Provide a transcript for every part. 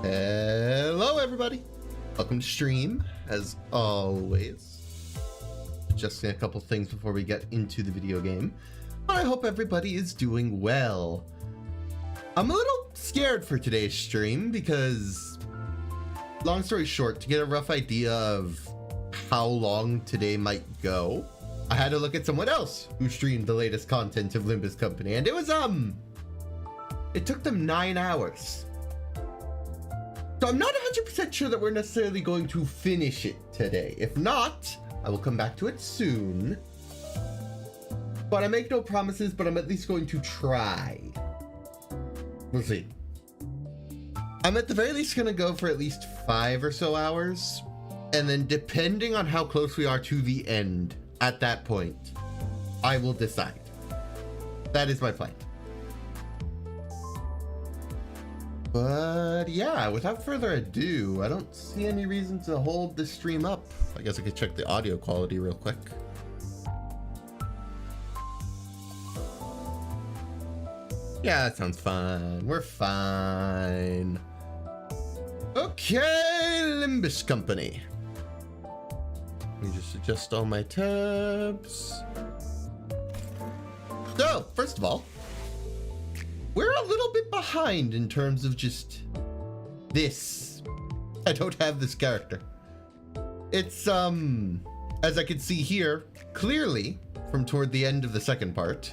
Hello everybody, welcome to stream. As always, just a couple things before we get into the video game, but I hope everybody is doing well. I'm a little scared for today's stream because, long story short, to get a rough idea of how long today might go, I had to look at someone else who streamed the latest content of Limbus Company, and it was it took them 9 hours. So I'm not 100% sure that we're necessarily going to finish it today. If not, I will come back to it soon. But I make no promises, but I'm at least going to try. We'll see. I'm at the very least going to go for at least 5 or so hours. And then depending on how close we are to the end at that point, I will decide. That is my plan. But yeah, without further ado, I don't see any reason to hold this stream up. I guess I could check the audio quality real quick. Yeah, that sounds fine. We're fine. Okay, Limbus Company. Let me just adjust all my tabs. So, first of all, we're a little bit behind in terms of just this. I don't have this character. It's, as I can see here, clearly from toward the end of the second part.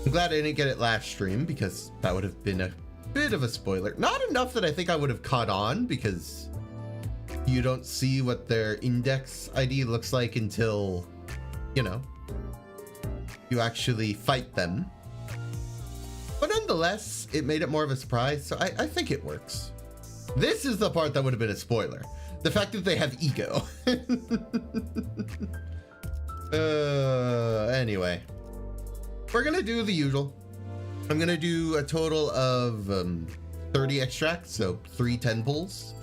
I'm glad I didn't get it last stream because that would have been a bit of a spoiler. Not enough that I think I would have caught on because you don't see what their index ID looks like until, you know, you actually fight them. But nonetheless, it made it more of a surprise, so I think it works. This is the part that would have been a spoiler. The fact that they have ego. Anyway. We're gonna do the usual. I'm gonna do a total of 30 extracts, so 3 10 pulls.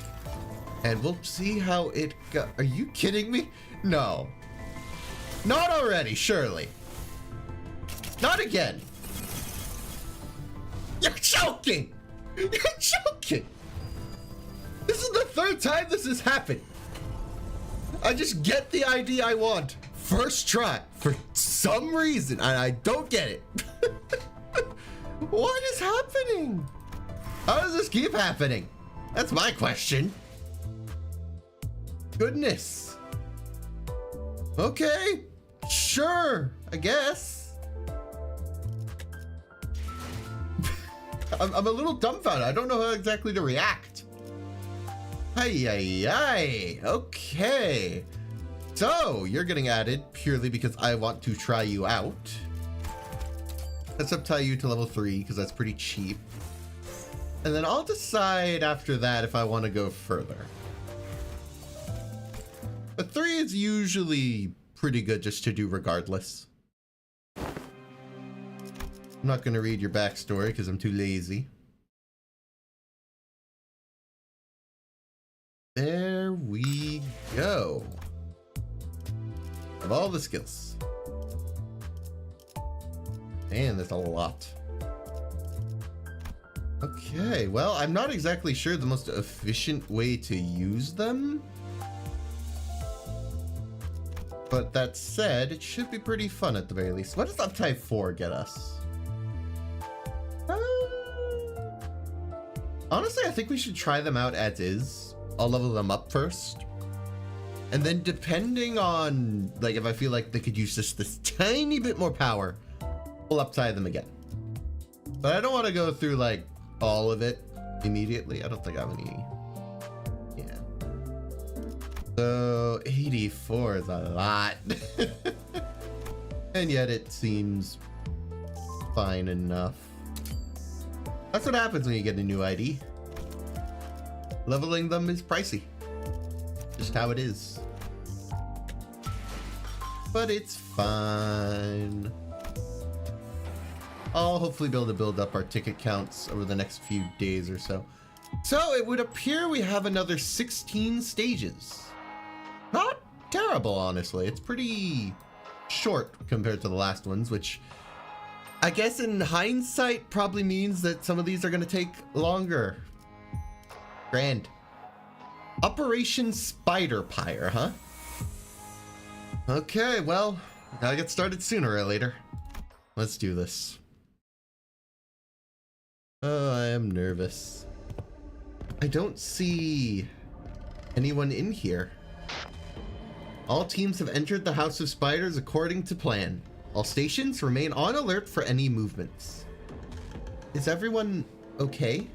And we'll see how it goes. Are you kidding me? No. Not already, surely. Not again. You're joking! You're joking! This is the 3rd time this has happened. I just get the ID I want. First try. For some reason. And I don't get it. What is happening? How does this keep happening? That's my question. Goodness. Okay. Sure, I guess. I'm a little dumbfounded. I don't know how exactly to react. Ay. Okay. So, you're getting added purely because I want to try you out. Let's up tie you to level 3 because that's pretty cheap. And then I'll decide after that if I want to go further. But 3 is usually pretty good just to do regardless. I'm not going to read your backstory because I'm too lazy. There we go. Of all the skills. Man, that's a lot. Okay, well, I'm not exactly sure the most efficient way to use them. But that said, it should be pretty fun at the very least. What does Uptime 4 get us? Honestly, I think we should try them out as is. I'll level them up first. And then depending on, like, if I feel like they could use just this tiny bit more power, we'll uptie them again. But I don't want to go through, like, all of it immediately. I don't think I have any. Yeah. So, 84 is a lot. And yet it seems fine enough. That's what happens when you get a new ID. Leveling them is pricey. Just how it is. But it's fine. I'll hopefully be able to build up our ticket counts over the next few days or so. So it would appear we have another 16 stages. Not terrible, honestly. It's pretty short compared to the last ones, which I guess in hindsight probably means that some of these are going to take longer Grand. Operation Spider Pyre, huh? Okay, well, gotta get started sooner or later. Let's do this. Oh, I am nervous. I don't see anyone in here. All teams have entered the House of Spiders according to plan. All stations remain on alert for any movements. Is everyone okay?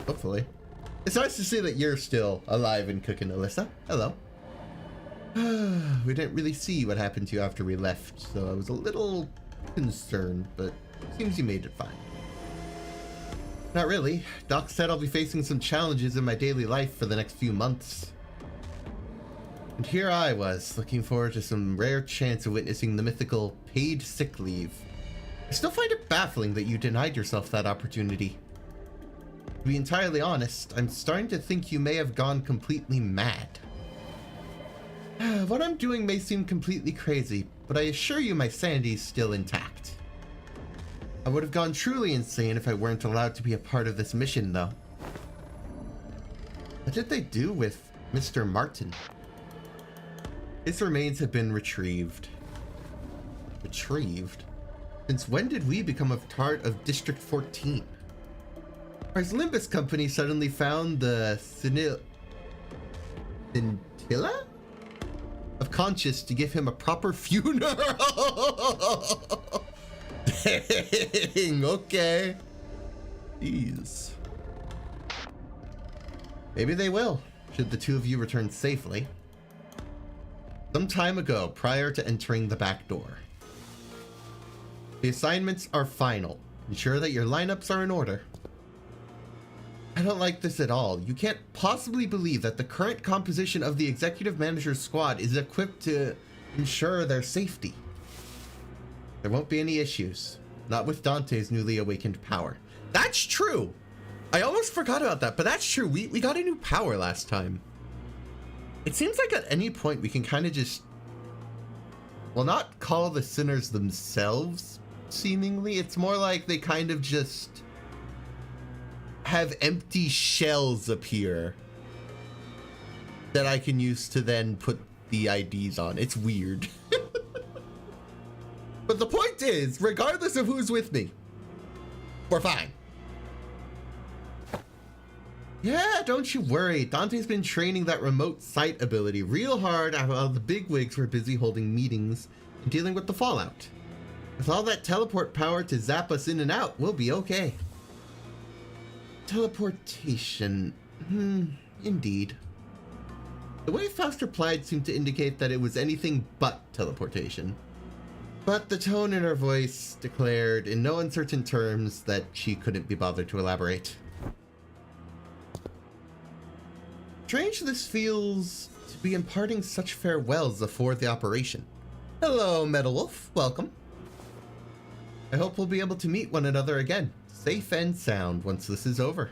Hopefully. It's nice to see that you're still alive and kicking, Alyssa. Hello. We didn't really see what happened to you after we left, so I was a little concerned, but it seems you made it fine. Not really. Doc said I'll be facing some challenges in my daily life for the next few months. And here I was, looking forward to some rare chance of witnessing the mythical paid sick leave. I still find it baffling that you denied yourself that opportunity. To be entirely honest, I'm starting to think you may have gone completely mad. What I'm doing may seem completely crazy, but I assure you my sanity is still intact. I would have gone truly insane if I weren't allowed to be a part of this mission, though. What did they do with Mr. Martin? His remains have been retrieved. Retrieved? Since when did we become a part of District 14? Our Limbus company suddenly found the scintilla of conscience to give him a proper funeral. Dang, okay. Jeez. Maybe they will, should the two of you return safely. Some time ago, prior to entering the back door. The assignments are final. Ensure that your lineups are in order. I don't like this at all. You can't possibly believe that the current composition of the executive manager's squad is equipped to ensure their safety. There won't be any issues. Not with Dante's newly awakened power. That's true! I almost forgot about that, but that's true. We got a new power last time. It seems like at any point we can kind of just... well, not call the sinners themselves, seemingly. It's more like they kind of just have empty shells appear that I can use to then put the IDs on. It's weird. But the point is, regardless of who's with me, we're fine. Yeah, don't you worry. Dante's been training that remote sight ability real hard while the bigwigs were busy holding meetings and dealing with the fallout. With all that teleport power to zap us in and out, we'll be okay. Teleportation. Indeed. The way Faust replied seemed to indicate that it was anything but teleportation. But the tone in her voice declared in no uncertain terms that she couldn't be bothered to elaborate. Strange this feels to be imparting such farewells before the operation. Hello, Metal Wolf. Welcome. I hope we'll be able to meet one another again, safe and sound, once this is over.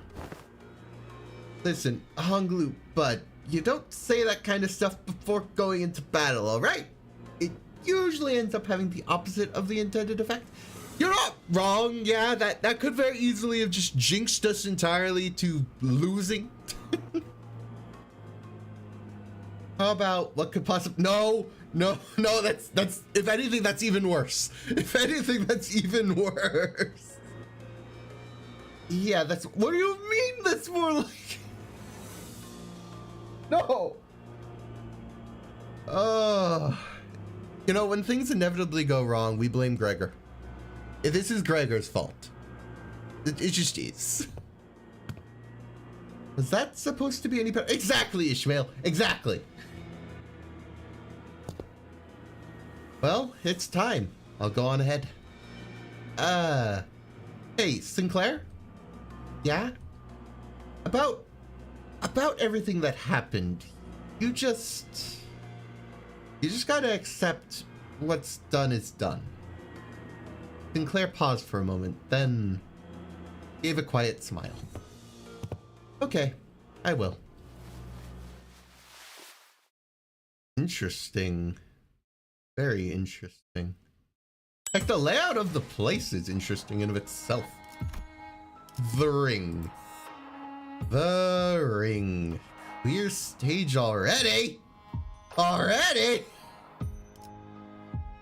Listen, Honglu, bud, you don't say that kind of stuff before going into battle, alright? It usually ends up having the opposite of the intended effect. You're not wrong, yeah, that could very easily have just jinxed us entirely to losing. How about what could possibly... No, that's if anything, that's even worse. If anything, that's even worse. Yeah, that's... What do you mean that's more like... No. You know, when things inevitably go wrong, we blame Gregor. This is Gregor's fault. It just is. Was that supposed to be any better? Exactly, Ishmael. Exactly. Well, it's time. I'll go on ahead. Hey, Sinclair? Yeah? About everything that happened, you just gotta accept what's done is done. Sinclair paused for a moment, then gave a quiet smile. Okay, I will. Interesting. Very interesting. Like, the layout of the place is interesting in of itself. The ring. The ring. Clear stage already? Already?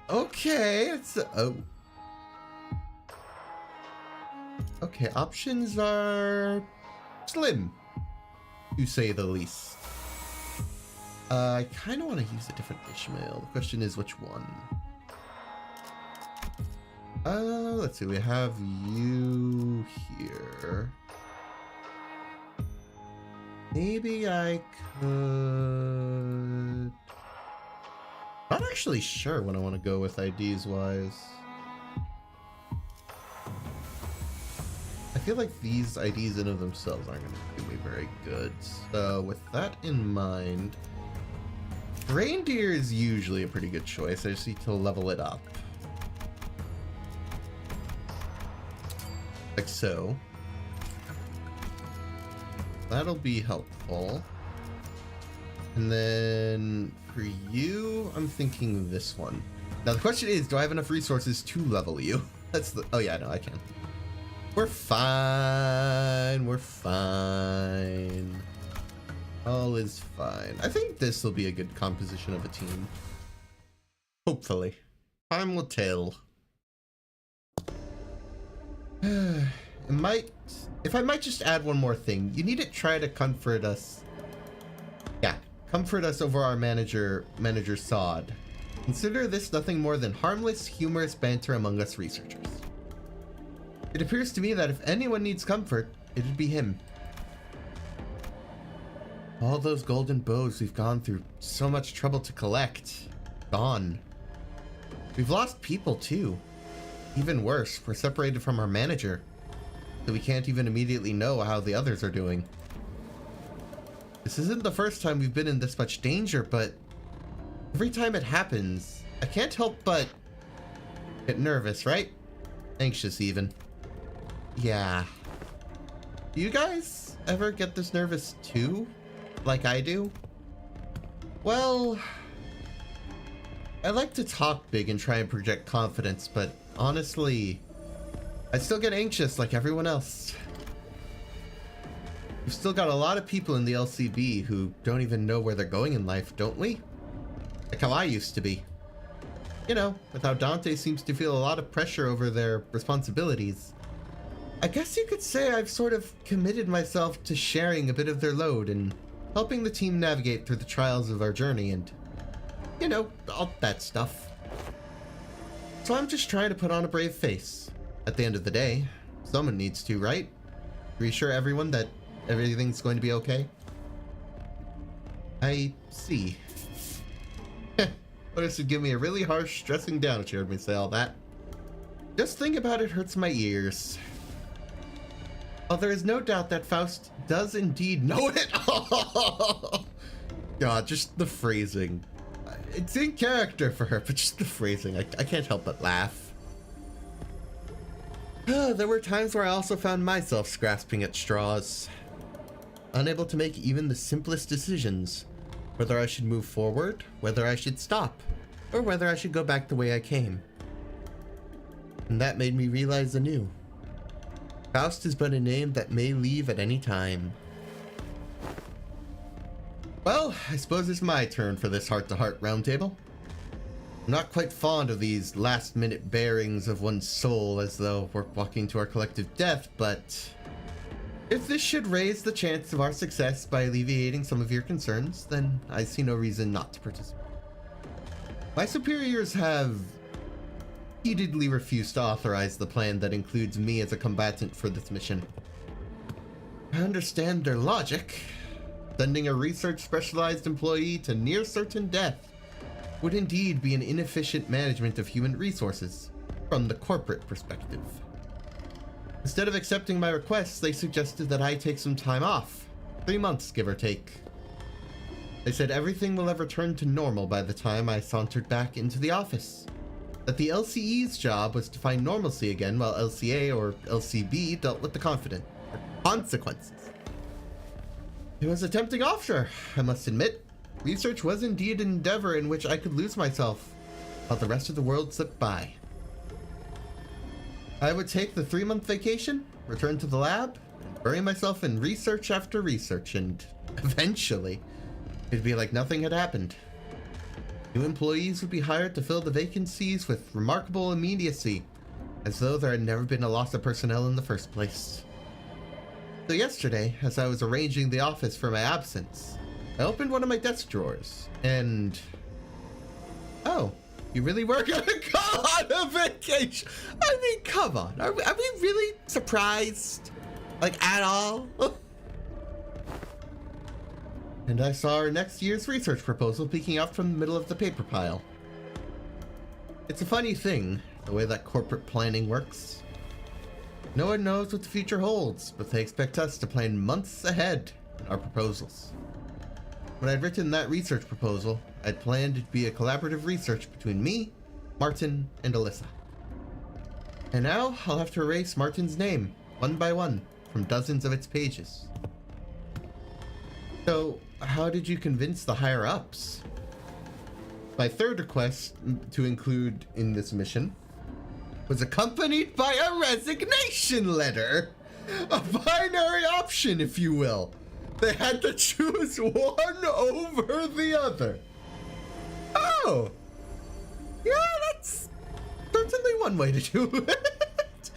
Okay, it's oh. Okay, options are slim, to say the least. I kind of want to use a different Ishmael. The question is which one? Let's see. We have you here. Maybe I could... Not actually sure what I want to go with IDs wise. I feel like these IDs in of themselves aren't going to do me very good. So with that in mind, reindeer is usually a pretty good choice. I just need to level it up. Like so. That'll be helpful. And then for you, I'm thinking this one. Now the question is, do I have enough resources to level you? That's the, oh yeah, no, I can. We're fine, we're fine. All is fine. I think this will be a good composition of a team. Hopefully. Time will tell. If I might just add one more thing, you need to try to comfort us. Yeah, comfort us over our manager Sod. Consider this nothing more than harmless, humorous banter among us researchers. It appears to me that if anyone needs comfort, it'd be him. All those golden bows we've gone through so much trouble to collect. Gone. We've lost people too. Even worse, we're separated from our manager. So we can't even immediately know how the others are doing. This isn't the first time we've been in this much danger, but every time it happens, I can't help but get nervous, right? Anxious even. Yeah. Do you guys ever get this nervous too? Like I do? Well, I like to talk big and try and project confidence, but honestly, I still get anxious like everyone else. We've still got a lot of people in the LCB who don't even know where they're going in life, don't we? Like how I used to be. You know, with how Dante seems to feel a lot of pressure over their responsibilities. I guess you could say I've sort of committed myself to sharing a bit of their load and helping the team navigate through the trials of our journey and, you know, all that stuff. So I'm just trying to put on a brave face. At the end of the day, someone needs to, right? Reassure everyone that everything's going to be okay. I see. But this would give me a really harsh stressing down if you heard me say all that. Just think about it hurts my ears. Well, there is no doubt that Faust does indeed know it. God, just the phrasing. It's in character for her, but just the phrasing. I can't help but laugh. There were times where I also found myself grasping at straws. Unable to make even the simplest decisions. Whether I should move forward, whether I should stop, or whether I should go back the way I came. And that made me realize anew. Faust is but a name that may leave at any time. Well, I suppose it's my turn for this heart-to-heart roundtable. I'm not quite fond of these last-minute bearings of one's soul as though we're walking to our collective death, but if this should raise the chance of our success by alleviating some of your concerns, then I see no reason not to participate. My superiors have heatedly refused to authorize the plan that includes me as a combatant for this mission. I understand their logic. Sending a research specialized employee to near certain death would indeed be an inefficient management of human resources from the corporate perspective. Instead of accepting my requests, they suggested that I take some time off. 3 months, give or take. They said everything will have returned to normal by the time I sauntered back into the office. That the LCE's job was to find normalcy again while LCA or LCB dealt with the consequences. It was a tempting offer, I must admit. Research was indeed an endeavor in which I could lose myself, while the rest of the world slipped by. I would take the 3-month vacation, return to the lab, and bury myself in research after research, and eventually it'd be like nothing had happened. New employees would be hired to fill the vacancies with remarkable immediacy, as though there had never been a loss of personnel in the first place. So yesterday, as I was arranging the office for my absence, I opened one of my desk drawers, and... oh, you really were gonna go on a vacation? I mean, come on, are we really surprised? Like, at all? And I saw our next year's research proposal peeking out from the middle of the paper pile. It's a funny thing, the way that corporate planning works. No one knows what the future holds, but they expect us to plan months ahead in our proposals. When I'd written that research proposal, I'd planned it to be a collaborative research between me, Martin, and Alyssa. And now I'll have to erase Martin's name, one by one, from dozens of its pages. So, how did you convince the higher-ups? My third request to include in this mission was accompanied by a resignation letter. A binary option, if you will. They had to choose one over the other. Oh! Yeah, that's certainly one way to do it.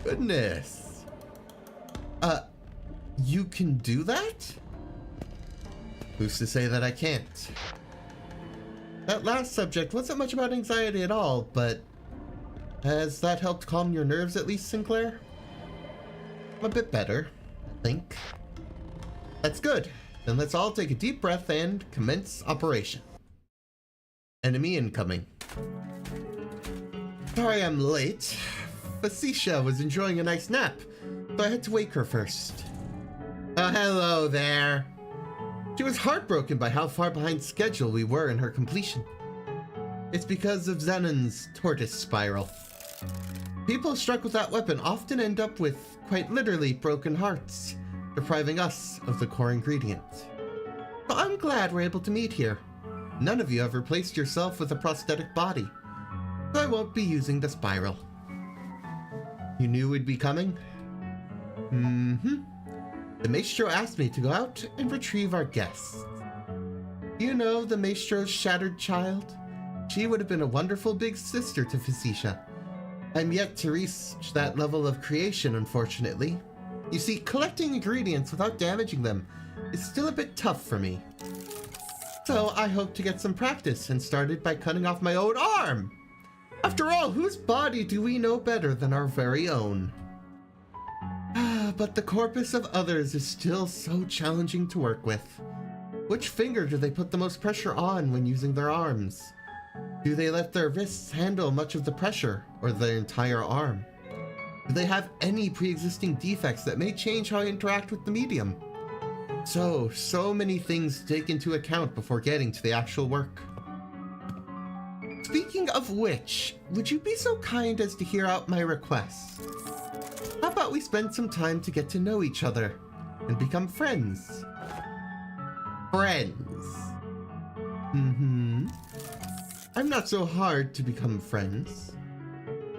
Goodness. You can do that? Who's to say that I can't? That last subject wasn't much about anxiety at all, but has that helped calm your nerves at least, Sinclair? I'm a bit better, I think. That's good. Then let's all take a deep breath and commence operation. Enemy incoming. Sorry I'm late. Facetious was enjoying a nice nap, so I had to wake her first. Oh, hello there. She was heartbroken by how far behind schedule we were in her completion. It's because of Zenon's tortoise spiral. People struck with that weapon often end up with, quite literally, broken hearts, depriving us of the core ingredient. But I'm glad we're able to meet here. None of you have replaced yourself with a prosthetic body, so I won't be using the spiral. You knew we'd be coming? Mm-hmm. The maestro asked me to go out and retrieve our guests. You know the maestro's shattered child? She would have been a wonderful big sister to Facetious. I'm yet to reach that level of creation, unfortunately. You see, collecting ingredients without damaging them is still a bit tough for me. So I hope to get some practice and started by cutting off my own arm. After all, whose body do we know better than our very own? But the corpus of others is still so challenging to work with. Which finger do they put the most pressure on when using their arms? Do they let their wrists handle much of the pressure, or their entire arm? Do they have any pre-existing defects that may change how I interact with the medium? So many things to take into account before getting to the actual work. Speaking of which, would you be so kind as to hear out my request? How about we spend some time to get to know each other and become friends? Friends. Mm-hmm. I'm not so hard to become friends.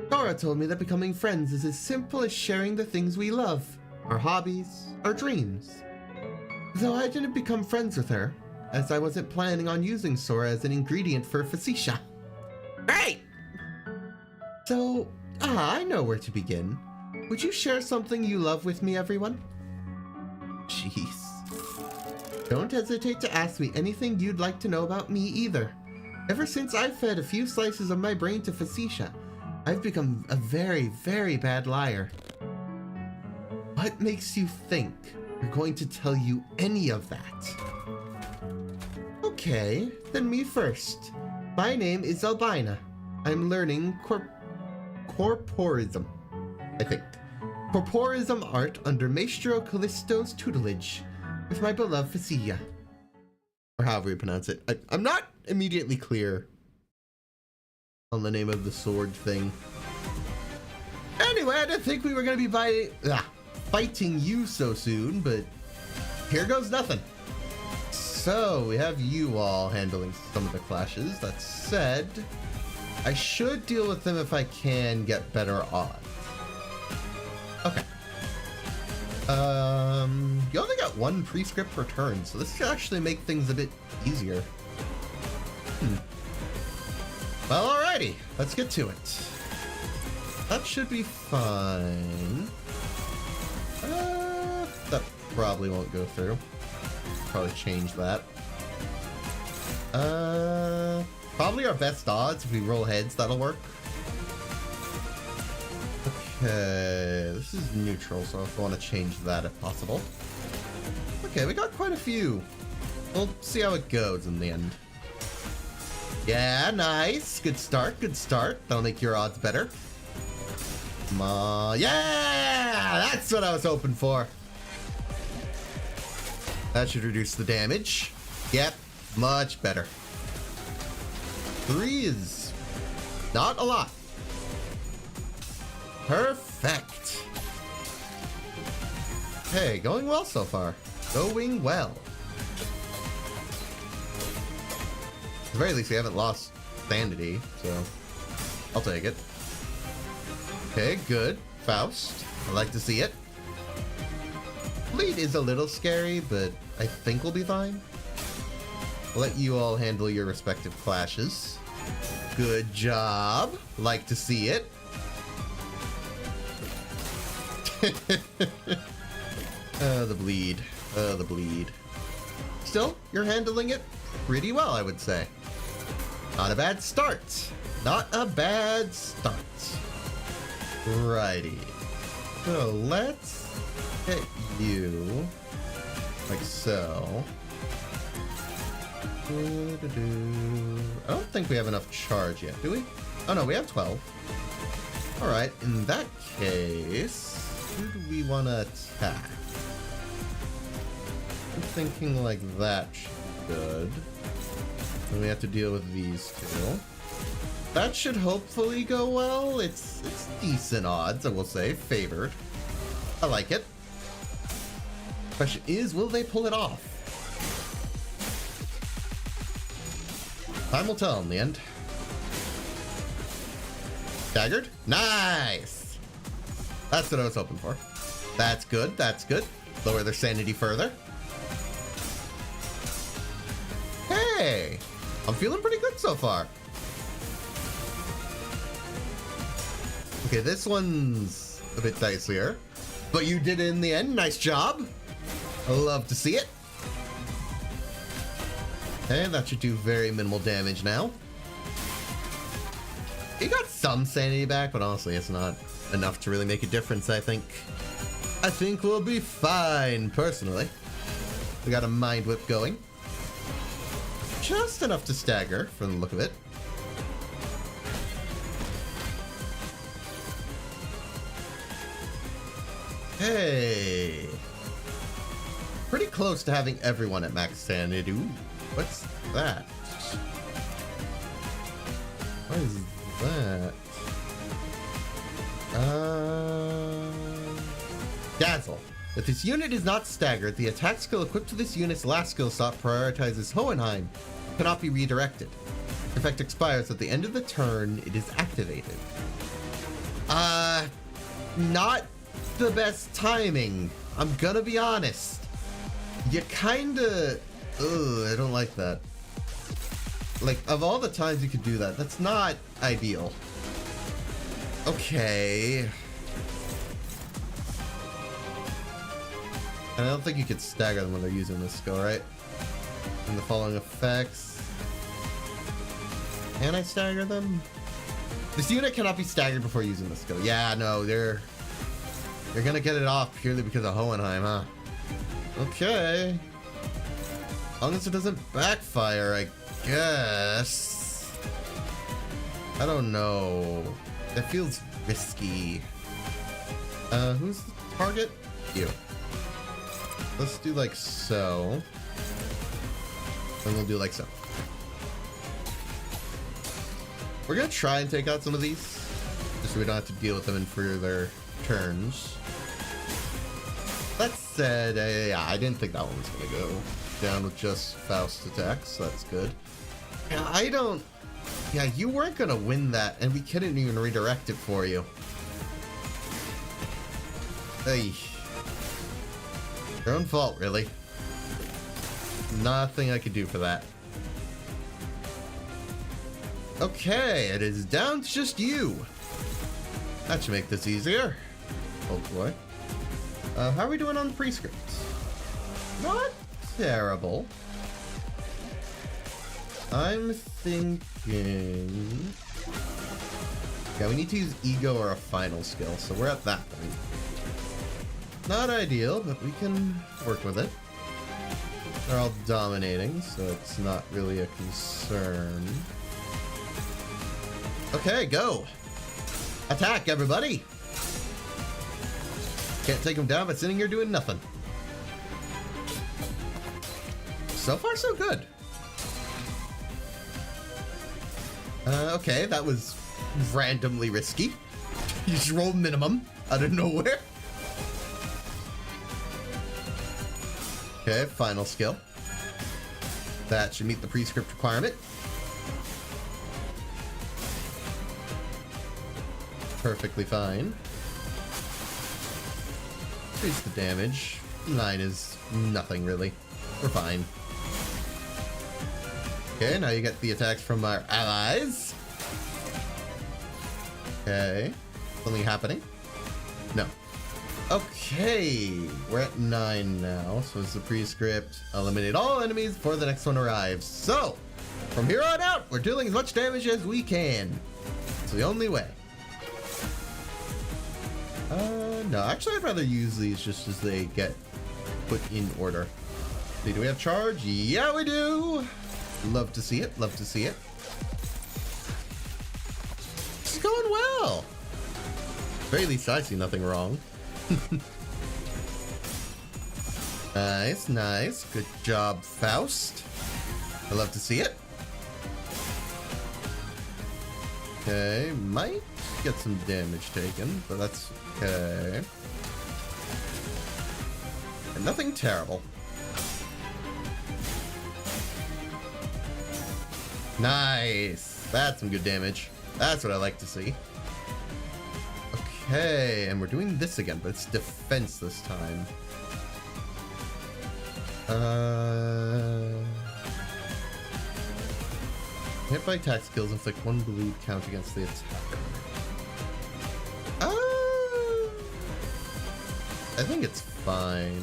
Dora told me that becoming friends is as simple as sharing the things we love, our hobbies, our dreams. Though I didn't become friends with her, as I wasn't planning on using Sora as an ingredient for Facetious. Right! So, I know where to begin. Would you share something you love with me, everyone? Jeez. Don't hesitate to ask me anything you'd like to know about me either. Ever since I fed a few slices of my brain to Facetious, I've become a very, very bad liar. What makes you think we're going to tell you any of that? Okay, then me first. My name is Albina. I'm learning corporism, I think. Corporism art under Maestro Callisto's tutelage with my beloved Facetious. Or however you pronounce it. I'm not immediately clear on the name of the sword thing. Anyway, I didn't think we were going to be fighting you so soon, but here goes nothing. So, we have you all handling some of the clashes. That said, I should deal with them if I can get better odds. Okay. You only got one prescript per turn, so this should actually make things a bit easier. Well, alrighty, let's get to it. That should be fine. That probably won't go through. Probably change that. Probably our best odds if we roll heads, that'll work. Okay, this is neutral, so I want to change that if possible. Okay, we got quite a few. We'll see how it goes in the end. Yeah, nice. Good start, good start. That'll make your odds better. Come on. Yeah! That's what I was hoping for. That should reduce the damage. Yep, much better. 3 is not a lot. Perfect. Hey, going well so far. Going well. At the very least, we haven't lost sanity, so I'll take it. Okay, good. Faust. I like to see it. Bleed is a little scary, but I think we'll be fine. I'll let you all handle your respective clashes. Good job. Like to see it. The bleed. The bleed. Still, you're handling it pretty well, I would say. Not a bad start. Not a bad start. Righty. So let's get you like so. I don't think we have enough charge yet, do we? Oh no, we have 12. Alright, in that case, who do we want to attack? I'm thinking like that should be good. Then we have to deal with these two. That should hopefully go well. It's decent odds, I will say. Favored. I like it. Question is, will they pull it off? Time will tell in the end. Staggered? Nice! That's what I was hoping for. That's good, that's good. Lower their sanity further. Hey! I'm feeling pretty good so far. Okay, this one's a bit dicier. But you did it in the end. Nice job. I love to see it. Okay, that should do very minimal damage now. He got some sanity back, but honestly, it's not enough to really make a difference, I think. I think we'll be fine, personally. We got a Mind Whip going. Just enough to stagger, from the look of it. Hey. Pretty close to having everyone at max sanity. Ooh, what's that? What is that? Dazzle. If this unit is not staggered, the attack skill equipped to this unit's last skill slot prioritizes Hohenheim. Cannot be redirected. Effect expires at the end of the turn it is activated. Not the best timing. I'm gonna be honest. You kinda... Ugh, I don't like that. Like, of all the times you could do that, that's not ideal. Okay. And I don't think you could stagger them when they're using this skill, right? And the following effects. Can I stagger them? This unit cannot be staggered before using the skill. Yeah, no, they're gonna get it off purely because of Hohenheim, huh? Okay. As long as it doesn't backfire, I guess. I don't know. That feels risky. Who's the target? You. Let's do like so. And we'll do like so. We're gonna try and take out some of these, just so we don't have to deal with them in further turns. That said, yeah, I didn't think that one was gonna go down with just Faust attacks, so that's good. Yeah, I don't... Yeah, you weren't gonna win that, and we couldn't even redirect it for you. Hey. Your own fault, really. Nothing I could do for that. Okay, it is down to just you. That should make this easier. Hopefully. How are we doing on the prescripts? Not terrible. I'm thinking... Yeah, we need to use ego or a final skill, so we're at that point. Not ideal, but we can work with it. They're all dominating, so it's not really a concern. Okay, go! Attack, everybody! Can't take them down by sitting here doing nothing. So far, so good. Okay, that was randomly risky. You just roll minimum out of nowhere. Okay, final skill. That should meet the prescript requirement. Perfectly fine. Increase the damage. 9 is nothing really. We're fine. Okay, now you get the attacks from our allies. Okay. Something happening? No. Okay. We're at 9 now. So it's the prescript. Eliminate all enemies before the next one arrives. So, from here on out, we're dealing as much damage as we can. It's the only way. No, actually I'd rather use these just as they get put in order. Do we have charge? Yeah, we do! Love to see it, love to see it. It's going well! At very least I see nothing wrong. Nice, nice. Good job, Faust. I love to see it. Okay, might get some damage taken, but that's okay. And nothing terrible. Nice! That's some good damage. That's what I like to see. Okay, and we're doing this again, but it's defense this time. Hit by attack skills inflict 1 bleed count against the attacker. I think it's fine.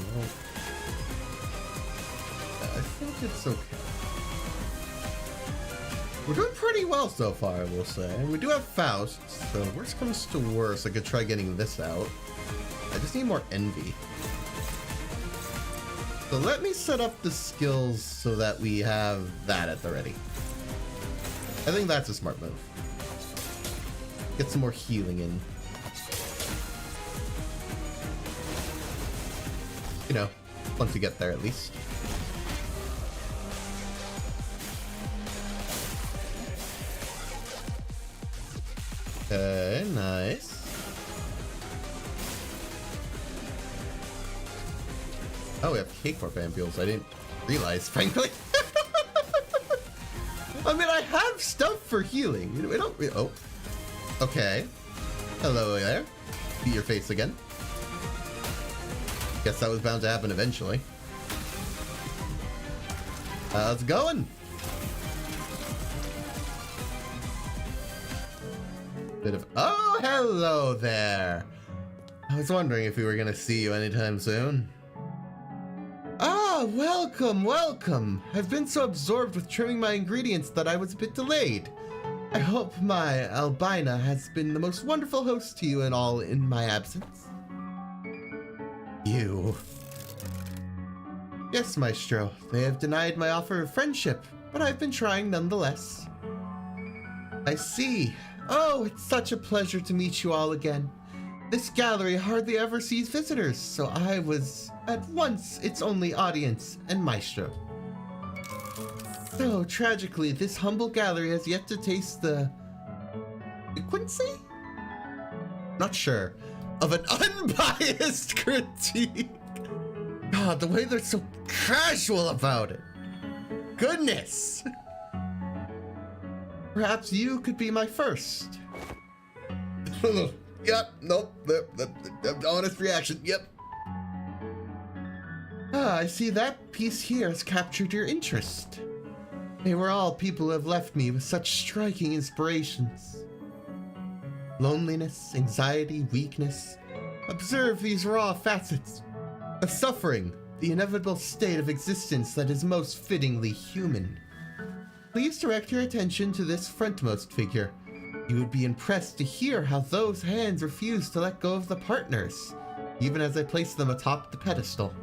I think it's okay. We're doing pretty well so far, I will say. And we do have Faust, so worst comes to worst, I could try getting this out. I just need more envy. So let me set up the skills so that we have that at the ready. I think that's a smart move. Get some more healing in. You know, once we get there at least. Okay, nice. Oh, we have cake warp ampules. I didn't realize, frankly. I mean, I have stuff for healing. We don't. Oh, okay. Hello there. See your face again. Guess that was bound to happen eventually. How's it going? Bit of... Oh, hello there. I was wondering if we were gonna see you anytime soon. Ah, welcome, welcome. I've been so absorbed with trimming my ingredients that I was a bit delayed. I hope my Albina has been the most wonderful host to you and all in my absence. You. Yes, Maestro. They have denied my offer of friendship, but I've been trying nonetheless. I see. Oh, it's such a pleasure to meet you all again. This gallery hardly ever sees visitors, so I was at once its only audience and Maestro. So, tragically, this humble gallery has yet to taste the... piquancy? Not sure. Of an unbiased critique. God, the way they're so casual about it. Goodness. Perhaps you could be my first. Yep, nope, honest reaction, yep. Ah, I see that piece here has captured your interest. They were all people who have left me with such striking inspirations. Loneliness, anxiety, weakness. Observe these raw facets of suffering, the inevitable state of existence that is most fittingly human. Please direct your attention to this frontmost figure. You would be impressed to hear how those hands refuse to let go of the partners, even as I place them atop the pedestal.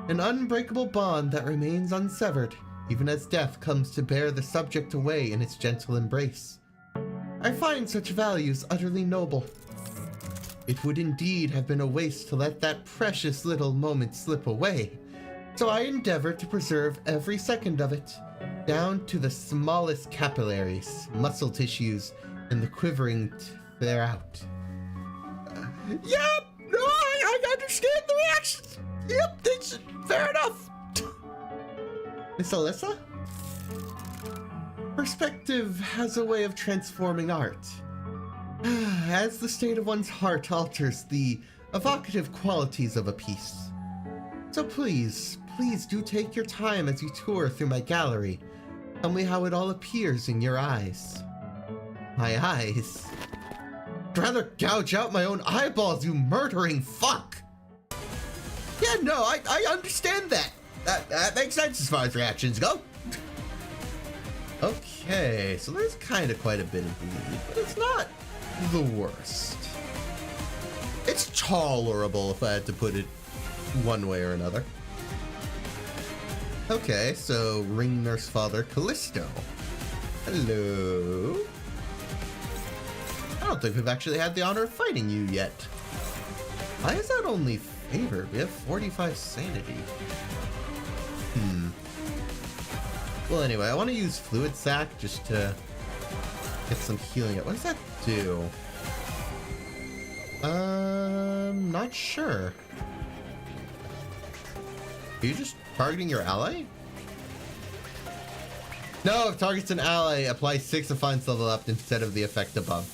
An unbreakable bond that remains unsevered, even as death comes to bear the subject away in its gentle embrace. I find such values utterly noble. It would indeed have been a waste to let that precious little moment slip away, so I endeavor to preserve every second of it, down to the smallest capillaries, muscle tissues, and the quivering thereout. Yep! No, I understand the reactions! Yep, that's fair enough! Miss Alyssa? Perspective has a way of transforming art. As the state of one's heart alters the evocative qualities of a piece. So please do take your time as you tour through my gallery. Tell me how it all appears in your eyes. My eyes? I'd rather gouge out my own eyeballs, you murdering fuck! Yeah, no, I understand that. That makes sense as far as reactions go. Okay, so there's kind of quite a bit of bleed, but it's not the worst. It's tolerable if I had to put it one way or another. Okay, so ring nurse father Callisto. Hello. I don't think we've actually had the honor of fighting you yet. Why is that only favored? We have 45 sanity. Well, anyway, I want to use Fluid Sac just to get some healing. What does that do? Not sure. Are you just targeting your ally? No, if targets an ally, apply 6 offense level up instead of the effect above.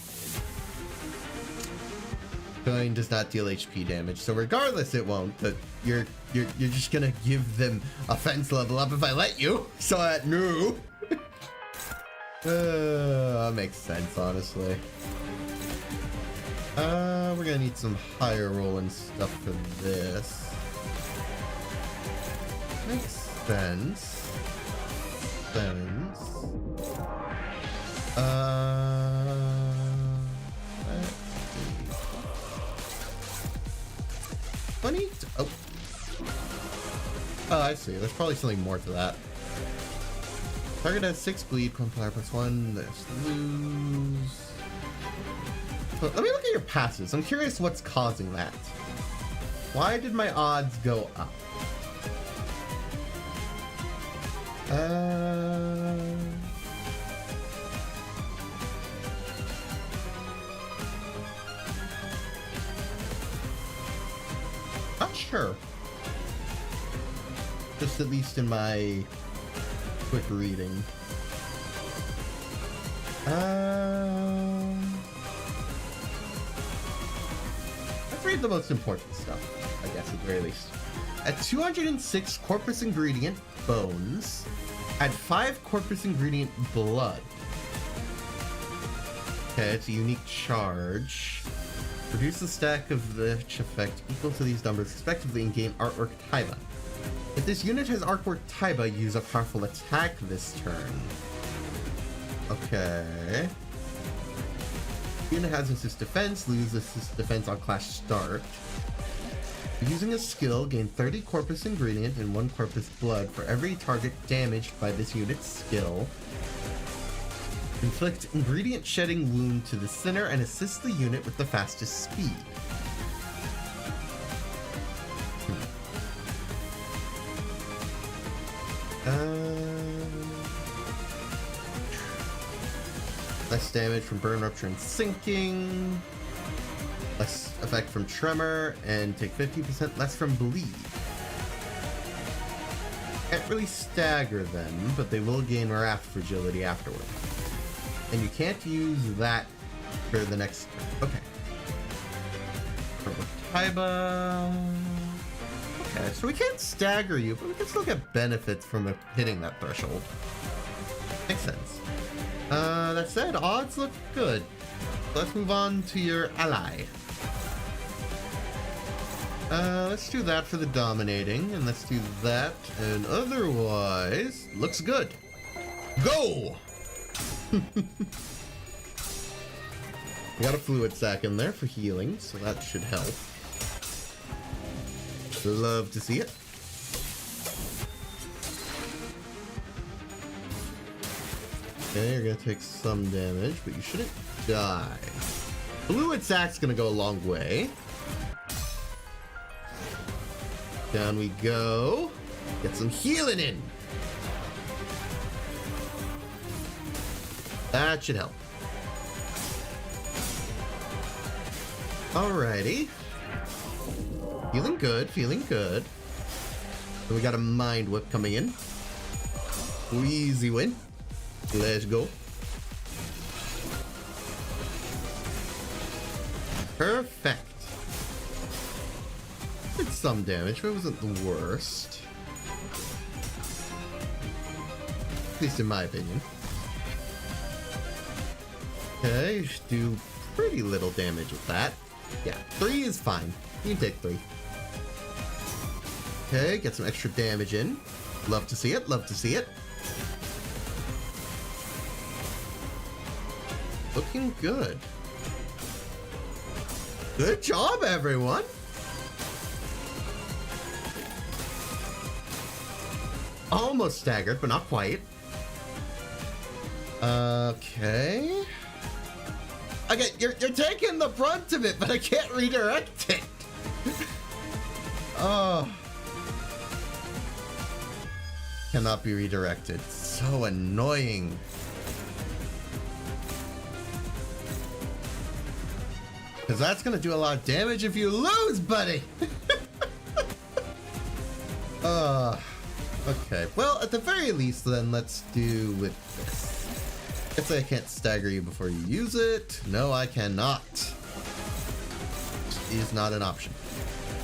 Coin does not deal HP damage, so regardless it won't, but you're just gonna give them offense level up if I let you. So no. That makes sense, honestly. We're gonna need some higher rolling stuff for this. Makes sense. Funny. Oh, I see. There's probably something more to that. Target has 6 bleed, Quantifier +1. Let's lose. But let me look at your passes. I'm curious what's causing that. Why did my odds go up? Not sure. Just at least in my quick reading. Let's read the most important stuff, I guess, at the very least. At 206 corpus ingredient bones, add 5 corpus ingredient blood. Okay, it's a unique charge. Produce a stack of which effect equal to these numbers respectively and gain artwork Taiba. If this unit has artwork Taiba, use a powerful attack this turn. Okay. Unit has assist defense, lose assist defense on class start. Using a skill, gain 30 corpus ingredient and 1 corpus blood for every target damaged by this unit's skill. Inflict ingredient shedding wound to the center and assist the unit with the fastest speed. Less damage from burn, rupture, and sinking. Less effect from tremor, and take 50% less from bleed. Can't really stagger them, but they will gain raft fragility afterward. And you can't use that for the next turn. Okay. Taiba. Okay, so we can't stagger you, but we can still get benefits from hitting that threshold. Makes sense. That said, odds look good. Let's move on to your ally. Let's do that for the dominating, and let's do that, and otherwise, looks good. Go! We got a fluid sac in there for healing, so that should help. Love to see it. Okay, you're gonna take some damage, but you shouldn't die. Fluid sac's gonna go a long way. Down we go. Get some healing in. That should help. Alrighty. Feeling good, feeling good. So we got a mind whip coming in. Easy win. Let's go. Perfect. Did some damage, but it wasn't the worst. At least in my opinion. Okay, you should do pretty little damage with that. Yeah, 3 is fine. You can take 3. Okay, get some extra damage in. Love to see it, love to see it. Looking good. Good job, everyone. Almost staggered, but not quite. Okay. Okay, you're taking the brunt of it, but I can't redirect it. Oh. Cannot be redirected. So annoying. Because that's going to do a lot of damage if you lose, buddy. Okay. Well, at the very least, then, let's do with this. Guess I can't stagger you before you use it. No, I cannot. Which is not an option.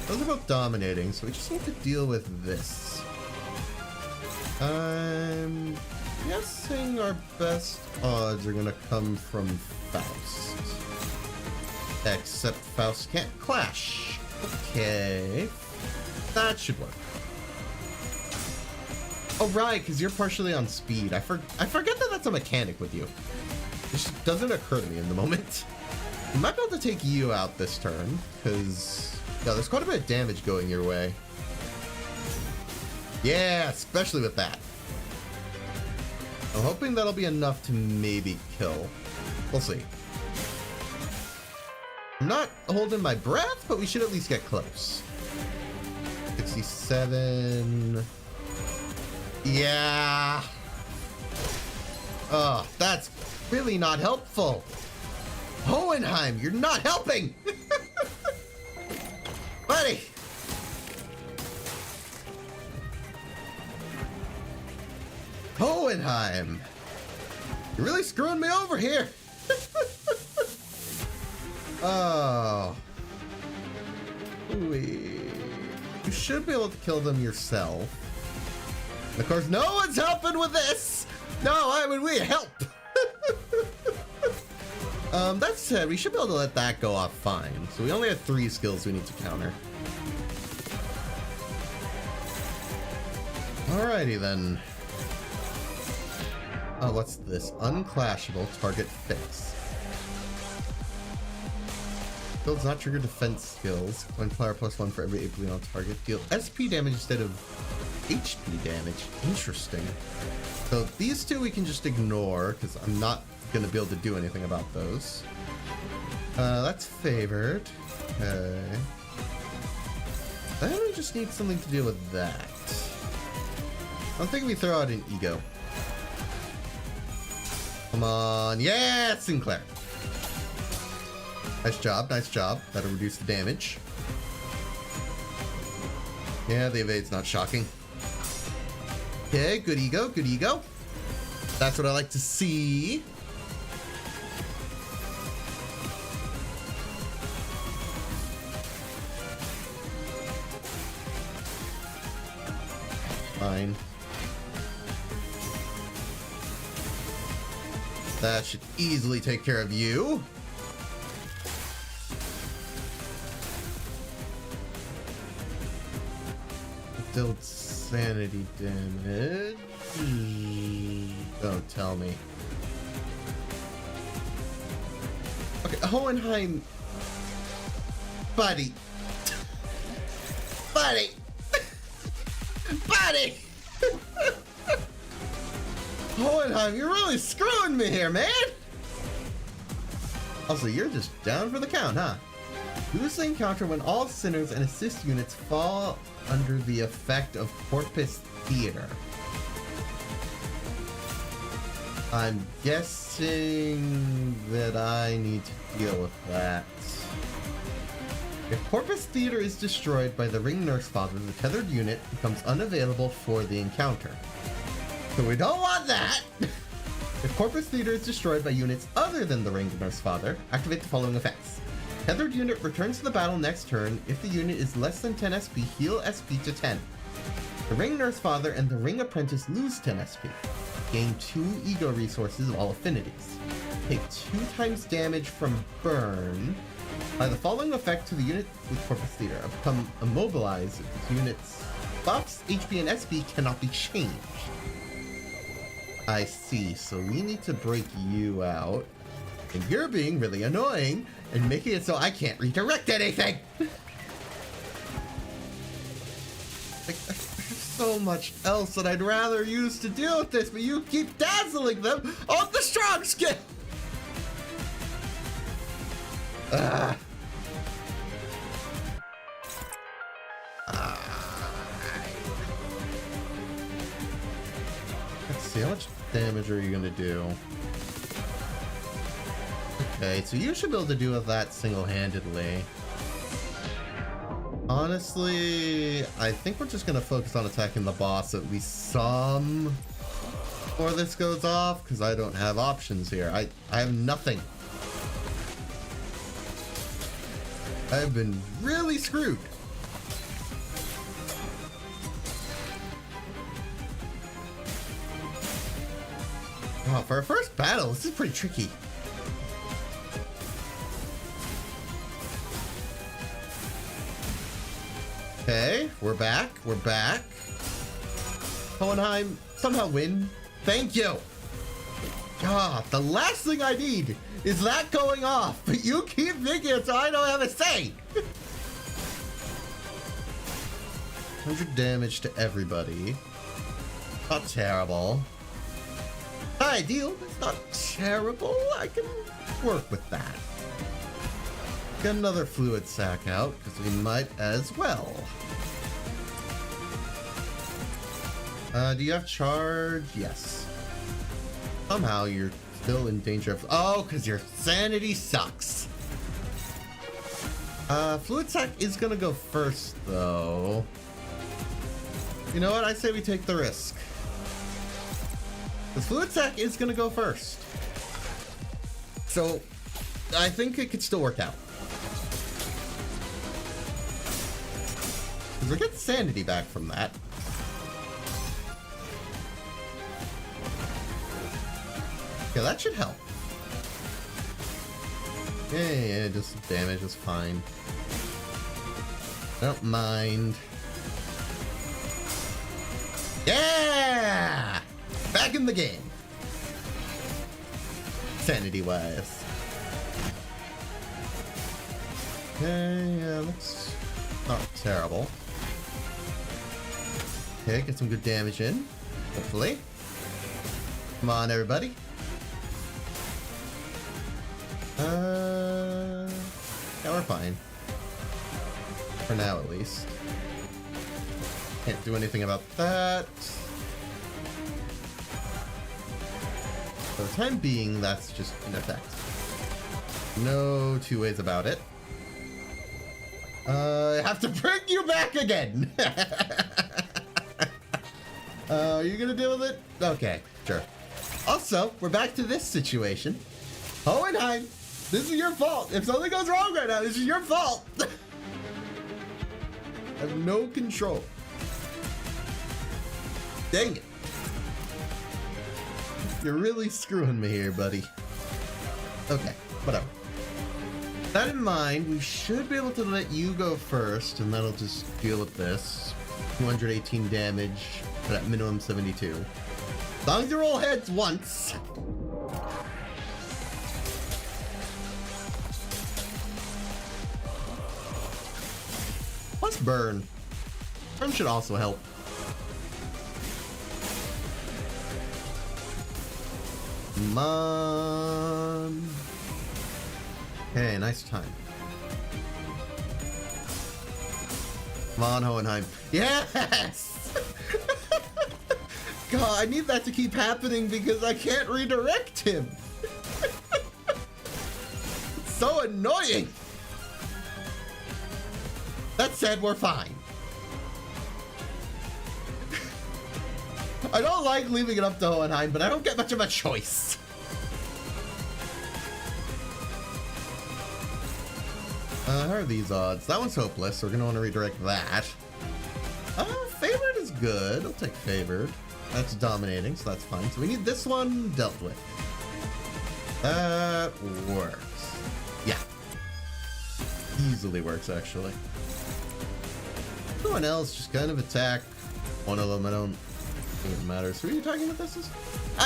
Those are both dominating, so we just need to deal with this. I'm guessing our best odds are going to come from Faust. Except Faust can't clash. Okay. That should work. Oh, right, because you're partially on speed. I forget that that's a mechanic with you. It just doesn't occur to me in the moment. We might be able to take you out this turn, because there's quite a bit of damage going your way. Yeah, especially with that. I'm hoping that'll be enough to maybe kill. We'll see. I'm not holding my breath, but we should at least get close. 67... Yeah. Oh, that's really not helpful. Hohenheim, you're not helping. Buddy. Hohenheim. You're really screwing me over here. Oh. You should be able to kill them yourself. Of course, no one's helping with this! No, I mean, we help! That said, we should be able to let that go off fine. So we only have 3 skills we need to counter. Alrighty then. Oh, what's this? Unclashable target fix. Builds not trigger defense skills. Multiplier +1 for every AP on target. Deal SP damage instead of HP damage. Interesting. So these 2 we can just ignore because I'm not going to be able to do anything about those. That's favored. Okay. Then we just need something to deal with that. I'm thinking we throw out an ego. Come on. Yeah, Sinclair. Nice job, nice job. That'll reduce the damage. Yeah, the evade's not shocking. Okay, good ego, good ego. That's what I like to see. fine. That should easily take care of you. Dealt sanity damage. Don't tell me. Okay, Hohenheim. Buddy. Buddy. Buddy. Hohenheim, you're really screwing me here, man. Also, you're just down for the count, huh? Lose the encounter when all sinners and assist units fall under the effect of Corpus Theater. I'm guessing that I need to deal with that. If Corpus Theater is destroyed by the Ring Nurse Father, the tethered unit becomes unavailable for the encounter. So we don't want that! If Corpus Theater is destroyed by units other than the Ring Nurse Father, activate the following effects. Tethered unit returns to the battle next turn. If the unit is less than 10 SP, heal SP to 10. The Ring Nurse Father and the Ring Apprentice lose 10 SP. Gain 2 ego resources of all affinities. Take 2 times damage from burn. By the following effect to the unit with Corpus Theater. Become immobilized if the unit's buffs, HP, and SP cannot be changed. I see, so we need to break you out. And you're being really annoying and making it so I can't redirect anything! Like, I have so much else that I'd rather use to deal with this, but you keep dazzling them on the strong skin! Let's see, how much damage are you gonna do? Okay, so you should be able to deal with that single-handedly. Honestly, I think we're just gonna focus on attacking the boss at least some before this goes off, because I don't have options here. I have nothing. I've been really screwed. Oh, for our first battle, this is pretty tricky. Okay, we're back. We're back. Hohenheim, somehow win. Thank you. God, the last thing I need is that going off, but you keep thinking it so I don't have a say. 100 damage to everybody. Not terrible. Ideal, it's not terrible. I can work with that. Get another fluid sac out, because we might as well. Do you have charge? Yes. Somehow you're still in danger of... Oh, because your sanity sucks. Fluid sac is gonna go first, though. You know what? I say we take the risk. The fluid sac is gonna go first. So, I think it could still work out. Because we're getting sanity back from that. Yeah, that should help. Yeah, just damage is fine. Don't mind. Yeah! Back in the game. Sanity-wise. Okay, yeah, looks not terrible. Okay, get some good damage in. Hopefully. Come on, everybody. Yeah, we're fine. For now, at least. Can't do anything about that. For the time being, that's just in effect. No two ways about it. I have to bring you back again! Are you gonna deal with it? Okay, sure. Also, we're back to this situation. Hohenheim, this is your fault. If something goes wrong right now, this is your fault. I have no control. Dang it. You're really screwing me here, buddy. Okay, whatever. That in mind, we should be able to let you go first, and that'll just deal with this. 218 damage for that minimum 72. As long as you roll heads once. Plus burn. Burn should also help. Come on. Hey, nice time. Come on, Hohenheim. Yes! God, I need that to keep happening because I can't redirect him. It's so annoying. That said, we're fine. I don't like leaving it up to Hohenheim, but I don't get much of a choice. How are these odds? That one's hopeless, so we're gonna want to redirect that. Favored is good. I'll take favored. That's dominating, so that's fine. So we need this one dealt with. That works. Yeah. Easily works, actually. Everyone else just kind of attack one of them. I don't think it matters. Who are you talking about this is?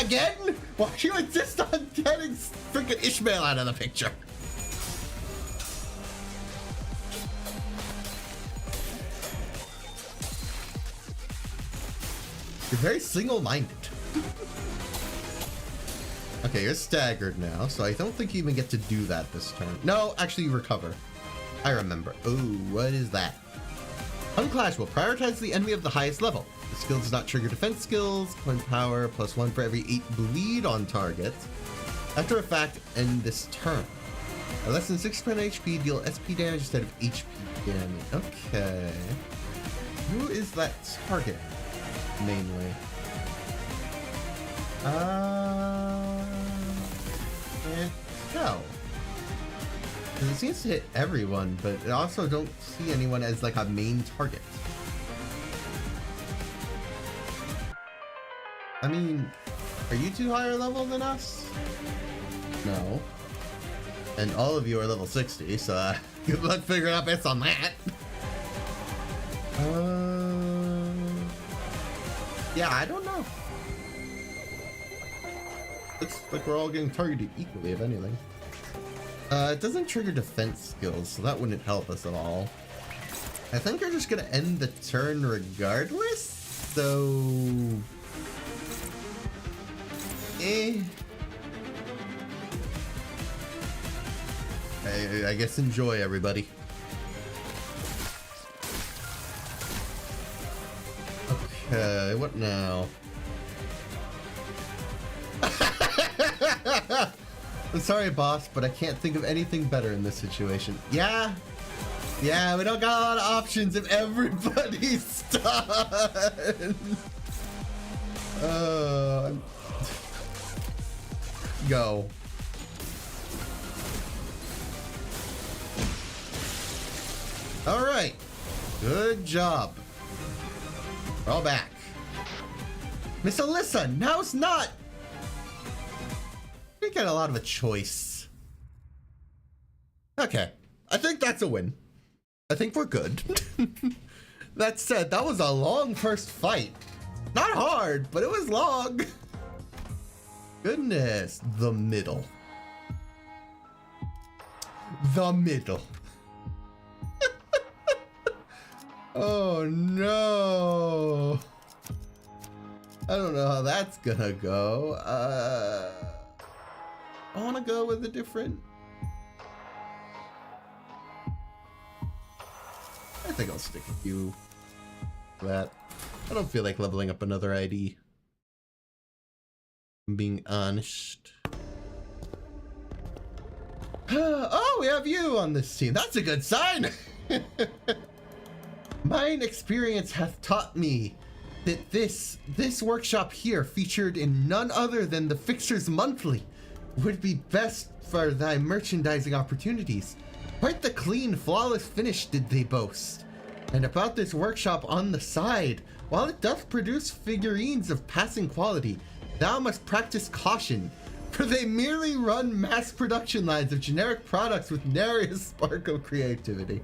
Again? Why do you insist on getting freaking Ishmael out of the picture? You're very single-minded. Okay, you're staggered now, so I don't think you even get to do that this turn. No, actually you recover. I remember. Oh, what is that? Unclash will prioritize the enemy of the highest level. The skill does not trigger defense skills. Point power +1 for every 8 bleed on target. After effect, end this turn. At less than 6% HP, deal SP damage instead of HP damage. Okay. Who is that target? Mainly. Can't tell. Because it seems to hit everyone, but I also don't see anyone as like a main target. I mean, are you two higher level than us? No. And all of you are level 60, so good luck figuring out bits on that. Yeah, I don't know. Looks like we're all getting targeted equally, if anything. It doesn't trigger defense skills, so that wouldn't help us at all. I think we're just gonna end the turn regardless, so... I guess enjoy, everybody. Okay, what now? I'm sorry, boss, but I can't think of anything better in this situation. Yeah, we don't got a lot of options if everybody's done. Go. All right, good job. We're all back. Miss Alyssa, now's not. We got a lot of a choice. Okay, I think that's a win. I think we're good. That said, that was a long first fight. Not hard, but it was long. Goodness, the middle. The middle. Oh no. I don't know how that's gonna go. I want to go with a different... I think I'll stick with you for that. I don't feel like leveling up another ID. I'm being honest. Oh, we have you on this team. That's a good sign. Mine experience hath taught me that this workshop here, featured in none other than the Fixers Monthly, would be best for thy merchandising opportunities. Quite the clean, flawless finish did they boast. And about this workshop on the side, while it doth produce figurines of passing quality, thou must practice caution, for they merely run mass production lines of generic products with nary a spark of creativity.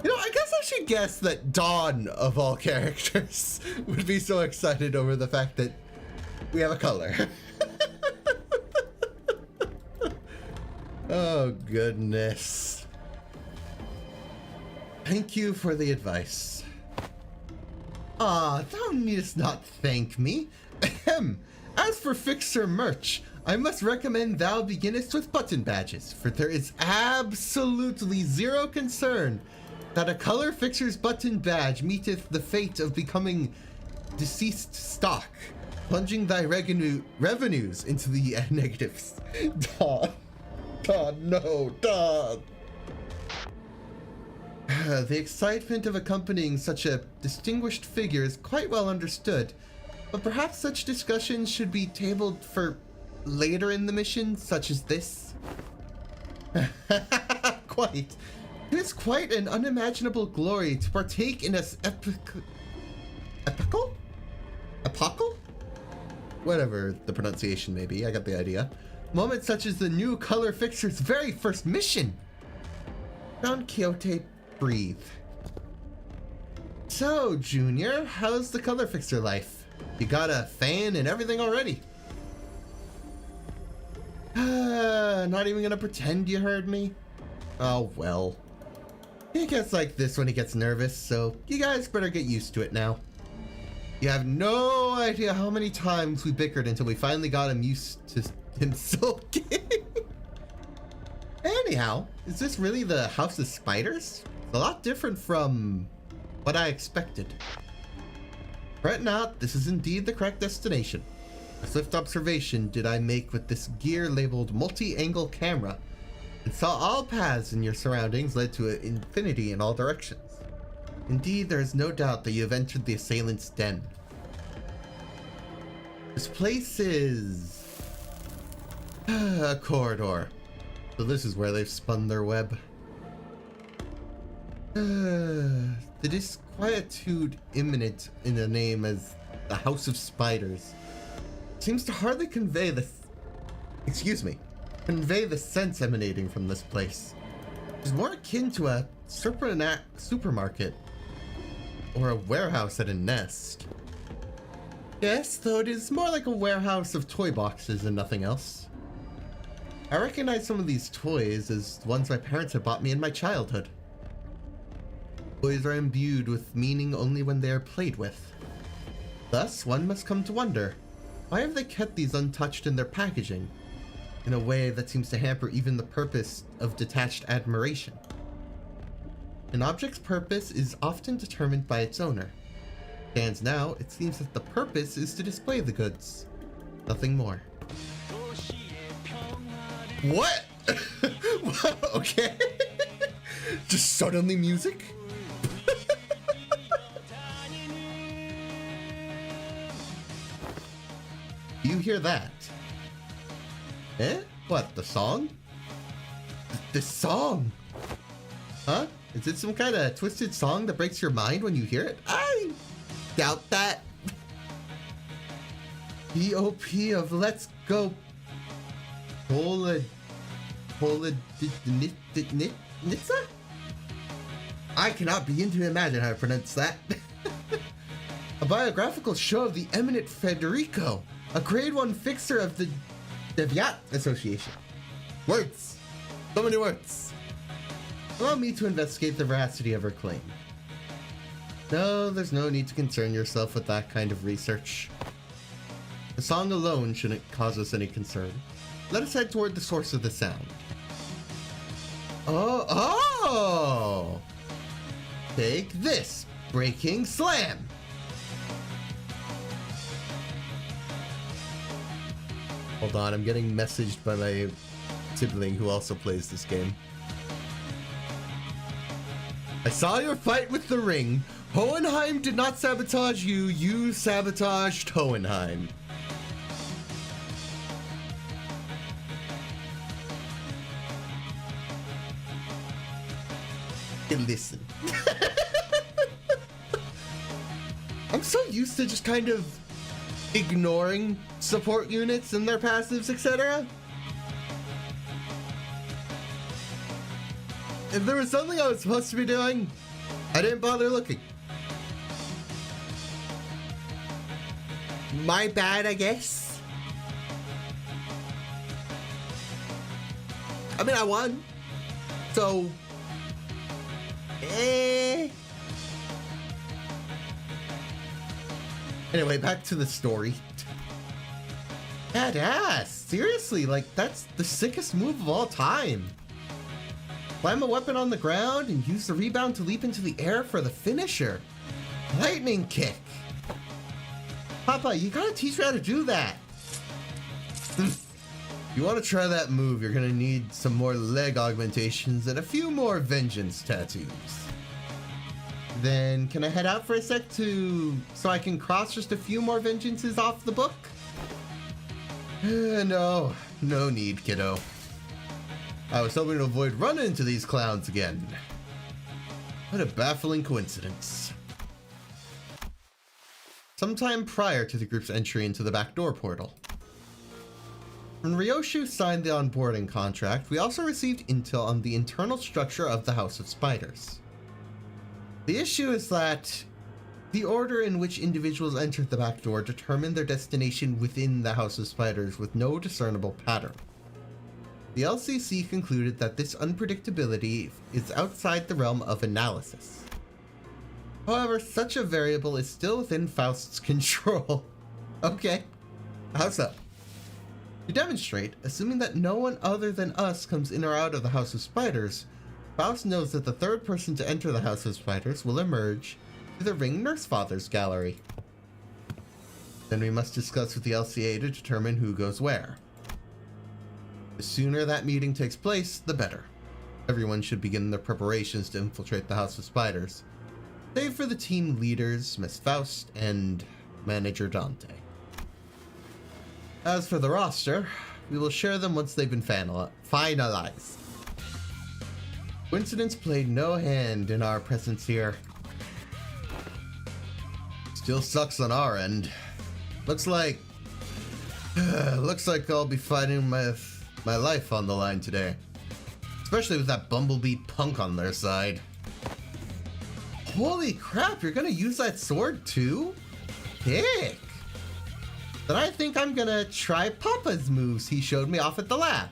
You know, I guess I should guess that Dawn, of all characters, would be so excited over the fact that we have a color. Oh, goodness. Thank you for the advice. Ah, thou needest not thank me. Ahem. As for fixer merch, I must recommend thou beginnest with button badges, for there is absolutely zero concern that a color fixer's button badge meeteth the fate of becoming deceased stock, plunging thy revenues into the negatives. Dawn. Dawn, no, Dawn. The excitement of accompanying such a distinguished figure is quite well understood, but perhaps such discussions should be tabled for later in the mission, such as this. Quite. It is quite an unimaginable glory to partake in this epochal? Whatever the pronunciation may be, I got the idea. Moment such as the new color fixer's very first mission. Don Quixote breathe. So, Junior, how's the color fixer life? You got a fan and everything already? Not even gonna pretend you heard me? Oh well. He gets like this when he gets nervous, so you guys better get used to it now. You have no idea how many times we bickered until we finally got him used to him sulking. Anyhow, is this really the House of Spiders? It's a lot different from what I expected. Fret not, this is indeed the correct destination. A swift observation did I make with this gear labeled multi-angle camera, and saw all paths in your surroundings led to infinity in all directions. Indeed, there is no doubt that you have entered the assailant's den. This place is a corridor. So this is where they've spun their web. The disquietude imminent in the name as the House of Spiders seems to hardly convey the sense emanating from this place. It's more akin to a supermarket or a warehouse at a nest. Yes, though it is more like a warehouse of toy boxes and nothing else. I recognize some of these toys as ones my parents had bought me in my childhood. Toys are imbued with meaning only when they are played with. Thus, one must come to wonder, why have they kept these untouched in their packaging, in a way that seems to hamper even the purpose of detached admiration? An object's purpose is often determined by its owner. Stands now, it seems that the purpose is to display the goods. Nothing more. What? Okay. Just suddenly music? You hear that? Eh? What, the song? The song? Huh? Is it some kind of twisted song that breaks your mind when you hear it? I doubt that. POP of Let's Go. Nitsa? I cannot begin to imagine how to pronounce that. A biographical show of the eminent Federico, a grade 1 fixer of the Deviat Association. Words. So many words. Allow me to investigate the veracity of her claim. No, there's no need to concern yourself with that kind of research. The song alone shouldn't cause us any concern. Let us head toward the source of the sound. Oh! Take this, Breaking Slam! Hold on, I'm getting messaged by my sibling who also plays this game. I saw your fight with the ring. Hohenheim did not sabotage you, you sabotaged Hohenheim. And listen. I'm so used to just kind of ignoring support units and their passives, etc. If there was something I was supposed to be doing, I didn't bother looking. My bad, I guess. I mean, I won. So, Anyway, back to the story. Badass. Seriously, like, that's the sickest move of all time. Slam a weapon on the ground and use the rebound to leap into the air for the finisher. Lightning kick. Papa, you gotta teach me how to do that. You want to try that move, you're gonna need some more leg augmentations and a few more vengeance tattoos. Then, can I head out for a sec so I can cross just a few more vengeances off the book? No need, kiddo. I was hoping to avoid running into these clowns again. What a baffling coincidence. Sometime prior to the group's entry into the backdoor portal. When Ryoshu signed the onboarding contract, we also received intel on the internal structure of the House of Spiders. The issue is that the order in which individuals entered the back door determined their destination within the House of Spiders with no discernible pattern. The LCC concluded that this unpredictability is outside the realm of analysis. However, such a variable is still within Faust's control. Okay, how so? To demonstrate, assuming that no one other than us comes in or out of the House of Spiders, Faust knows that the third person to enter the House of Spiders will emerge to the Ring Nurse Father's gallery. Then we must discuss with the LCA to determine who goes where. The sooner that meeting takes place, the better. Everyone should begin their preparations to infiltrate the House of Spiders, save for the team leaders, Miss Faust, and Manager Dante. As for the roster, we will share them once they've been finalized. Coincidence played no hand in our presence here. Still sucks on our end. Looks like I'll be fighting my life on the line today. Especially with that bumblebee punk on their side. Holy crap, you're gonna use that sword too? Dick. Then I think I'm gonna try Papa's moves he showed me off at the lab.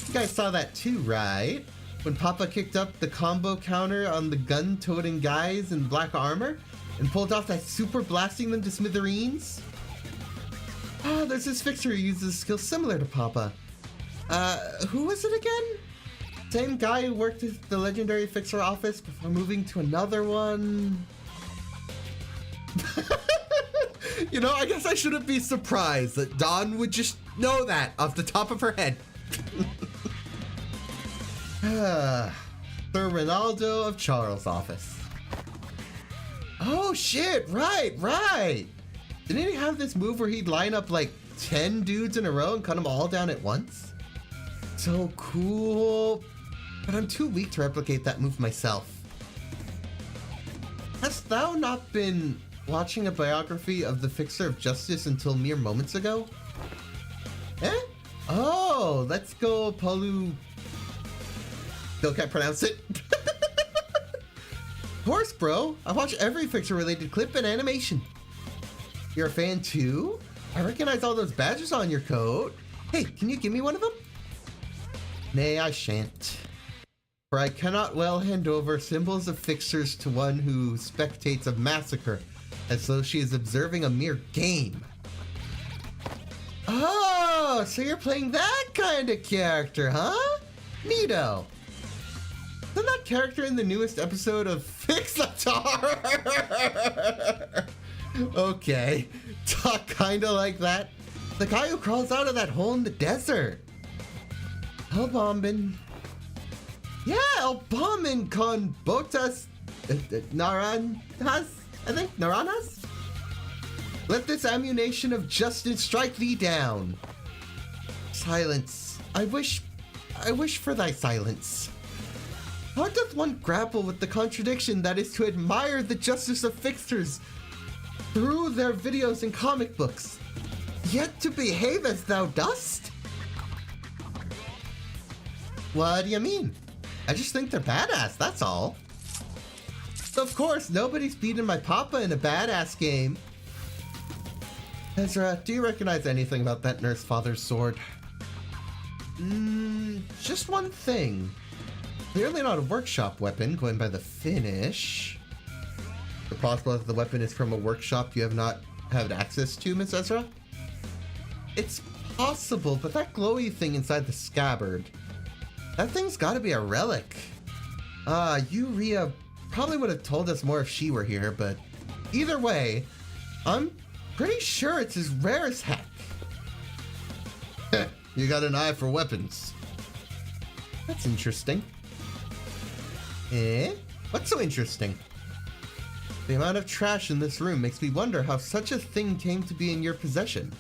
You guys saw that too, right? When Papa kicked up the combo counter on the gun-toting guys in black armor and pulled off that super blasting them to smithereens? Oh, there's this fixer who uses a skill similar to Papa. Who was it again? Same guy who worked at the legendary fixer office before moving to another one. You know, I guess I shouldn't be surprised that Dawn would just know that off the top of her head. Sir Ronaldo of Charles' office. Oh shit, right. Didn't he have this move where he'd line up like 10 dudes in a row and cut them all down at once? So cool. But I'm too weak to replicate that move myself. Hast thou not been watching a biography of the Fixer of Justice until mere moments ago? Eh? Oh, let's go Palu. Still can't pronounce it. Of course, bro. I watch every Fixer-related clip and animation. You're a fan too? I recognize all those badges on your coat. Hey, can you give me one of them? Nay, I shan't. For I cannot well hand over symbols of Fixers to one who spectates a massacre as though she is observing a mere game. Oh, so you're playing that kind of character, huh? Neato. Isn't that character in the newest episode of Fixatar? Okay, talk kinda like that. The guy who crawls out of that hole in the desert. El Bombin. Yeah, El Bombin con botas naranjas, I think, naranjas? Let this ammunition of justice strike thee down. Silence. I wish for thy silence. How doth one grapple with the contradiction that is to admire the justice of fixers through their videos and comic books, yet to behave as thou dost? What do you mean? I just think they're badass, that's all. Of course, nobody's beaten my papa in a badass game. Ezra, do you recognize anything about that nurse father's sword? Just one thing. Clearly not a workshop weapon, going by the finish. Is it possible that the weapon is from a workshop you have not had access to, Miss Ezra? It's possible, but that glowy thing inside the scabbard, that thing's gotta be a relic. Rhea probably would have told us more if she were here, but either way, I'm pretty sure it's as rare as heck. You got an eye for weapons. That's interesting. What's so interesting? The amount of trash in this room makes me wonder how such a thing came to be in your possession.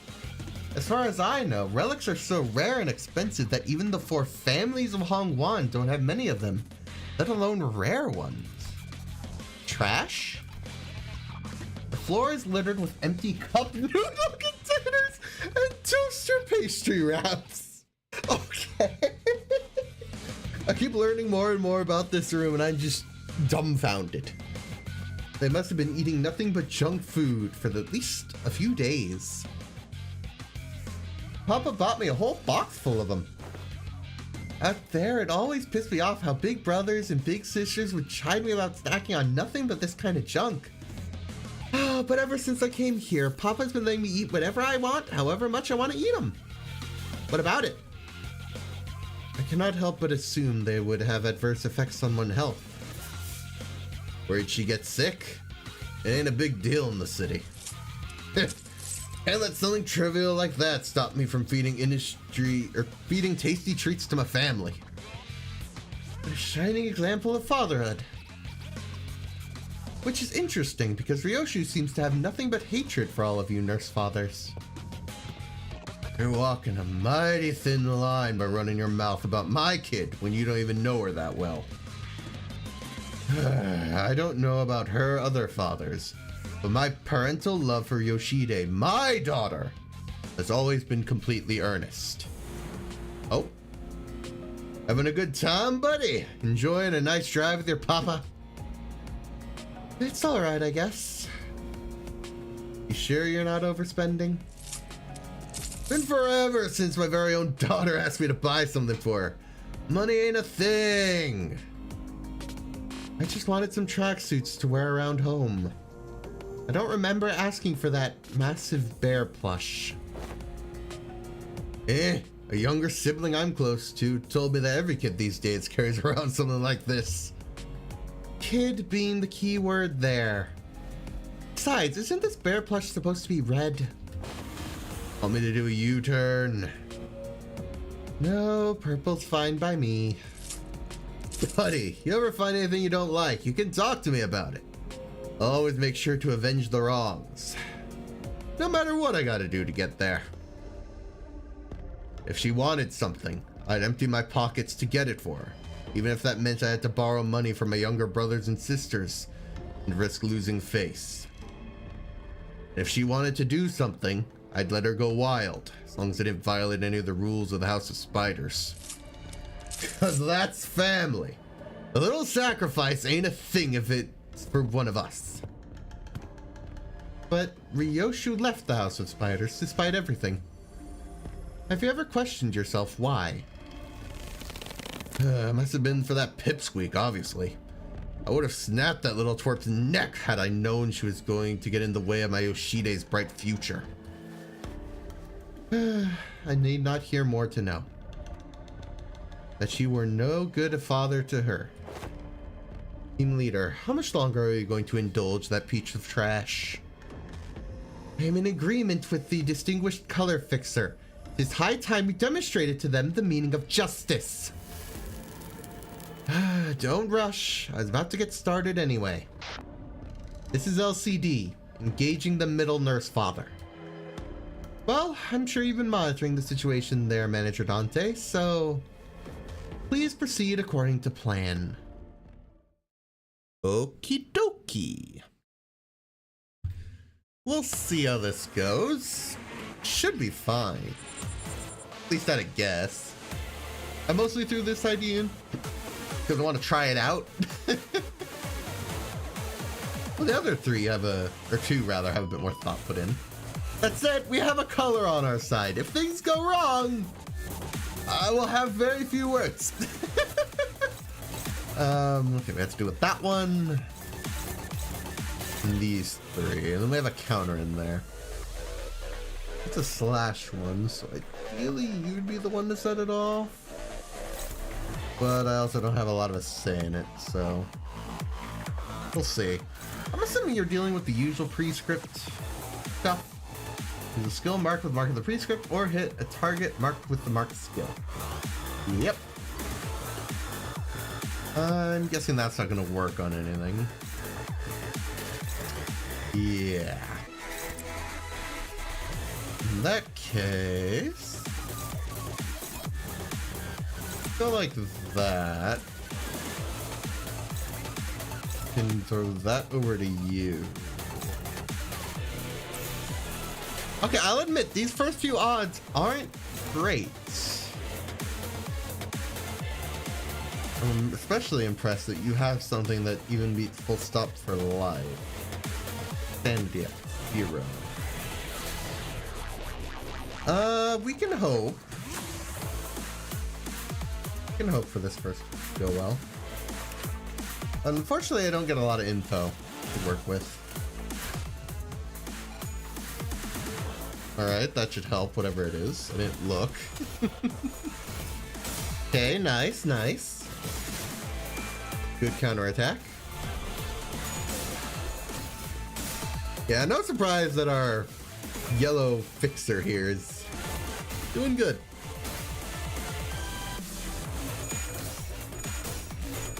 As far as I know, relics are so rare and expensive that even the 4 families of Hongwan don't have many of them, let alone rare ones. Trash? The floor is littered with empty cup noodle containers and toaster pastry wraps. Okay. I keep learning more and more about this room and I'm just dumbfounded. They must have been eating nothing but junk food for at least a few days. Papa bought me a whole box full of them. Out there, it always pissed me off how big brothers and big sisters would chide me about snacking on nothing but this kind of junk. But ever since I came here, Papa's been letting me eat whatever I want, however much I want to eat them. What about it? I cannot help but assume they would have adverse effects on one's health. Worried she gets sick? It ain't a big deal in the city. Can't let something trivial like that stop me from feeding tasty treats to my family. A shining example of fatherhood. Which is interesting because Ryoshu seems to have nothing but hatred for all of you nurse fathers. You're walking a mighty thin line by running your mouth about my kid when you don't even know her that well. I don't know about her other fathers, but my parental love for Yoshide, my daughter, has always been completely earnest. Oh? Having a good time, buddy? Enjoying a nice drive with your papa? It's alright, I guess. You sure you're not overspending? Been forever since my very own daughter asked me to buy something for her. Money ain't a thing. I just wanted some tracksuits to wear around home. I don't remember asking for that massive bear plush. A younger sibling I'm close to told me that every kid these days carries around something like this. Kid being the key word there. Besides, isn't this bear plush supposed to be red? Want me to do a U-turn? No, purple's fine by me. Buddy, you ever find anything you don't like, you can talk to me about it. I'll always make sure to avenge the wrongs. No matter what I gotta do to get there. If she wanted something, I'd empty my pockets to get it for her, even if that meant I had to borrow money from my younger brothers and sisters and risk losing face. If she wanted to do something, I'd let her go wild, as long as it didn't violate any of the rules of the House of Spiders. Because that's family. A little sacrifice ain't a thing if it's for one of us. But Ryoshu left the House of Spiders despite everything. Have you ever questioned yourself why? Must have been for that pipsqueak, obviously. I would have snapped that little twerp's neck had I known she was going to get in the way of my Yoshide's bright future. I need not hear more to know. That you were no good a father to her. Team leader, how much longer are you going to indulge that piece of trash? I am in agreement with the distinguished color fixer. It is high time we demonstrated to them the meaning of justice. Don't rush. I was about to get started anyway. This is LCD, engaging the middle nurse father. Well, I'm sure you've been monitoring the situation there, Manager Dante, so please proceed according to plan. Okie dokie. We'll see how this goes. Should be fine. At least I'd guess. I mostly threw this idea in because I want to try it out. Well, the other three have or two rather, have a bit more thought put in. That said, we have a color on our side. If things go wrong, I will have very few words. Okay, we have to do with that one. And these three. And then we have a counter in there. It's a slash one, so ideally you'd be the one to set it off. But I also don't have a lot of a say in it, so we'll see. I'm assuming you're dealing with the usual prescript stuff. Use a skill marked with mark of the prescript, or hit a target marked with the marked skill. Yep. I'm guessing that's not going to work on anything. Yeah. In that case, go like that. Can throw that over to you. Okay, I'll admit these first few odds aren't great. I'm especially impressed that you have something that even beats full stop for life. And yeah, 0. We can hope. We can hope for this first to go well. Unfortunately, I don't get a lot of info to work with. Alright, that should help, whatever it is. I didn't look. Okay, nice, nice. Good counterattack. Yeah, no surprise that our yellow fixer here is doing good.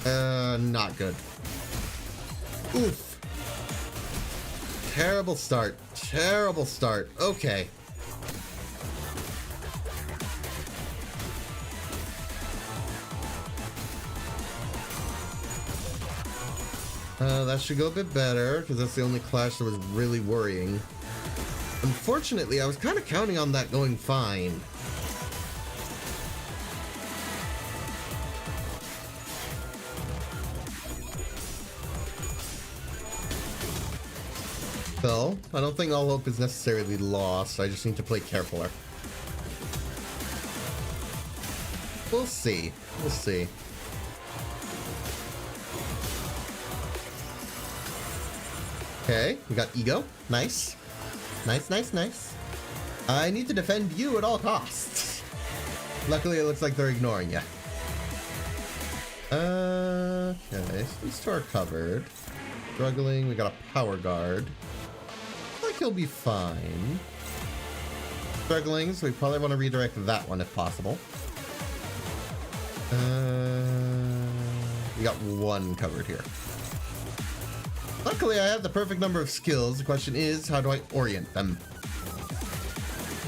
Not good. Oof. Terrible start. Terrible start. Okay. That should go a bit better, because that's the only clash that was really worrying. Unfortunately, I was kind of counting on that going fine. So, I don't think all hope is necessarily lost. I just need to play carefuler. We'll see. We'll see. Okay, we got ego. Nice. Nice, nice, nice. I need to defend you at all costs. Luckily, it looks like they're ignoring you. Okay, so these two are covered. Struggling, we got a power guard. I think he'll be fine. Struggling, so we probably want to redirect that one if possible. We got one covered here. Luckily, I have the perfect number of skills. The question is, how do I orient them?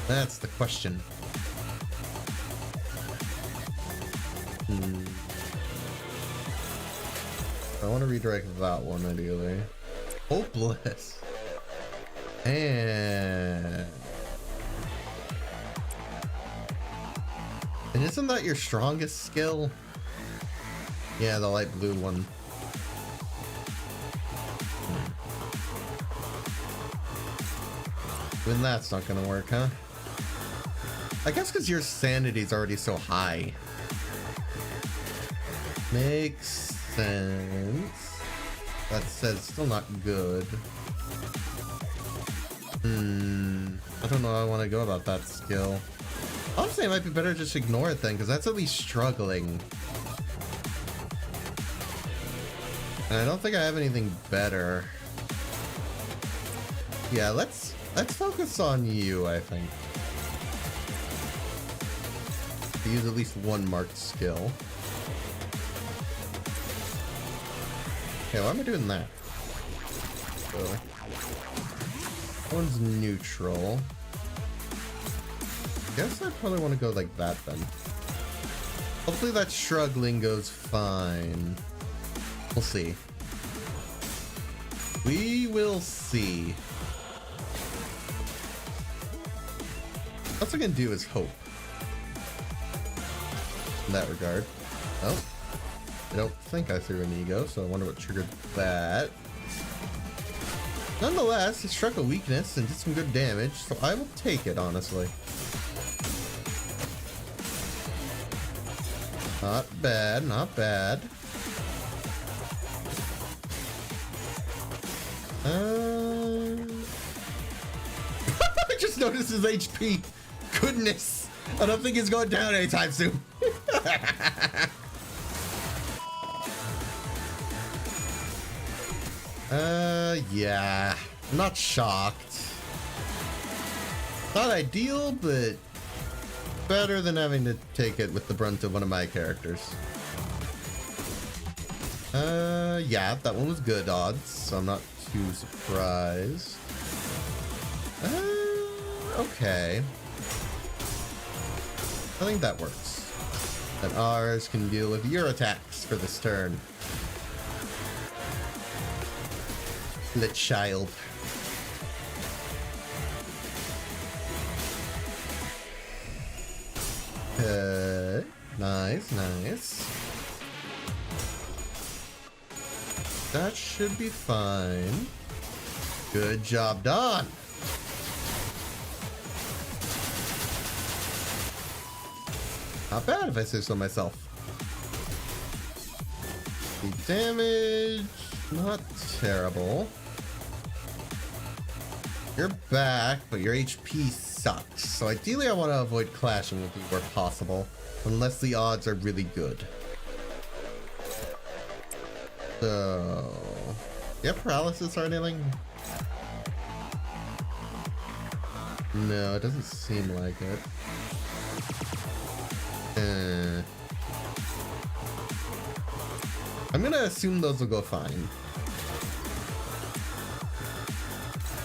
That's the question. I want to redirect that one, ideally. Hopeless. And isn't that your strongest skill? Yeah, the light blue one. Even that's not gonna work, huh? I guess because your sanity's already so high. Makes sense. That said, still not good. I don't know how I want to go about that skill. Honestly, it might be better to just ignore it then, because that's at least struggling. And I don't think I have anything better. Yeah, let's focus on you, I think. Use at least one marked skill. Okay, why am I doing that? So, one's neutral. Guess I probably want to go like that then. Hopefully that struggling goes fine. We'll see. We will see. All I can do is hope. In that regard. Oh. I don't think I threw an ego, so I wonder what triggered that. Nonetheless, it struck a weakness and did some good damage, so I will take it, honestly. Not bad, not bad. I just noticed his HP. Goodness. I don't think it's going down anytime soon. Yeah. I'm not shocked. Not ideal, but better than having to take it with the brunt of one of my characters. Yeah, that one was good odds, so I'm not too surprised. Okay. I think that works. And ours can deal with your attacks for this turn. The child. Okay. Nice, nice. That should be fine. Good job done. Not bad if I say so myself. The damage, not terrible. You're back, but your HP sucks. So ideally I want to avoid clashing with you where possible, unless the odds are really good. So, you have paralysis or anything? No, it doesn't seem like it. I'm gonna assume those will go fine.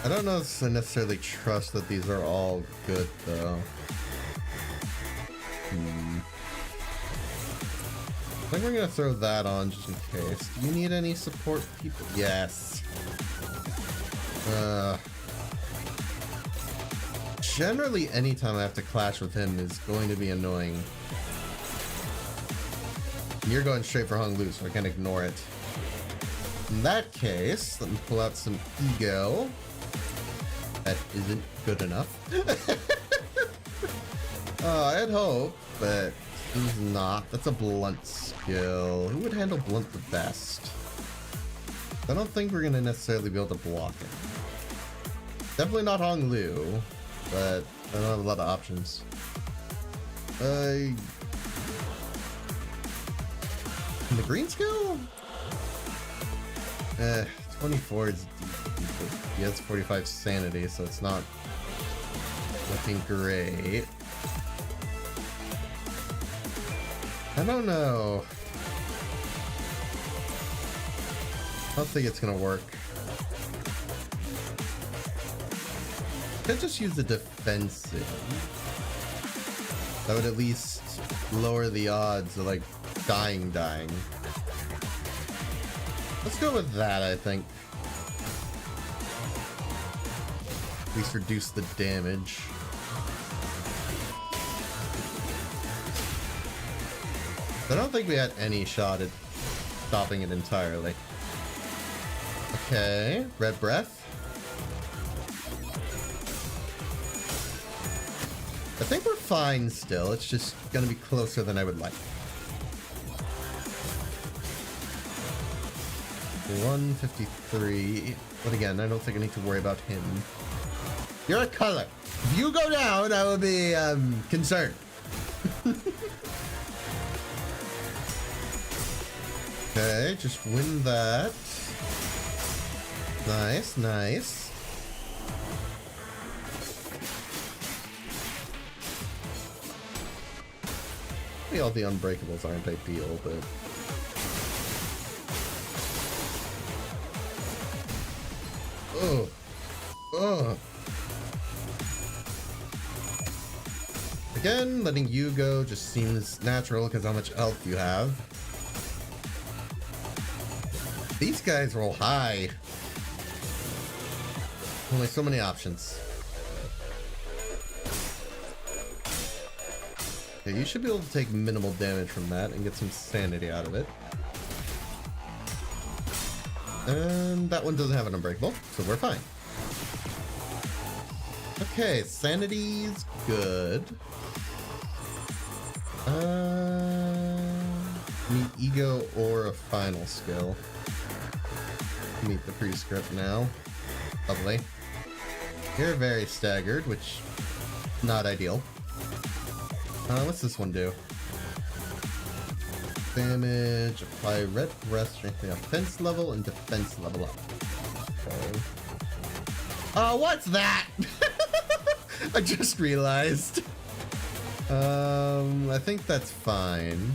I don't know if I necessarily trust that these are all good, though. I think we're gonna throw that on just in case. Do you need any support people? Yes. Generally, anytime I have to clash with him is going to be annoying. You're going straight for Hung Lu, so I can't ignore it. In that case, let me pull out some ego. That isn't good enough. I had hope, but it's not. That's a blunt skill. Who would handle blunt the best? I don't think we're going to necessarily be able to block it. Definitely not Hong Lu, but I don't have a lot of options. The green skill? 24 is deep. He has 45 sanity, so it's not looking great. I don't know. I don't think it's gonna work. Could just use the defensive. That would at least lower the odds of like dying. Let's go with that, I think. At least reduce the damage. I don't think we had any shot at stopping it entirely. Okay, red breath. I think we're fine still. It's just gonna be closer than I would like. 153. But again, I don't think I need to worry about him. You're a color. If you go down, I will be concerned. Okay, just win that. Nice, nice. Maybe all the unbreakables aren't ideal, but... Oh. Oh. Again, letting you go just seems natural because how much health you have. These guys roll high. Only so many options. Okay, you should be able to take minimal damage from that and get some sanity out of it. And that one doesn't have an unbreakable, so we're fine. Okay, sanity's good. Need ego or a final skill. Meet the prescript now. Lovely. You're very staggered, which not ideal. What's this one do? Damage, apply red breath, strengthening offense level and defense level up. Okay. Oh, what's that? I just realized. I think that's fine.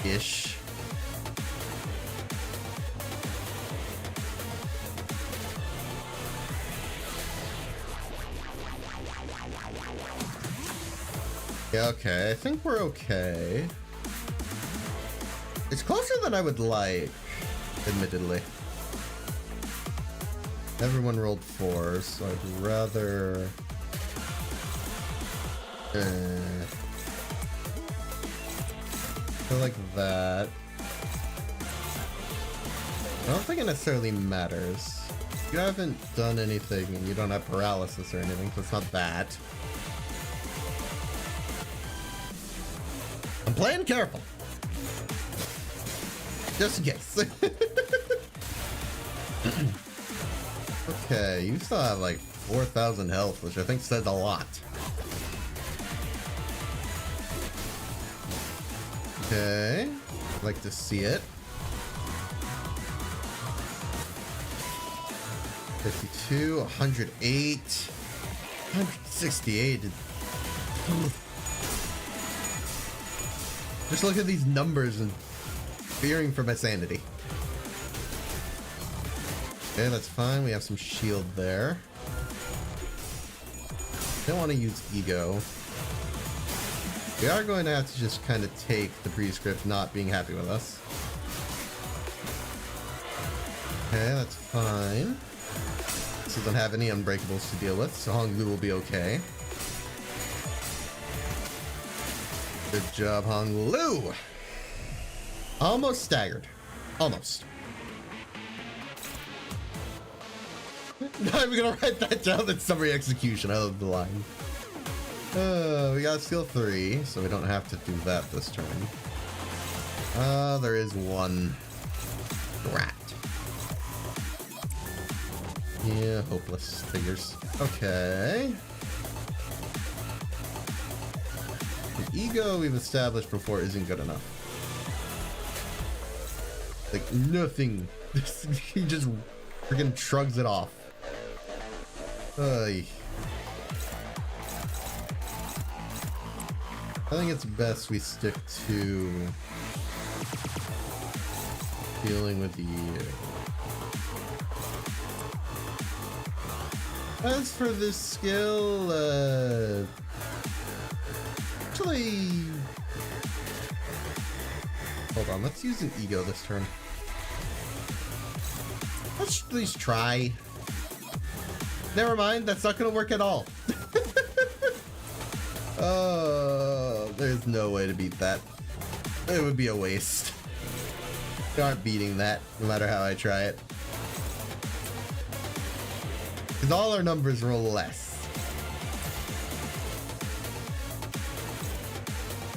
Ish. Yeah, okay, I think we're okay. It's closer than I would like, admittedly. Everyone rolled 4, so I'd rather... feel like that. I don't think it necessarily matters. You haven't done anything and you don't have paralysis or anything, so it's not that. I'm playing careful. Just in case. Okay, you still have like 4,000 health, which I think says a lot. Okay, I'd like to see it. 52, 108, 168. Just look at these numbers and fearing for my sanity. Okay, that's fine. We have some shield there. Don't want to use ego. We are going to have to just kind of take the prescript not being happy with us. Okay, that's fine. This doesn't have any unbreakables to deal with, so Honglu will be okay. Good job, Honglu! Almost staggered. Almost. I'm gonna write that down in summary execution. I love the line. We got skill 3, so we don't have to do that this turn. There is one rat. Yeah, hopeless figures. Okay. The ego we've established before isn't good enough. Like, nothing. He just freaking shrugs it off. I think it's best we stick to dealing with you. As for this skill, actually, hold on, let's use an ego this turn. Let's at least try. Never mind, that's not gonna work at all. Oh, there's no way to beat that. It would be a waste. We aren't beating that, no matter how I try it. Because all our numbers roll less.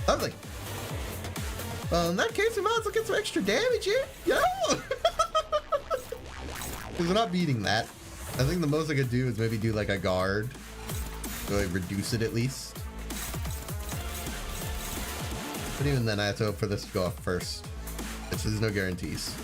Lovely. Well, in that case, we might as well get some extra damage here. Yo! Because we're not beating that. I think the most I could do is maybe do like a guard. So like reduce it at least. But even then, I have to hope for this to go off first. There's no guarantees.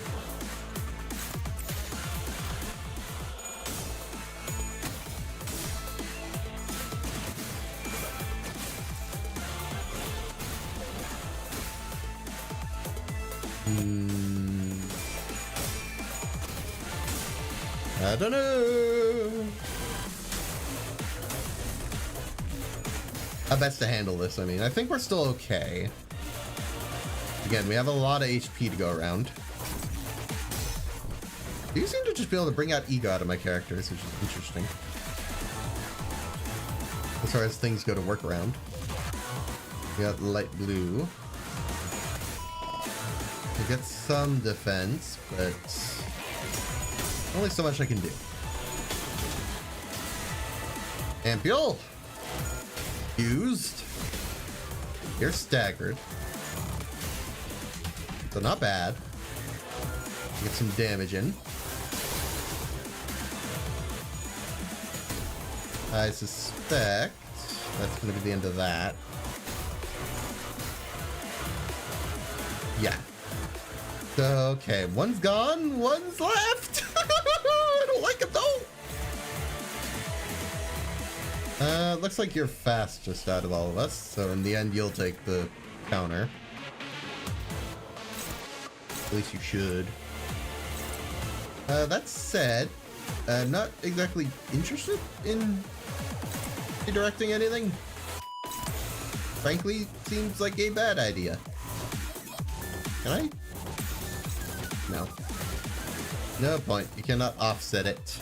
I don't know. How best to handle this? I mean, I think we're still okay. Again, we have a lot of HP to go around. You seem to just be able to bring out ego out of my characters, which is interesting. As far as things go to work around. We got light blue. We get some defense, but only so much I can do. Ampule! Used. You're staggered. So not bad. Get some damage in. I suspect that's going to be the end of that. Yeah. Okay, one's gone, one's left. I don't like it though. Looks like you're fastest out of all of us, so in the end you'll take the counter. At least you should. That said, I'm not exactly interested in redirecting anything. Frankly, seems like a bad idea. Can I? No. No point. You cannot offset it.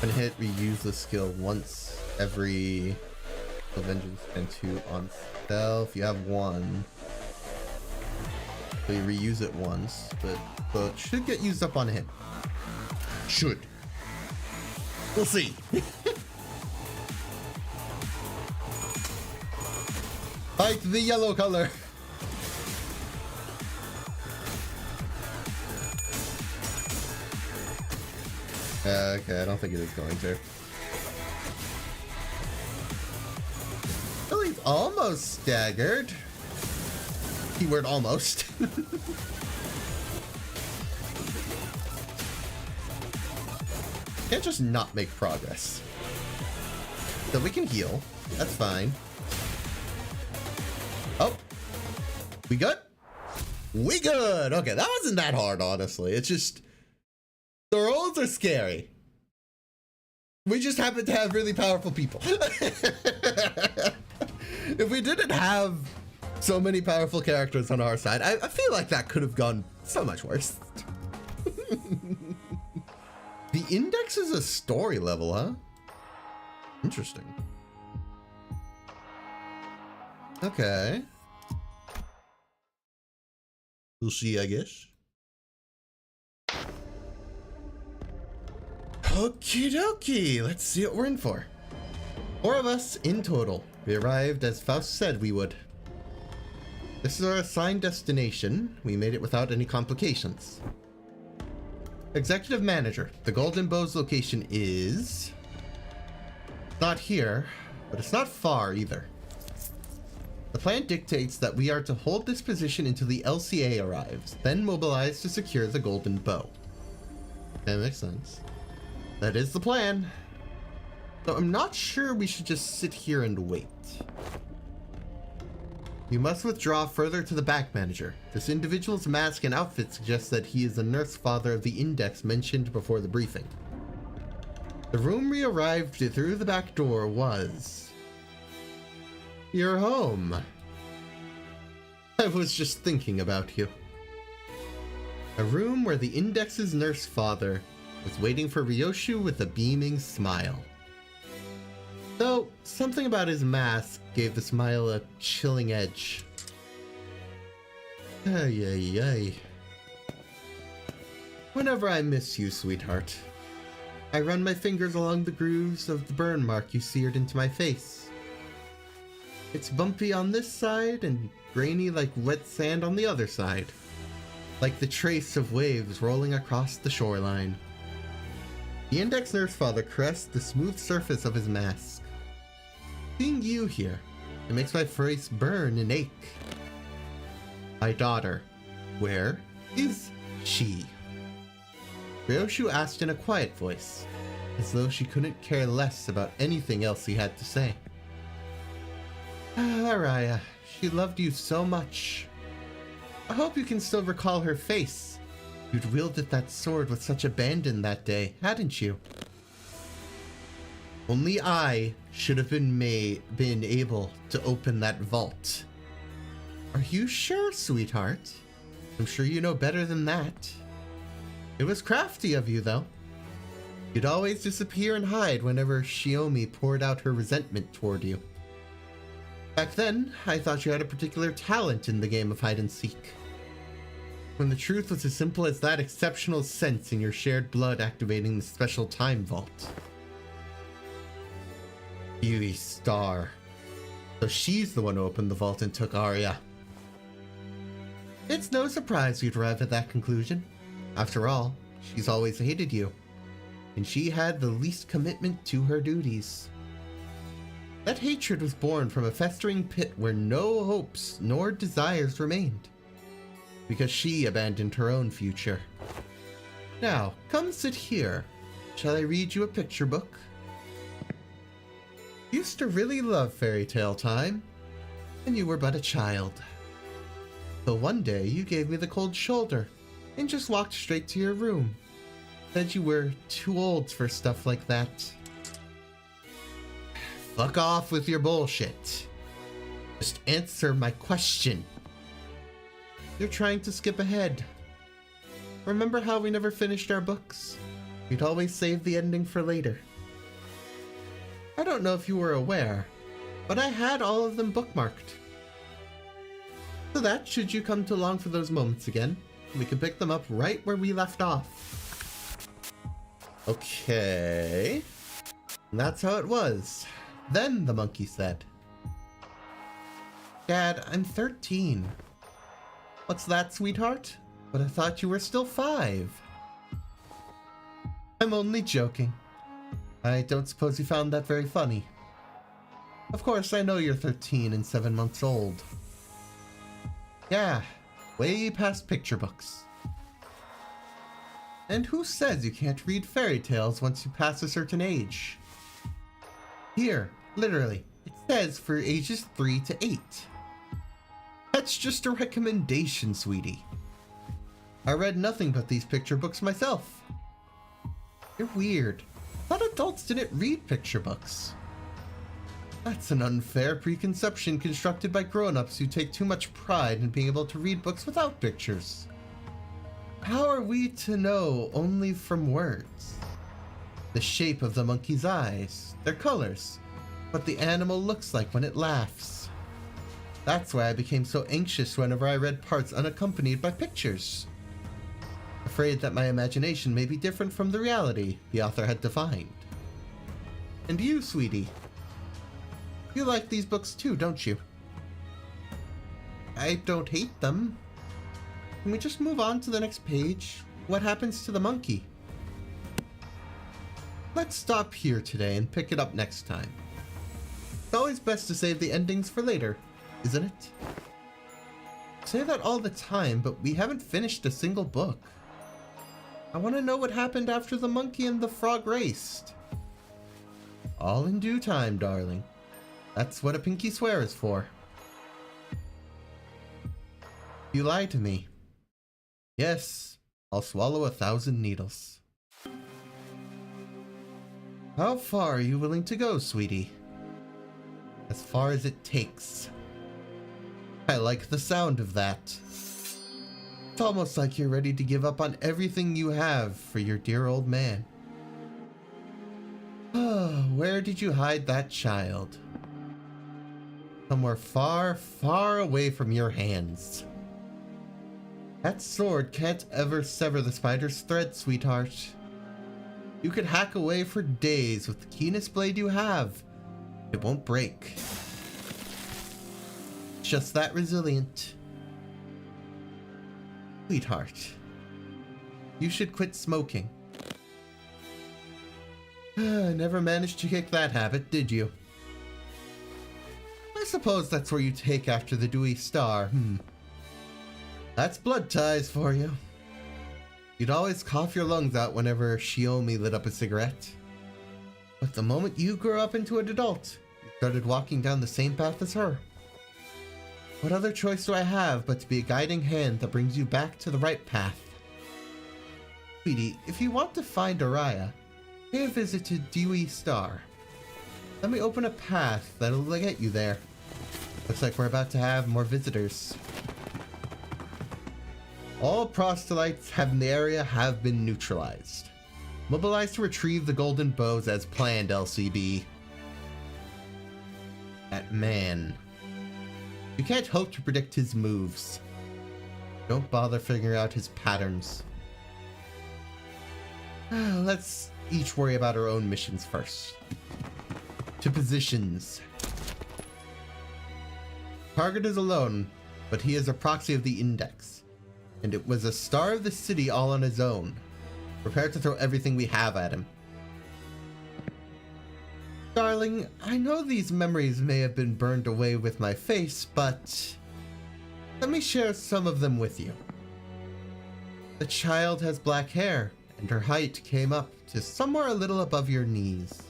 When hit, reuse the skill once every vengeance and 2 on self. You have 1. So you reuse it once, but so it should get used up on him. Should. We'll see. Fight the yellow color. Okay, I don't think it is going to. Well, he's almost staggered. Keyword almost. Can't just not make progress. So we can heal. That's fine. Oh. We good? We good. Okay, that wasn't that hard, honestly. It's just the rolls are scary. We just happen to have really powerful people. If we didn't have so many powerful characters on our side, I feel like that could have gone so much worse. The index is a story level, huh? Interesting. Okay. We'll see, I guess. Okie dokie, let's see what we're in for. 4 of us in total. We arrived as Faust said we would. This is our assigned destination. We made it without any complications. Executive Manager, the Golden Bow's location is not here, but it's not far either. The plan dictates that we are to hold this position until the LCA arrives, then mobilize to secure the Golden Bow. That makes sense. That is the plan. So I'm not sure we should just sit here and wait. You must withdraw further to the back, Manager. This individual's mask and outfit suggests that he is the nurse father of the index mentioned before the briefing. The room we arrived through the back door was your home. I was just thinking about you. A room where the index's nurse father was waiting for Ryoshu with a beaming smile. Though, something about his mask gave the smile a chilling edge. Ay, ay, ay. Whenever I miss you, sweetheart, I run my fingers along the grooves of the burn mark you seared into my face. It's bumpy on this side and grainy like wet sand on the other side, like the trace of waves rolling across the shoreline. The index nurse father caressed the smooth surface of his mask. Seeing you here, it makes my face burn and ache. My daughter, where is she? Ryoshu asked in a quiet voice, as though she couldn't care less about anything else he had to say. Araya, she loved you so much. I hope you can still recall her face. You'd wielded that sword with such abandon that day, hadn't you? Only I should have been able to open that vault. Are you sure, sweetheart? I'm sure you know better than that. It was crafty of you, though. You'd always disappear and hide whenever Shiomi poured out her resentment toward you. Back then, I thought you had a particular talent in the game of hide-and-seek. When the truth was as simple as that exceptional sense in your shared blood activating the special time vault. Yui Star. So she's the one who opened the vault and took Arya. It's no surprise you'd arrive at that conclusion. After all, she's always hated you. And she had the least commitment to her duties. That hatred was born from a festering pit where no hopes nor desires remained. Because she abandoned her own future. Now, come sit here. Shall I read you a picture book? Used to really love fairy tale time, and you were but a child. Till one day you gave me the cold shoulder and just walked straight to your room. Said you were too old for stuff like that. Fuck off with your bullshit. Just answer my question. You're trying to skip ahead. Remember how we never finished our books? We'd always save the ending for later. I don't know if you were aware, but I had all of them bookmarked. So that, should you come to long for those moments again, we can pick them up right where we left off. Okay. And that's how it was. Then the monkey said, Dad, I'm 13. What's that, sweetheart? But I thought you were still 5. I'm only joking. I don't suppose you found that very funny. Of course, I know you're 13 and 7 months old. Yeah, way past picture books. And who says you can't read fairy tales once you pass a certain age? Here, literally, it says for ages 3 to 8. That's just a recommendation, sweetie. I read nothing but these picture books myself. You're weird. I thought adults didn't read picture books. That's an unfair preconception constructed by grown-ups who take too much pride in being able to read books without pictures. How are we to know only from words? The shape of the monkey's eyes, their colors, what the animal looks like when it laughs. That's why I became so anxious whenever I read parts unaccompanied by pictures. Afraid that my imagination may be different from the reality the author had defined. And you, sweetie, you like these books too, don't you? I don't hate them. Can we just move on to the next page? What happens to the monkey? Let's stop here today and pick it up next time. It's always best to save the endings for later, isn't it? I say that all the time, but we haven't finished a single book. I want to know what happened after the monkey and the frog raced. All in due time, darling. That's what a pinky swear is for. You lied to me. Yes, I'll swallow 1,000 needles. How far are you willing to go, sweetie? As far as it takes. I like the sound of that. It's almost like you're ready to give up on everything you have for your dear old man. Oh, where did you hide that child? Somewhere far, far away from your hands. That sword can't ever sever the spider's thread, sweetheart. You could hack away for days with the keenest blade you have. It won't break. It's just that resilient. Sweetheart, you should quit smoking. Never managed to kick that habit, did you? I suppose that's where you take after the dewy star, That's blood ties for you. You'd always cough your lungs out whenever Shiomi lit up a cigarette. But the moment you grew up into an adult, you started walking down the same path as her. What other choice do I have but to be a guiding hand that brings you back to the right path? Sweetie, if you want to find Araya, pay a visit to Dewy Star. Let me open a path that'll get you there. Looks like we're about to have more visitors. All proselytes in the area have been neutralized. Mobilize to retrieve the golden bows as planned, LCB. That man. You can't hope to predict his moves. Don't bother figuring out his patterns. Let's each worry about our own missions first. To positions. Target is alone, but he is a proxy of the index. And it was a star of the city all on his own. Prepare to throw everything we have at him. Darling, I know these memories may have been burned away with my face, but let me share some of them with you. The child has black hair, and her height came up to somewhere a little above your knees.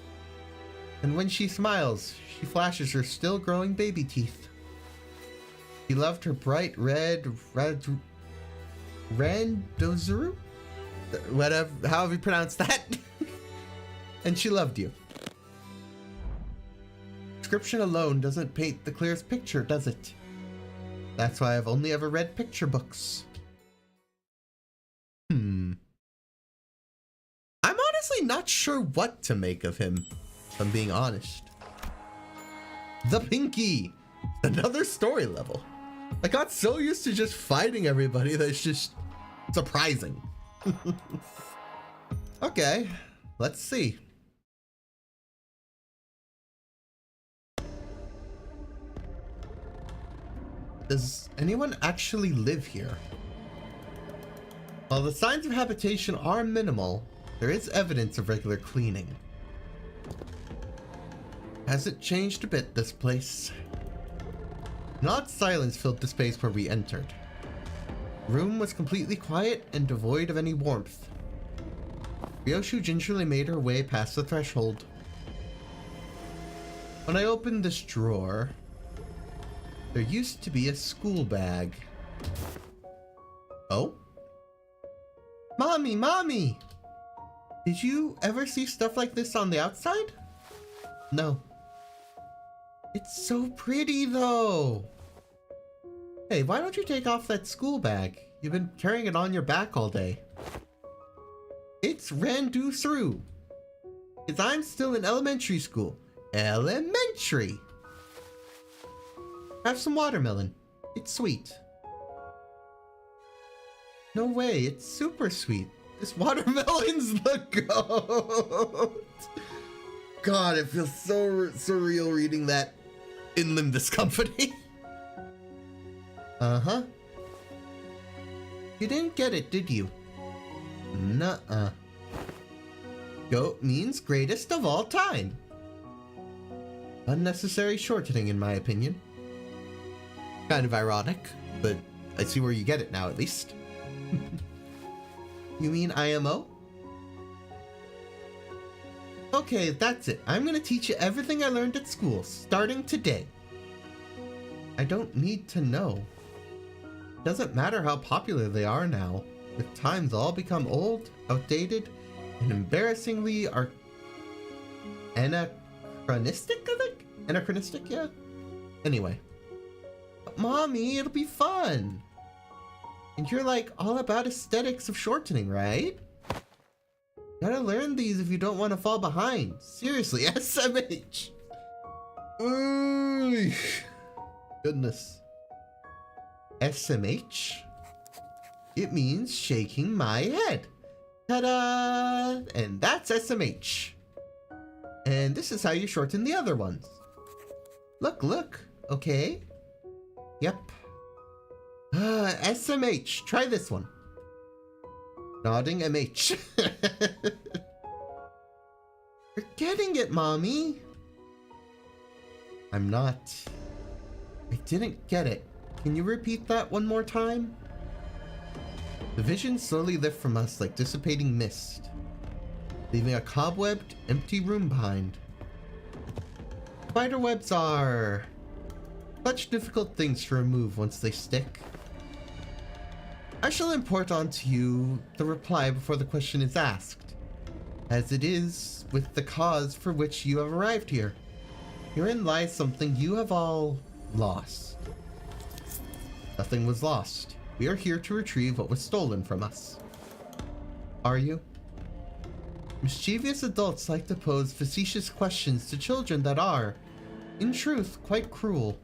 And when she smiles, she flashes her still growing baby teeth. He loved her bright red Randozuru? Whatever, however you pronounce that. And she loved you. Description alone doesn't paint the clearest picture, does it? That's why I've only ever read picture books. I'm honestly not sure what to make of him, if I'm being honest. The Pinky! Another story level. I got so used to just fighting everybody that it's just surprising. Okay, let's see. Does anyone actually live here? While the signs of habitation are minimal, there is evidence of regular cleaning. Hasn't changed a bit, this place. An odd silence filled the space where we entered. The room was completely quiet and devoid of any warmth. Ryoshu gingerly made her way past the threshold. When I opened this drawer, there used to be a school bag. Oh? Mommy, Mommy! Did you ever see stuff like this on the outside? No. It's so pretty, though. Hey, why don't you take off that school bag? You've been carrying it on your back all day. It's Randu through. Because I'm still in elementary school. Elementary! Have some watermelon. It's sweet. No way, it's super sweet. This watermelon's the goat! God, it feels so surreal reading that in Limbus company. Uh-huh. You didn't get it, did you? Nuh-uh. Goat means greatest of all time. Unnecessary shortening, in my opinion. Kind of ironic, but I see where you get it now, at least. You mean IMO? Okay, that's it. I'm gonna teach you everything I learned at school, starting today. I don't need to know. Doesn't matter how popular they are now. With time, they'll all become old, outdated, and embarrassingly anachronistic, I think? Anachronistic, yeah? Anyway. But Mommy, it'll be fun. And you're like all about aesthetics of shortening, right? Gotta learn these if you don't want to fall behind. Seriously, SMH. Ooh, goodness. SMH? It means shaking my head. Ta-da! And that's SMH. And this is how you shorten the other ones. Look, look. Okay. Yep. SMH. Try this one. Nodding MH. You're getting it, Mommy. I'm not. I didn't get it. Can you repeat that one more time? The visions slowly lift from us like dissipating mist, leaving a cobwebbed, empty room behind. Spider webs are such difficult things to remove once they stick. I shall import onto you the reply before the question is asked, as it is with the cause for which you have arrived here. Herein lies something you have all lost. Nothing was lost. We are here to retrieve what was stolen from us. Are you? Mischievous adults like to pose facetious questions to children that are, in truth, quite cruel.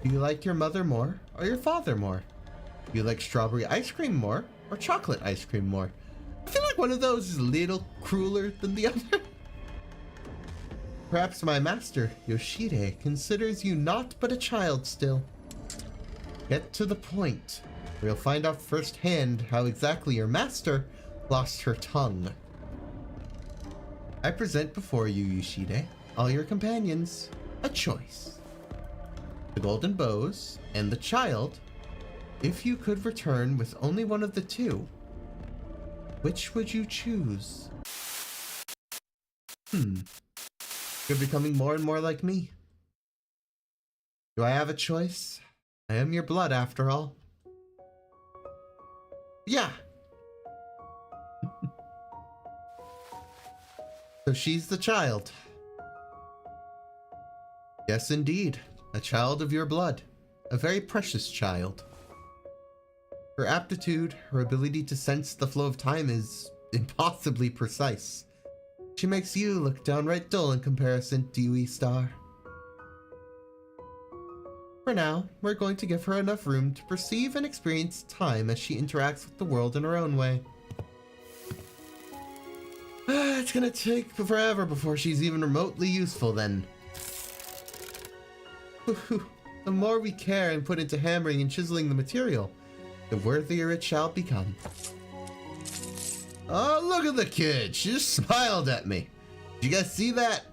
Do you like your mother more or your father more? Do you like strawberry ice cream more or chocolate ice cream more? I feel like one of those is a little crueler than the other. Perhaps my master, Yoshide, considers you naught but a child still. Get to the point, or you'll find out firsthand how exactly your master lost her tongue. I present before you, Yoshide, all your companions, a choice. The golden bows and the child. If you could return with only one of the two, which would you choose? You're becoming more and more like me. Do I have a choice? I am your blood, after all. Yeah. So she's the child. Yes, indeed. A child of your blood. A very precious child. Her aptitude, her ability to sense the flow of time is impossibly precise. She makes you look downright dull in comparison to you, Star. For now, we're going to give her enough room to perceive and experience time as she interacts with the world in her own way. It's gonna take forever before she's even remotely useful then. The more we care and put into hammering and chiseling the material, the worthier it shall become. Oh, look at the kid! She just smiled at me. Did you guys see that?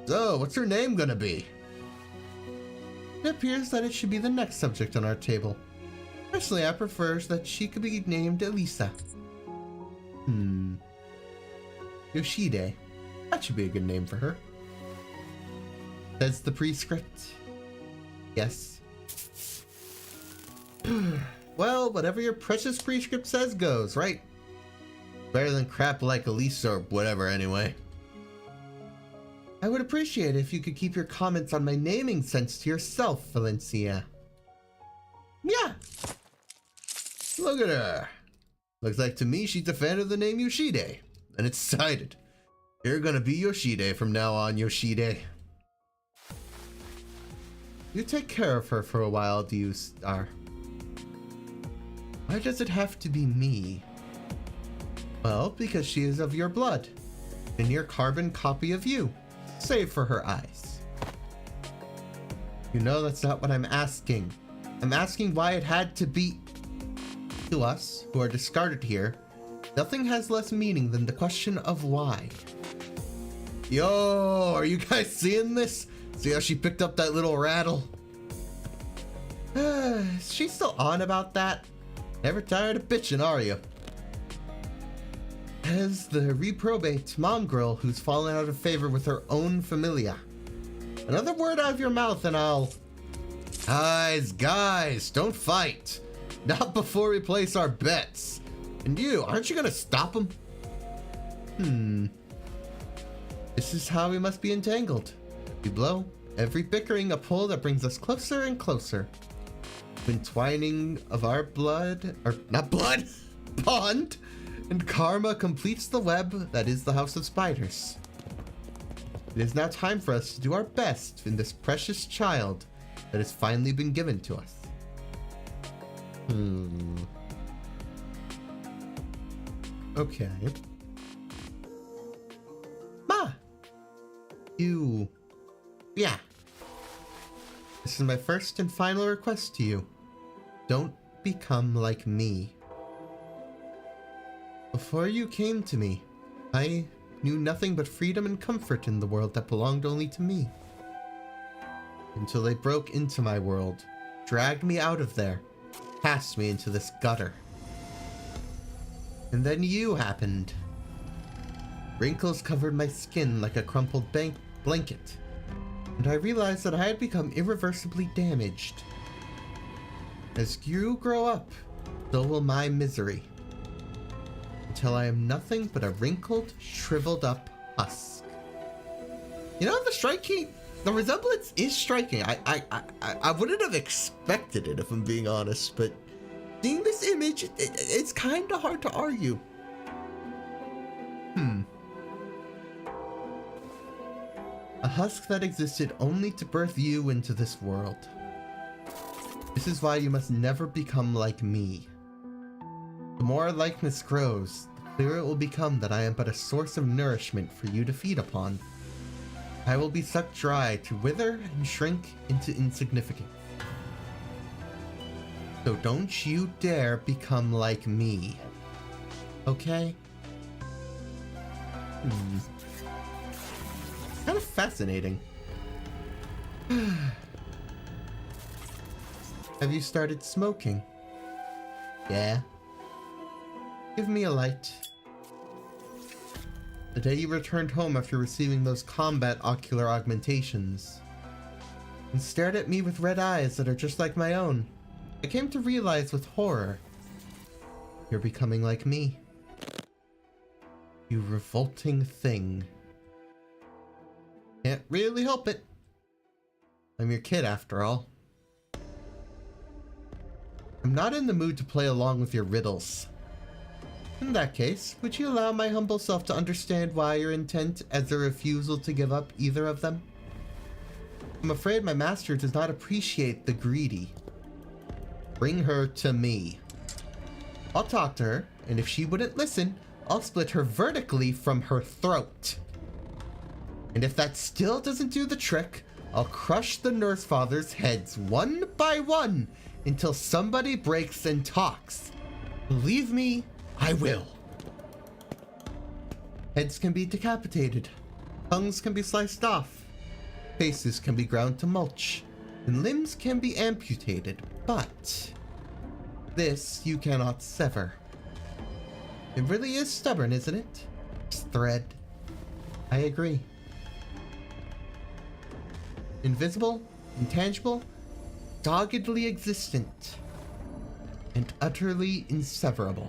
So, what's her name gonna be? It appears that it should be the next subject on our table. Personally, I prefer that she could be named Elisa. Yoshide. That should be a good name for her. Says the prescript. Yes. Well, whatever your precious prescript says goes, right? Better than crap like Elisa or whatever, anyway. I would appreciate it if you could keep your comments on my naming sense to yourself, Valencia. Yeah. Look at her. Looks like to me she's a fan of the name Yoshide. And it's decided. You're gonna be Yoshide from now on, Yoshide. You take care of her for a while, do you, Star? Why does it have to be me? Well, because she is of your blood. A near carbon copy of you. Save for her eyes. You know that's not what I'm asking. I'm asking why it had to be. To us, who are discarded here, nothing has less meaning than the question of why. Yo, are you guys seeing this? See how she picked up that little rattle? Is she still on about that? Never tired of bitching, are you? As the reprobate mongrel who's fallen out of favor with her own familia. Another word out of your mouth and I'll... Guys, don't fight. Not before we place our bets. And you, aren't you gonna stop them? This is how we must be entangled. We blow, every bickering a pull that brings us closer and closer. Entwining of our blood, or not blood, bond, and karma completes the web that is the House of Spiders. It is now time for us to do our best in this precious child that has finally been given to us. Okay. Ma! Yeah. This is my first and final request to you. Don't become like me. Before you came to me, I knew nothing but freedom and comfort in the world that belonged only to me. Until they broke into my world, dragged me out of there, cast me into this gutter. And then you happened. Wrinkles covered my skin like a crumpled blanket, and I realized that I had become irreversibly damaged. As you grow up, so will my misery. Until I am nothing but a wrinkled, shriveled up husk. You know, the striking The resemblance is striking. I wouldn't have expected it if I'm being honest, but seeing this image, it's kind of hard to argue. A husk that existed only to birth you into this world. This is why you must never become like me. The more our likeness grows, the clearer it will become that I am but a source of nourishment for you to feed upon. I will be sucked dry to wither and shrink into insignificance. So don't you dare become like me. Okay? Kind of fascinating. Have you started smoking? Yeah. Give me a light. The day you returned home after receiving those combat ocular augmentations, and stared at me with red eyes that are just like my own, I came to realize with horror, you're becoming like me. You revolting thing. Can't really help it. I'm your kid after all. I'm not in the mood to play along with your riddles. In that case, would you allow my humble self to understand why your intent as a refusal to give up either of them? I'm afraid my master does not appreciate the greedy. Bring her to me. I'll talk to her, and if she wouldn't listen, I'll split her vertically from her throat. And if that still doesn't do the trick, I'll crush the nurse fathers' heads one by one until somebody breaks and talks. Believe me, I will. Heads can be decapitated, tongues can be sliced off, faces can be ground to mulch, and limbs can be amputated, but this you cannot sever. It really is stubborn, isn't it? This thread. I agree. Invisible, intangible, doggedly existent, and utterly inseverable.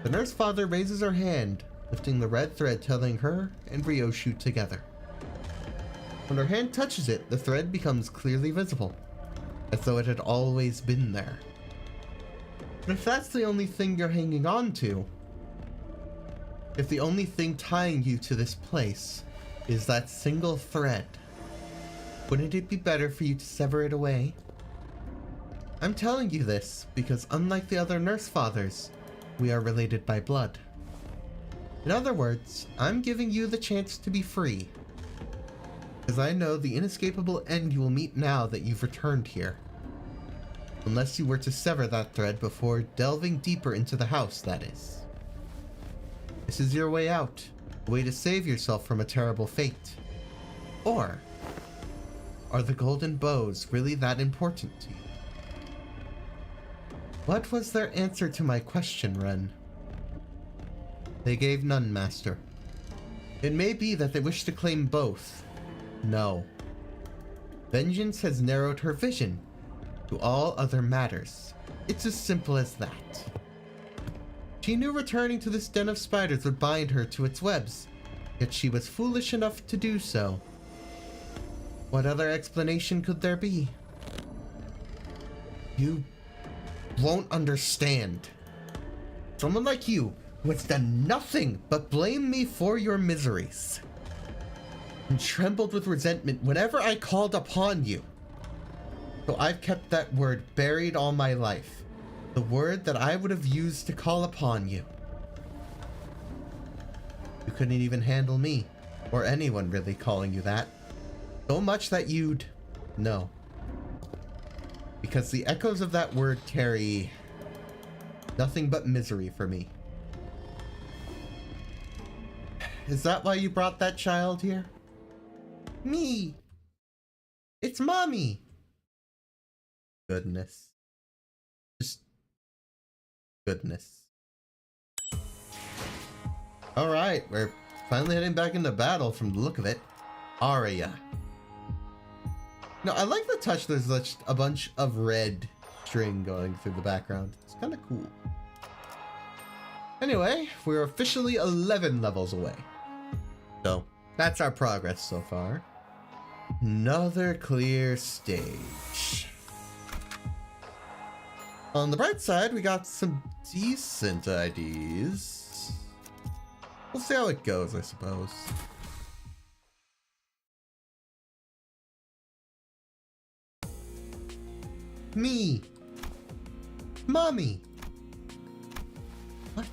The nurse father raises her hand, lifting the red thread telling her and Ryoshu together. When her hand touches it, the thread becomes clearly visible, as though it had always been there. But if that's the only thing you're hanging on to, if the only thing tying you to this place is that single thread, wouldn't it be better for you to sever it away? I'm telling you this because unlike the other nurse fathers, we are related by blood. In other words, I'm giving you the chance to be free, because I know the inescapable end you will meet now that you've returned here. Unless you were to sever that thread before delving deeper into the house, that is. This is your way out, a way to save yourself from a terrible fate. Or, are the golden bows really that important to you? What was their answer to my question, Ren? They gave none, Master. It may be that they wish to claim both. No. Vengeance has narrowed her vision to all other matters. It's as simple as that. She knew returning to this den of spiders would bind her to its webs, yet she was foolish enough to do so. What other explanation could there be? You won't understand. Someone like you, who has done nothing but blame me for your miseries, and trembled with resentment whenever I called upon you. So I've kept that word buried all my life. The word that I would have used to call upon you. You couldn't even handle me, or anyone really calling you that. So much that you'd... No. Because the echoes of that word carry nothing but misery for me. Is that why you brought that child here? Me! It's Mommy! Goodness. Just... goodness. Alright, we're finally heading back into battle from the look of it. Aria. Now, I like the touch there's just a bunch of red string going through the background. It's kind of cool. Anyway, we're officially 11 levels away. So, That's our progress so far. Another clear stage. On the bright side, we got some decent IDs. We'll see how it goes, I suppose. Me. Mommy. What?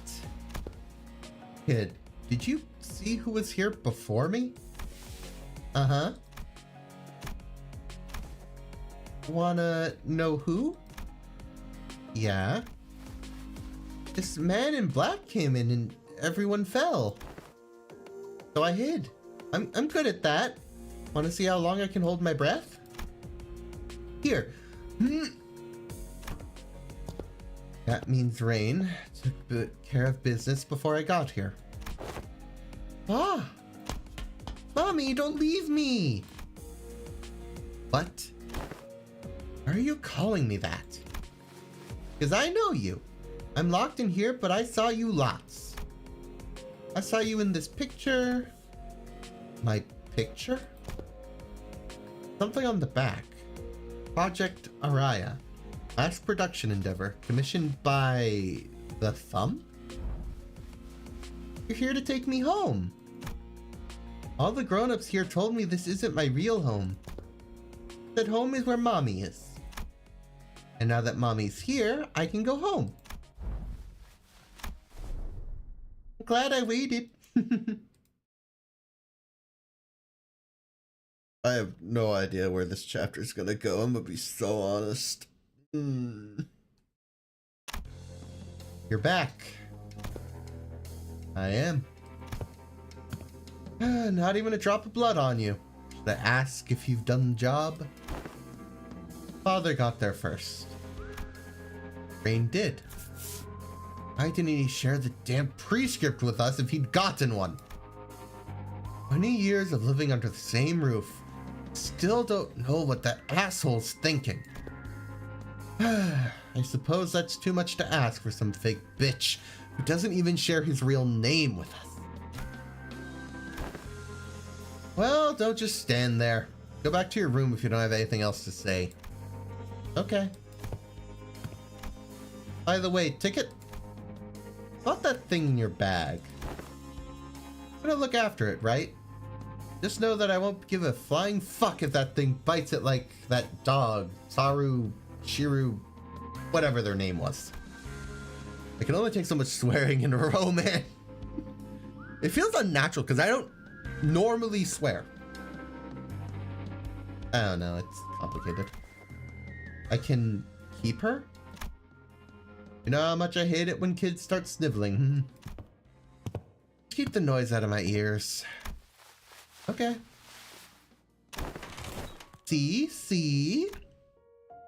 Kid, did you see who was here before me? Uh-huh. Wanna know who? Yeah. This man in black came in and everyone fell. So I hid. I'm good at that. Wanna see how long I can hold my breath? Here. That means Rain took care of business before I got here. Ah! Mommy, don't leave me! What? Why are you calling me that? Because I know you. I'm locked in here, but I saw you lots. I saw you in this picture. My picture? Something on the back. Project Araya. Last production endeavor. Commissioned by the Thumb? You're here to take me home. All the grown-ups here told me this isn't my real home. That home is where Mommy is. And now that Mommy's here, I can go home. I'm glad I waited. I have no idea where this chapter is gonna go. I'm gonna be so honest. You're back. I am. Not even a drop of blood on you. Should I ask if you've done the job? Father got there first. Rain did. Why didn't he share the damn prescript with us if he'd gotten one? 20 years of living under the same roof. Still don't know what that asshole's thinking. I suppose that's too much to ask for some fake bitch who doesn't even share his real name with us. Well, don't just stand there. Go back to your room if you don't have anything else to say. Okay. By the way, ticket? About that thing in your bag. I'm gonna look after it, right? Just know that I won't give a flying fuck if that thing bites it like that dog, Saru, Shiru, whatever their name was. I can only take so much swearing in a row, man. It feels unnatural because I don't normally swear. I don't know, it's complicated. I can keep her? You know how much I hate it when kids start sniveling. Keep the noise out of my ears. Okay. See?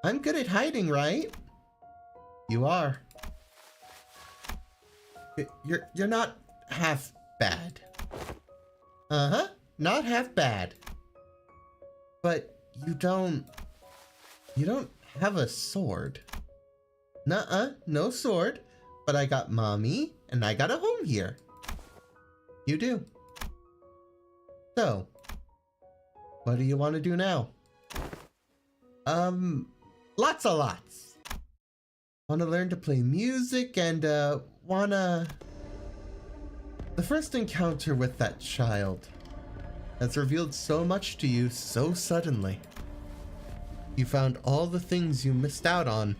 I'm good at hiding, right? You are. You're not half bad. Uh-huh, not half bad. But you don't have a sword. Nuh-uh, no sword. But I got Mommy, and I got a home here. You do. So, what do you want to do now? Lots. Want to learn to play music and, wanna... The first encounter with that child has revealed so much to you so suddenly. You found all the things you missed out on.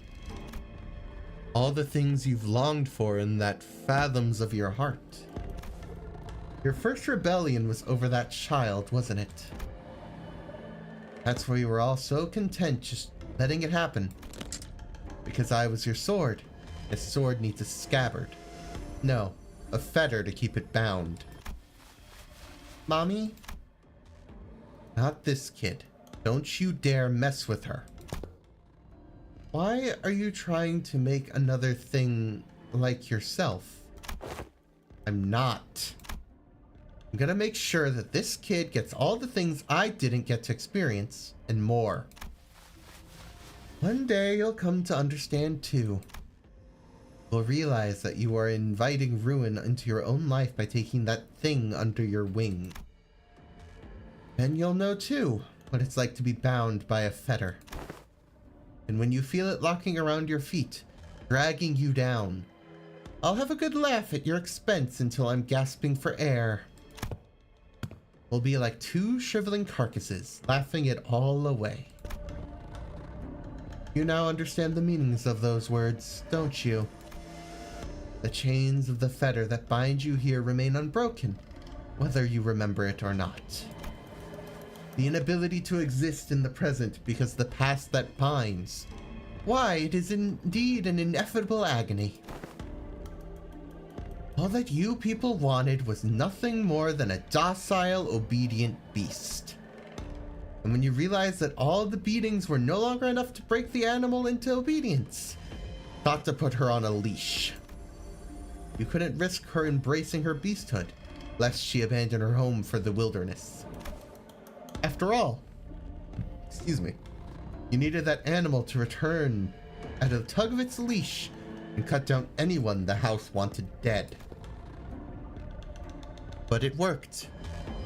All the things you've longed for in that fathoms of your heart. Your first rebellion was over that child, wasn't it? That's where you were all so content just letting it happen. Because I was your sword. A sword needs a scabbard. No, a fetter to keep it bound. Mommy? Not this kid. Don't you dare mess with her. Why are you trying to make another thing like yourself? I'm not. I'm gonna make sure that this kid gets all the things I didn't get to experience, and more. One day you'll come to understand too. You'll realize that you are inviting ruin into your own life by taking that thing under your wing. And you'll know too what it's like to be bound by a fetter. And when you feel it locking around your feet, dragging you down, I'll have a good laugh at your expense until I'm gasping for air. We'll be like two shriveling carcasses, laughing it all away. You now understand the meanings of those words, don't you? The chains of the fetter that bind you here remain unbroken, whether you remember it or not. The inability to exist in the present because the past that binds. Why, it is indeed an ineffable agony. All that you people wanted was nothing more than a docile, obedient beast. And when you realized that all the beatings were no longer enough to break the animal into obedience, thought to put her on a leash. You couldn't risk her embracing her beasthood, lest she abandon her home for the wilderness. After all, you needed that animal to return at a tug of its leash and cut down anyone the house wanted dead. But it worked,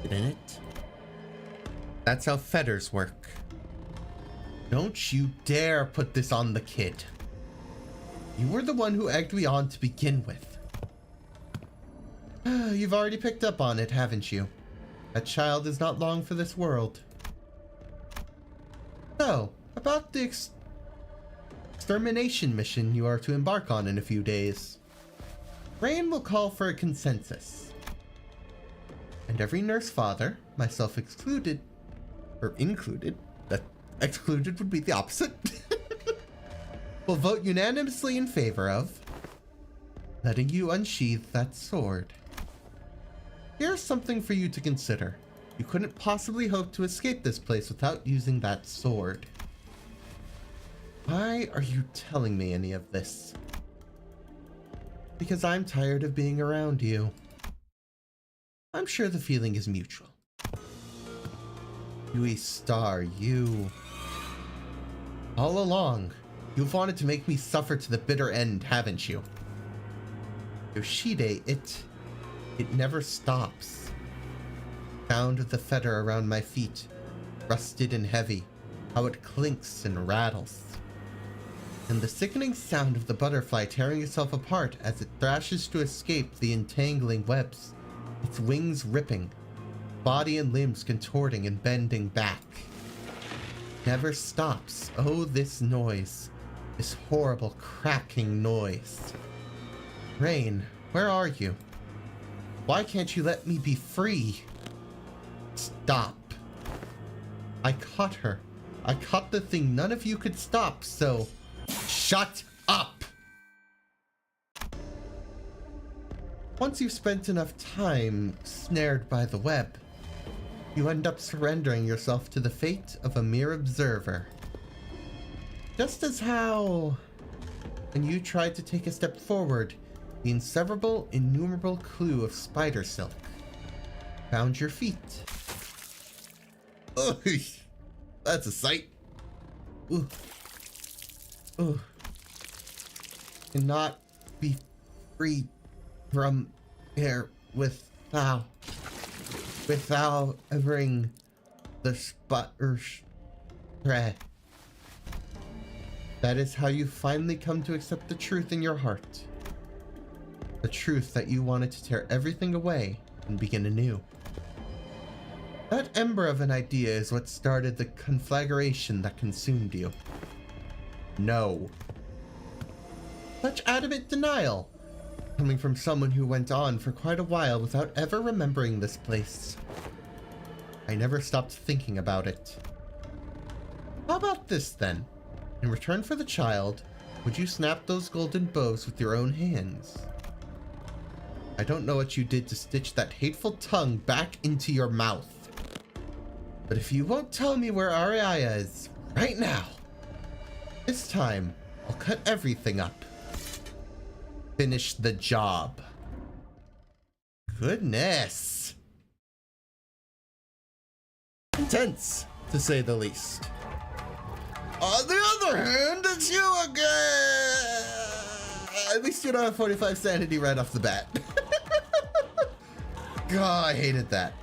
didn't it? That's how fetters work. Don't you dare put this on the kid. You were the one who egged me on to begin with. You've already picked up on it, haven't you? That child is not long for this world. So, about the extermination mission you are to embark on in a few days. Rain will call for a consensus. And every nurse father, myself excluded, or included, that excluded would be the opposite, will vote unanimously in favor of letting you unsheath that sword. Here's something for you to consider. You couldn't possibly hope to escape this place without using that sword. Why are you telling me any of this? Because I'm tired of being around you. I'm sure the feeling is mutual. Yui Star, you... All along, you've wanted to make me suffer to the bitter end, haven't you? Yoshide, it never stops. Sound of the fetter around my feet, rusted and heavy, how it clinks and rattles. And the sickening sound of the butterfly tearing itself apart as it thrashes to escape the entangling webs, its wings ripping, body and limbs contorting and bending back. Never stops. Oh, this noise. This horrible cracking noise. Rain, where are you? Why can't you let me be free? Stop. I caught her. I caught the thing none of you could stop, so... Shut up! Once you've spent enough time snared by the web, you end up surrendering yourself to the fate of a mere observer. Just as how, when you tried to take a step forward, the innumerable clue of spider silk found your feet. Ugh, that's a sight. Ooh. Ooh. Cannot be free from here without evering the spider thread. That is how you finally come to accept the truth in your heart. The truth that you wanted to tear everything away and begin anew. That ember of an idea is what started the conflagration that consumed you. No. Such adamant denial, coming from someone who went on for quite a while without ever remembering this place. I never stopped thinking about it. How about this then? In return for the child, would you snap those golden bows with your own hands? I don't know what you did to stitch that hateful tongue back into your mouth. But if you won't tell me where Ariaya is right now, this time I'll cut everything up. Finish the job. Goodness. Intense, to say the least. On the other hand, it's you again. At least you don't have 45 sanity right off the bat. God, I hated that.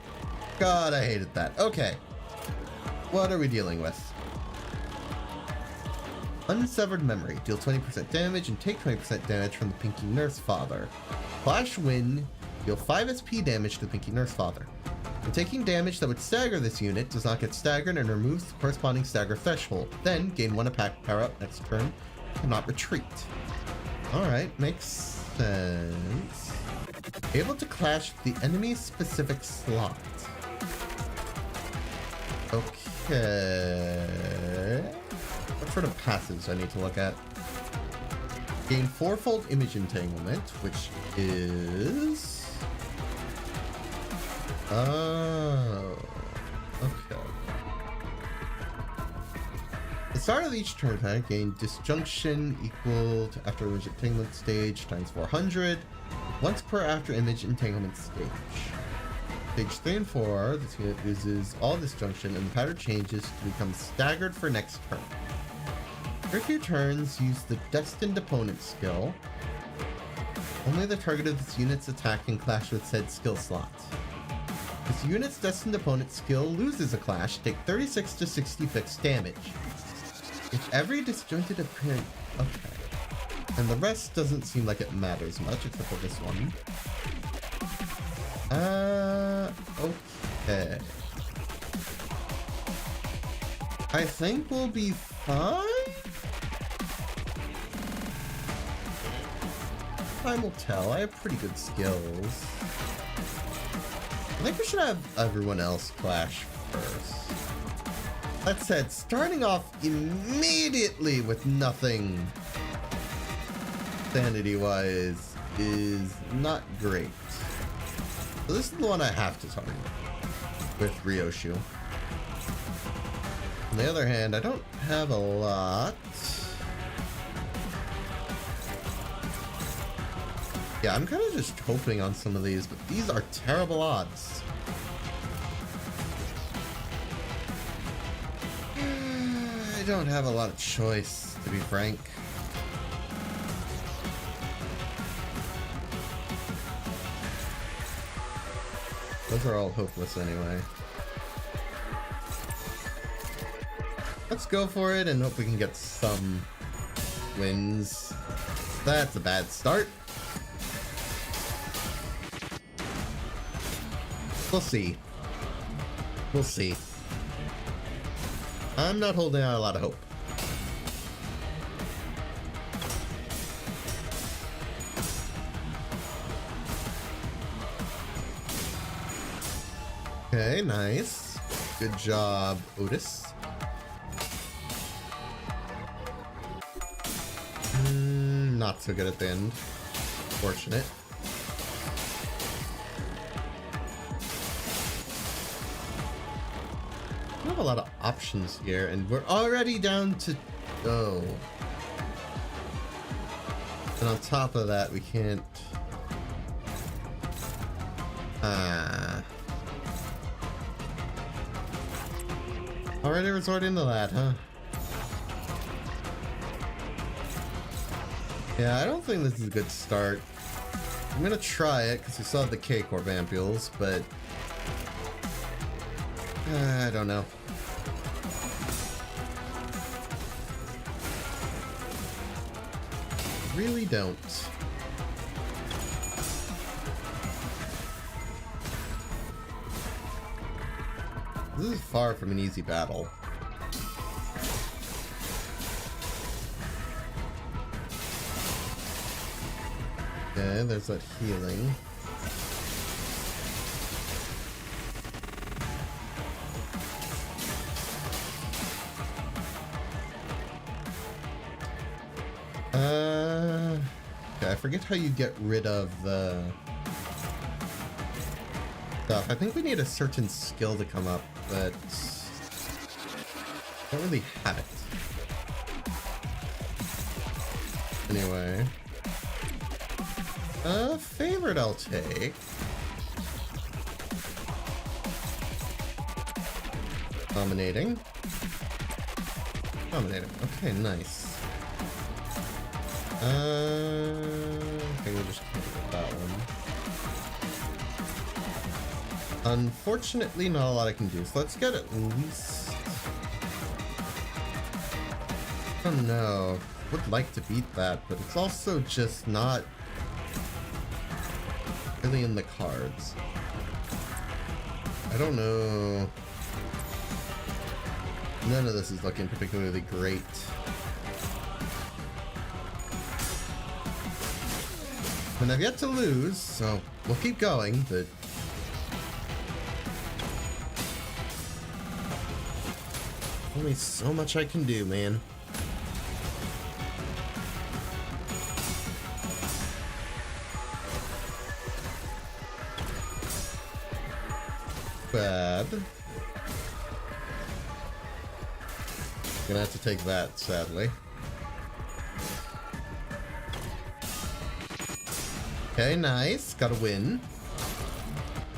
God, I hated that. Okay. What are we dealing with? Unsevered memory. Deal 20% damage and take 20% damage from the Pinky Nurse Father. Flash Wind. Deal 5 SP damage to the Pinky Nurse Father. When taking damage that would stagger this unit, does not get staggered and removes the corresponding stagger threshold. Then gain 1 attack power up next turn. Cannot retreat. Alright, makes sense. Able to clash the enemy's specific slot. Okay. What sort of passives do I need to look at? Gain 4-fold image entanglement, which is... Oh, okay. At the start of each turn attack, gain disjunction equal to after image entanglement stage times 400, once per after image entanglement stage. Stage 3 and 4, this unit loses all disjunction and the pattern changes to become staggered for next turn. For a few turns, use the Destined Opponent skill. Only the target of this unit's attack can clash with said skill slot. This unit's Destined Opponent skill loses a clash, take 36 to 60 fixed damage. If every disjointed appearance... Okay. And the rest doesn't seem like it matters much, except for this one. Okay. I think we'll be fine? Time will tell. I have pretty good skills. I think we should have everyone else clash first. That said, starting off immediately with nothing sanity-wise is not great. So this is the one I have to target with Ryoshu. On the other hand, I don't have a lot. Yeah, I'm kind of just hoping on some of these, but these are terrible odds. I don't have a lot of choice, to be frank. Those are all hopeless anyway. Let's go for it and hope we can get some wins. That's a bad start. We'll see. We'll see. I'm not holding out a lot of hope. Okay, nice. Good job, Otis. Not so good at the end. Fortunate. We have a lot of options here, and we're already down to... Oh. And on top of that, we can't... Already resorting to that, huh? Yeah, I don't think this is a good start. I'm gonna try it, because we saw the K-Corp ampules, but... I don't know. Really don't. This is far from an easy battle. Okay, there's that healing. Okay, I forget how you get rid of the stuff. I think we need a certain skill to come up, but I don't really have it. Anyway. Favorite I'll take. Dominating. Dominating. Okay, nice. I think we'll just keep it with that one. Unfortunately, not a lot I can do. So let's get at least... I don't know. Would like to beat that, but it's also just not really in the cards. I don't know. None of this is looking particularly great. And I've yet to lose, so we'll keep going, but... only so much I can do, man. Bad. Gonna have to take that, sadly. Okay, nice. Got a win.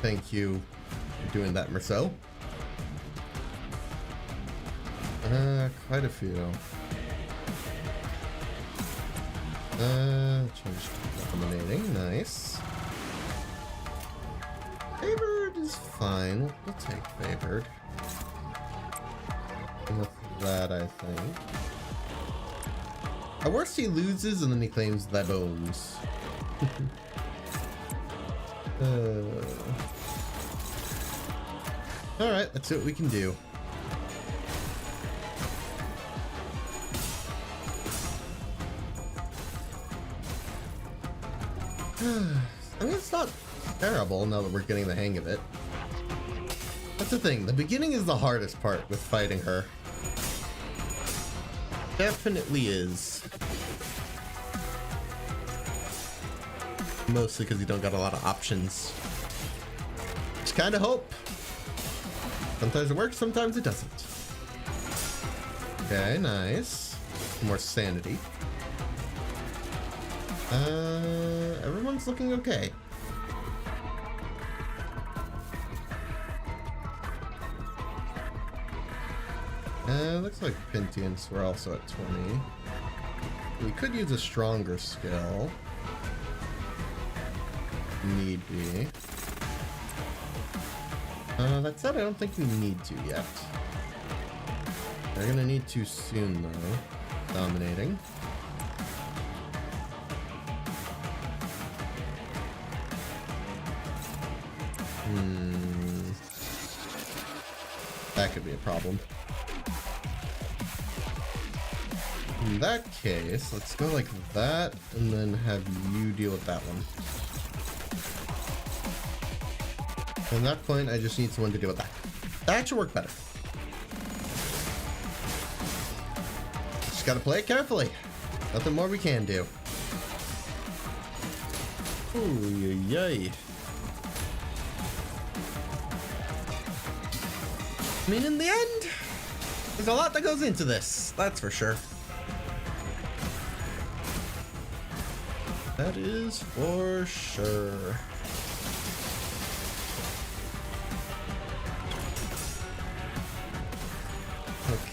Thank you for doing that, Merceau. Quite a few. Change to dominating. Nice. Favored is fine. We'll take favored. And with that, I think. At worst, he loses and then he claims that owns. Alright, let's see what we can do. I mean, it's not terrible now that we're getting the hang of it. That's the thing, the beginning is the hardest part with fighting her. Definitely is. Mostly because you don't got a lot of options. Just kind of hope. Sometimes it works, sometimes it doesn't. Okay, nice. More sanity. Everyone's looking okay. Looks like Pentients were also at 20. We could use a stronger skill. Need be. That said, I don't think we need to yet. We're gonna need to soon, though. Dominating. That could be a problem. In that case, let's go like that, and then have you deal with that one. At that point, I just need someone to deal with that. That should work better. Just gotta play it carefully. Nothing more we can do. Ooh, yay. I mean, in the end, there's a lot that goes into this, that's for sure. That is for sure.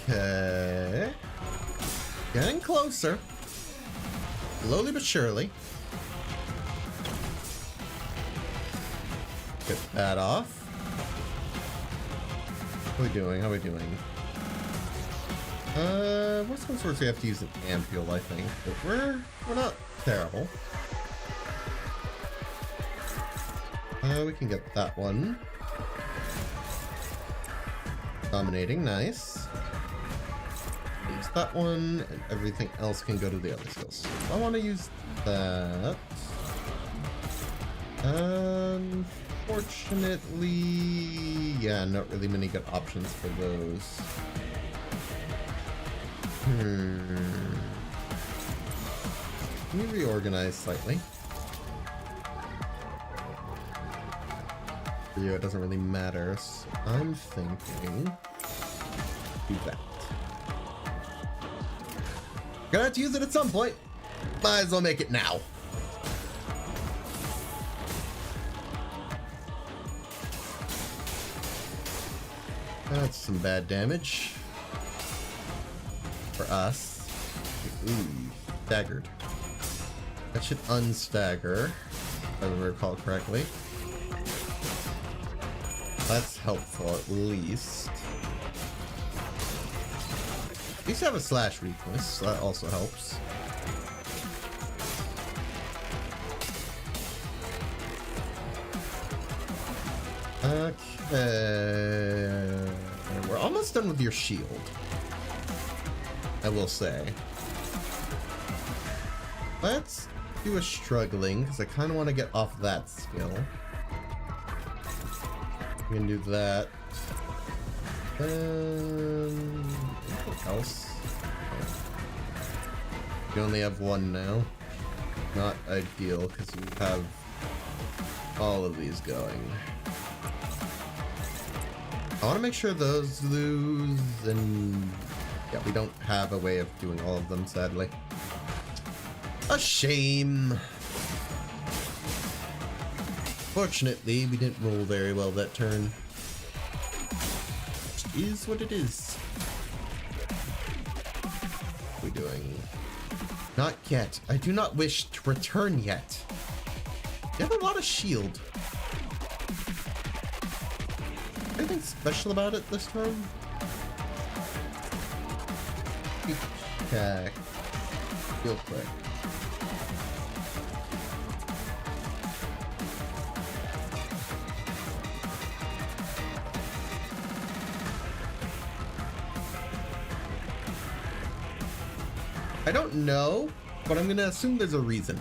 Okay. Getting closer. Slowly but surely. Get that off. How are we doing? How are we doing? What's some sorts we have to use an ampule, I think. But we're not terrible. We can get that one. Dominating, nice. Use that one, and everything else can go to the other skills. I want to use that. Unfortunately, yeah, not really many good options for those. Let me reorganize slightly. For you, it doesn't really matter, so I'm thinking do that. Gonna have to use it at some point. Might as well make it now. That's some bad damage. For us. Ooh, staggered. That should unstagger, if I recall correctly. That's helpful, at least. At least have a slash weakness. That also helps. Okay. We're almost done with your shield, I will say. Let's do a struggling, because I kind of want to get off that skill. We can do that. Anything else? Oh. You only have one now. Not ideal, because you have all of these going. I want to make sure those lose, and yeah, we don't have a way of doing all of them, sadly. A shame. Fortunately, we didn't roll very well that turn. Which is what it is. What are we doing? Not yet. I do not wish to return yet. You have a lot of shield. Anything special about it this time? Check. Real quick. I don't know, but I'm gonna assume there's a reason.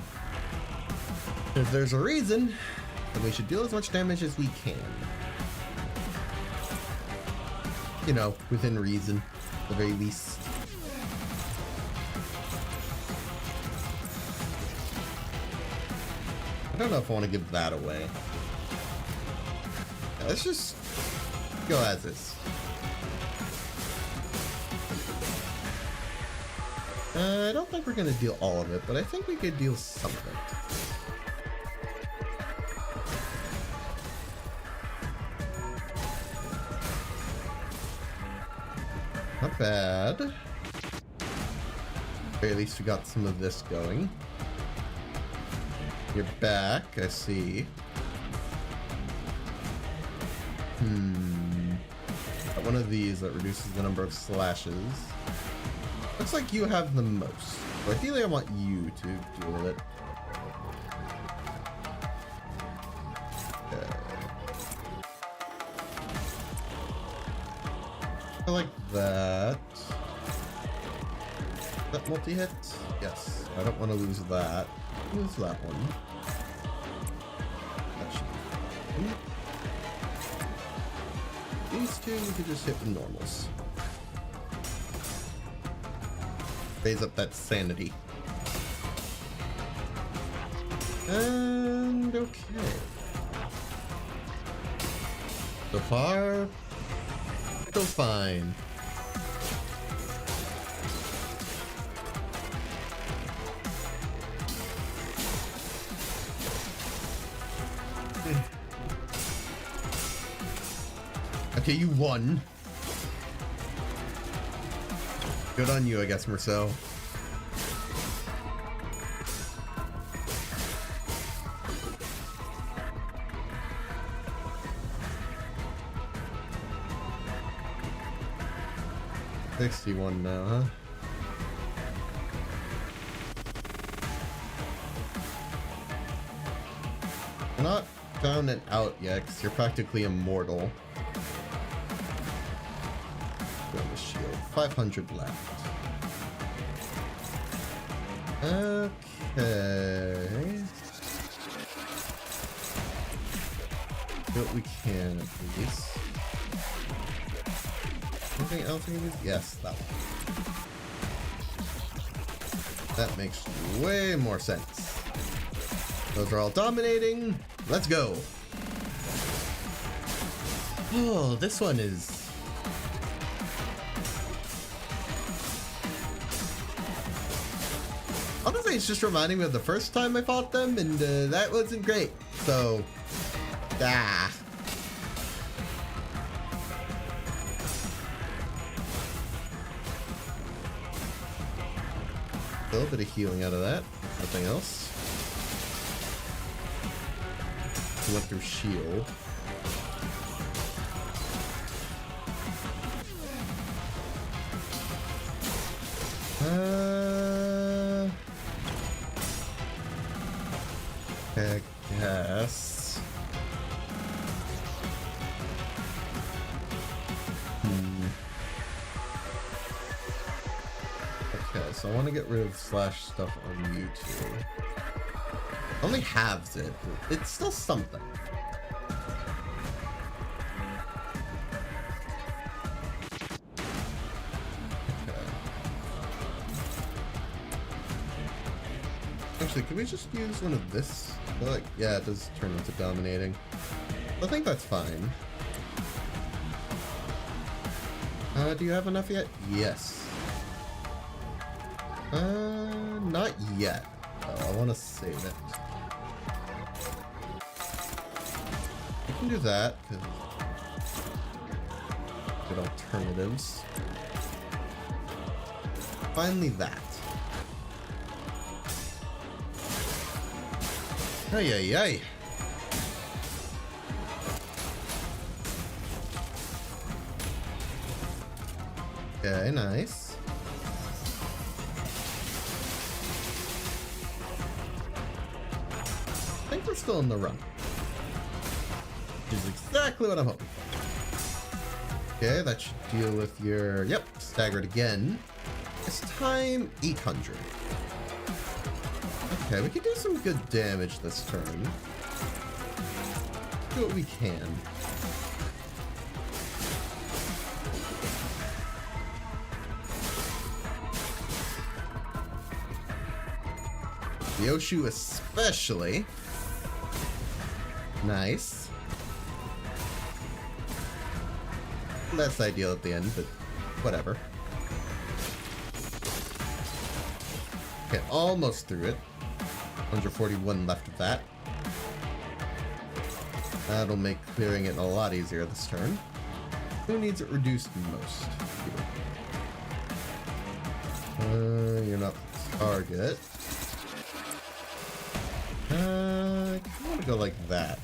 If there's a reason, then we should deal as much damage as we can. You know, within reason, at the very least. I don't know if I want to give that away. Yeah, let's just go as is. I don't think we're going to deal all of it, but I think we could deal some of it. Not bad. Or at least we got some of this going. You're back, I see. Got one of these that reduces the number of slashes. Looks like you have the most. So ideally I want you to deal with it. Okay. I like that. That multi-hit? Yes. I don't want to lose that. Lose that one. That should be good. These two we could just hit with normals. Raise up that sanity. And okay. So far, still fine. Okay, you won. Good on you, I guess, Marcel. $61 now, huh? You're not down and out yet, because you're practically immortal. The shield. 500 left. Okay. Do what we can at least. Anything else we can use? Yes, that one. That makes way more sense. Those are all dominating. Let's go. Oh, this one is... Honestly, it's just reminding me of the first time I fought them, and that wasn't great. So, ah. A little bit of healing out of that. Nothing else. We went through shield. I guess. Okay, so I want to get rid of slash stuff on YouTube. Only halves it, but it's still something. Actually, can we just use one of this? Like, yeah, it does turn into dominating. I think that's fine. Do you have enough yet? Yes. Not yet. Oh, I want to save it. We can do that, because good alternatives. Finally that. Ay, ay, ay. Okay, nice. I think we're still in the run. Which is exactly what I'm hoping for. Okay, that should deal with your... Yep, staggered again. This time, 800. Okay, we can do some good damage this turn. Do what we can. Yoshu especially. Nice. Less ideal at the end, but whatever. Okay, almost through it. 141 left of that. That'll make clearing it a lot easier this turn. Who needs it reduced most? You're not the target. I want to go like that.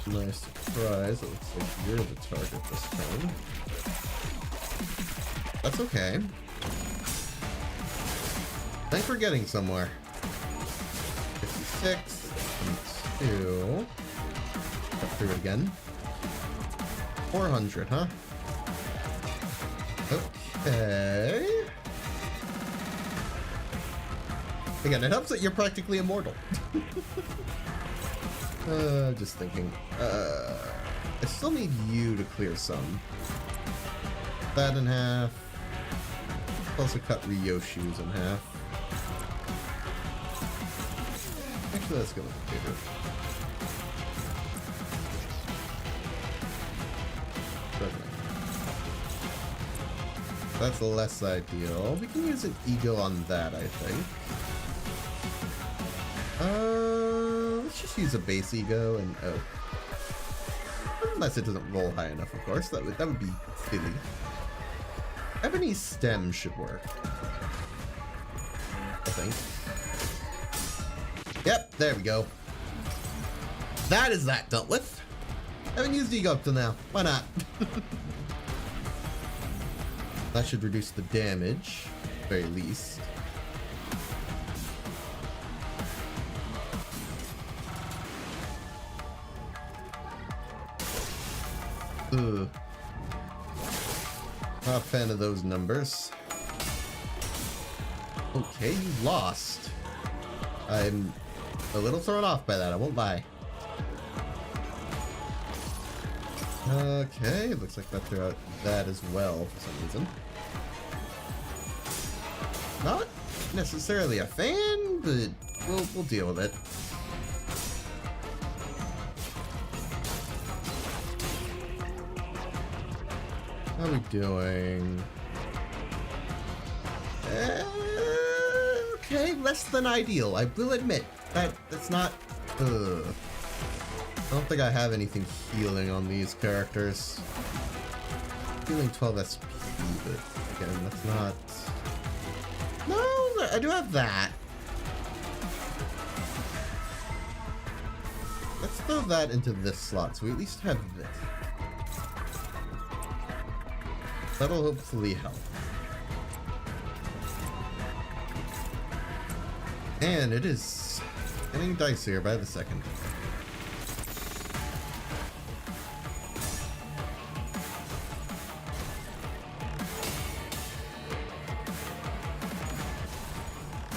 Nice surprise. It looks like you're the target this turn. That's okay. I think we're getting somewhere. 56 and 2. Cut through it again. 400, huh? Okay. Again, it helps that you're practically immortal. Just thinking. I still need you to clear some. That in half. Also cut Ryoshu's in half. Actually, let's go with the bigger. That's less ideal. We can use an ego on that, I think. Let's just use a base ego and unless it doesn't roll high enough, of course. That would be silly. Ebony stem should work. I think. Yep, there we go. That is that dealt with. I haven't used ego up till now. Why not? That should reduce the damage, at the very least. Ugh. Not a fan of those numbers. Okay, you lost. I'm a little thrown off by that, I won't lie. Okay, looks like that threw out that as well for some reason. Not necessarily a fan, but we'll deal with it. How are we doing? Okay, less than ideal. I will admit that's not. I don't think I have anything healing on these characters. Healing 12 SP, but again, that's not. No, I do have that. Let's throw that into this slot, so we at least have this. That'll hopefully help. And it is getting dicier by the second.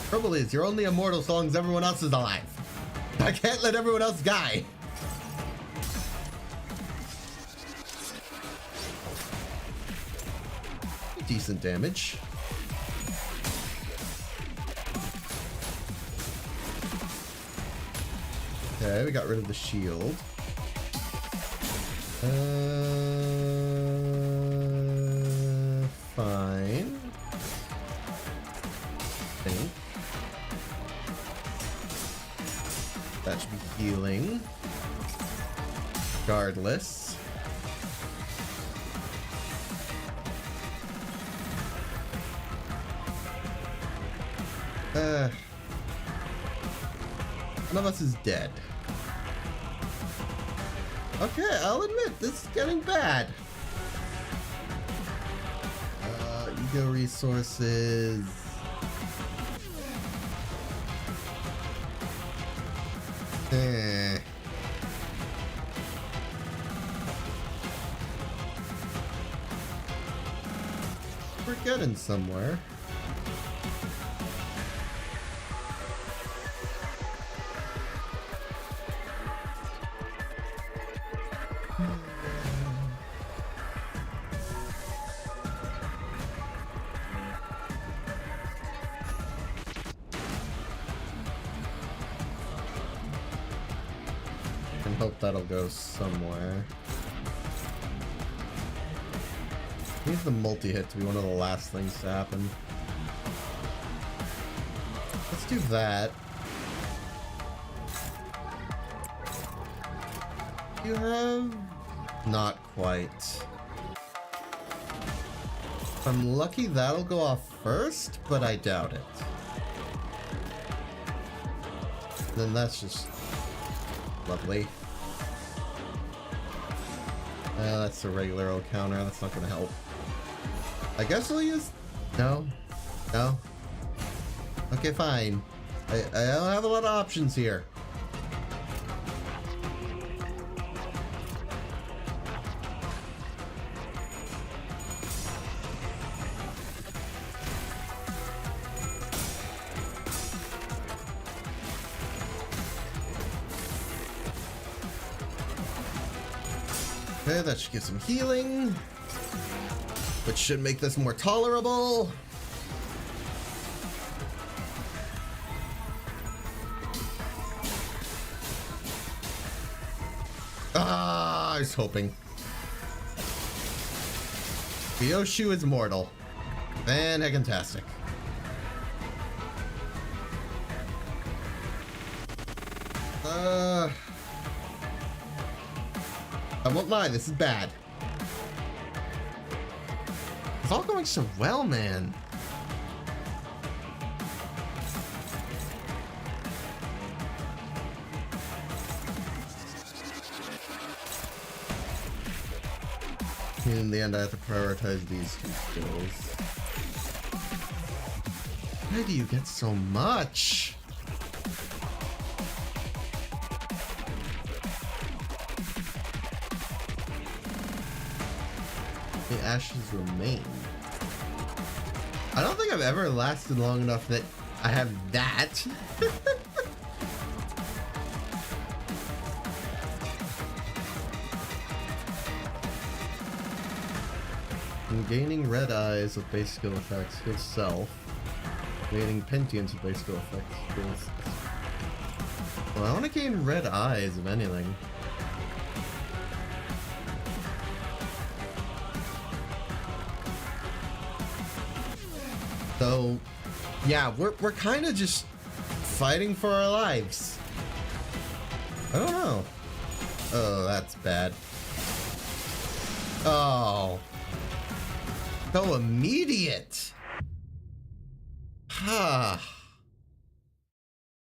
Trouble is, you're only immortal so long as everyone else is alive. I can't let everyone else die. Decent damage. Okay, we got rid of the shield. Fine. I think. That should be healing. Regardless. One of us is dead. Okay, I'll admit, this is getting bad. Ego resources. We're getting somewhere. Hope that'll go somewhere. Need the multi-hit to be one of the last things to happen. Let's do that. You have... Not quite. If I'm lucky, that'll go off first, but I doubt it. Then that's just... lovely. That's a regular old counter. That's not gonna help. I guess we'll use... No. No. Okay, fine. I don't have a lot of options here. Okay, that should get some healing, which should make this more tolerable. Ah, I was hoping. Yoshu is mortal. Fantastic. I won't lie, this is bad. It's all going so well, man. In the end, I have to prioritize these two skills. Why do you get so much? The ashes remain. I don't think I've ever lasted long enough that I have that. I'm gaining red eyes with base skill effects, heals self. Gaining Pentiums with base skill effects, heals. Well, I want to gain red eyes, if anything. So, yeah, we're kind of just fighting for our lives. I don't know. Oh, that's bad. Oh. So immediate. Ha.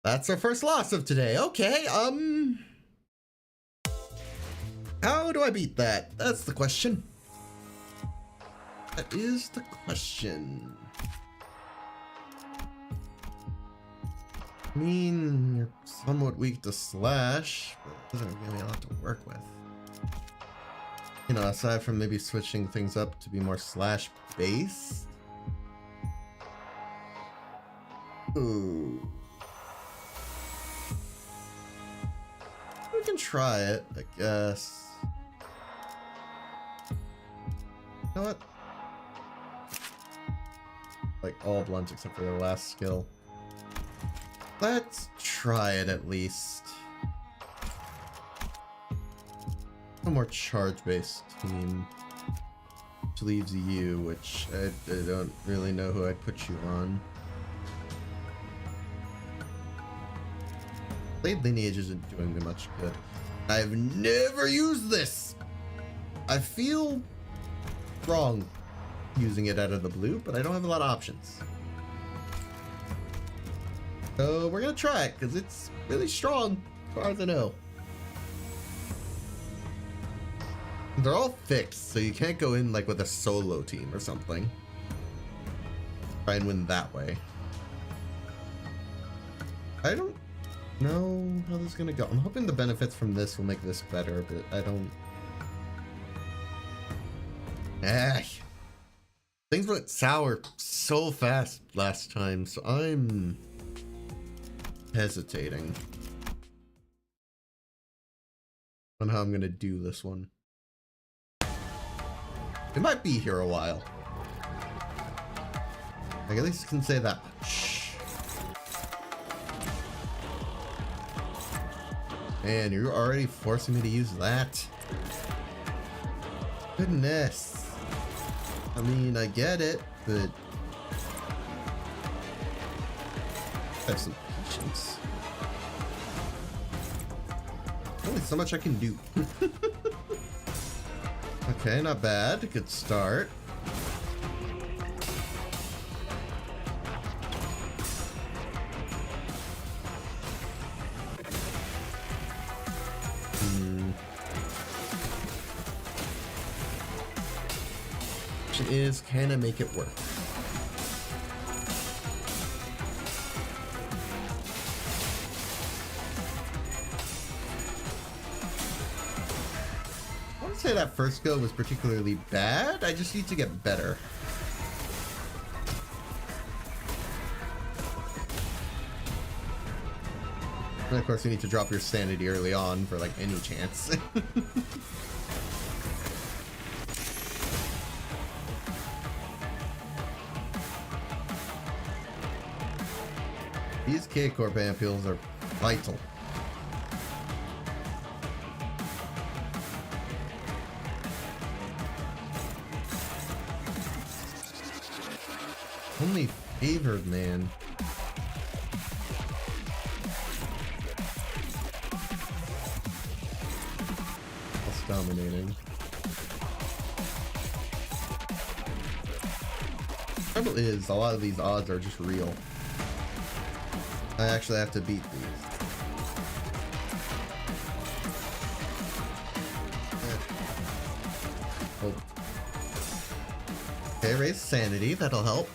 That's our first loss of today. Okay, how do I beat that? That's the question. That is the question. I mean, you're somewhat weak to slash, but it doesn't really a lot to work with. You know, aside from maybe switching things up to be more slash based. Ooh. We can try it, I guess. You know what? Like all blunts except for the last skill. Let's try it at least. A more charge-based team. Which leaves you, which I don't really know who I'd put you on. Blade Lineage isn't doing me much good. I've never used this! I feel wrong using it out of the blue, but I don't have a lot of options. So we're gonna try it, because it's really strong, as far as I know. They're all fixed, so you can't go in like with a solo team or something. Try and win that way. I don't know how this is gonna go. I'm hoping the benefits from this will make this better, but I don't... Things went sour so fast last time, so I'm hesitating on how I'm gonna do this one. It might be here a while. Like, at least I can say that much. Man, you're already forcing me to use that. Goodness. I mean, I get it, but have some patience. Only so much I can do. Okay, not bad. Good start. Question is, can I make it work? I wouldn't say that first go was particularly bad. I just need to get better. And of course, you need to drop your sanity early on for like any chance. These K-Corp ampules are vital. Only favored, man. That's dominating. Trouble is, a lot of these odds are just real. I actually have to beat these. Oh. Okay, raise sanity, that'll help.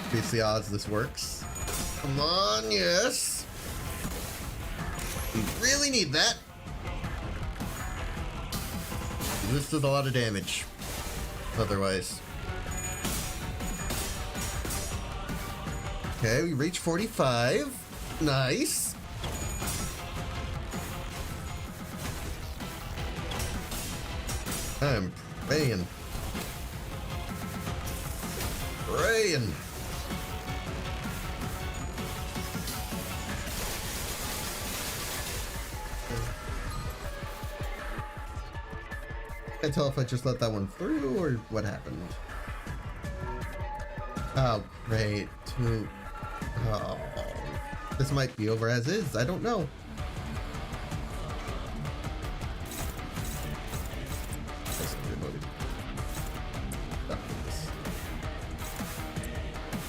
Increase the odds this works. Come on, yes! We really need that. This does a lot of damage. Otherwise. Okay, we reach 45. Nice. I'm praying. Praying. I can't tell if I just let that one through or what happened. Oh, great. Oh, this might be over as is. I don't know.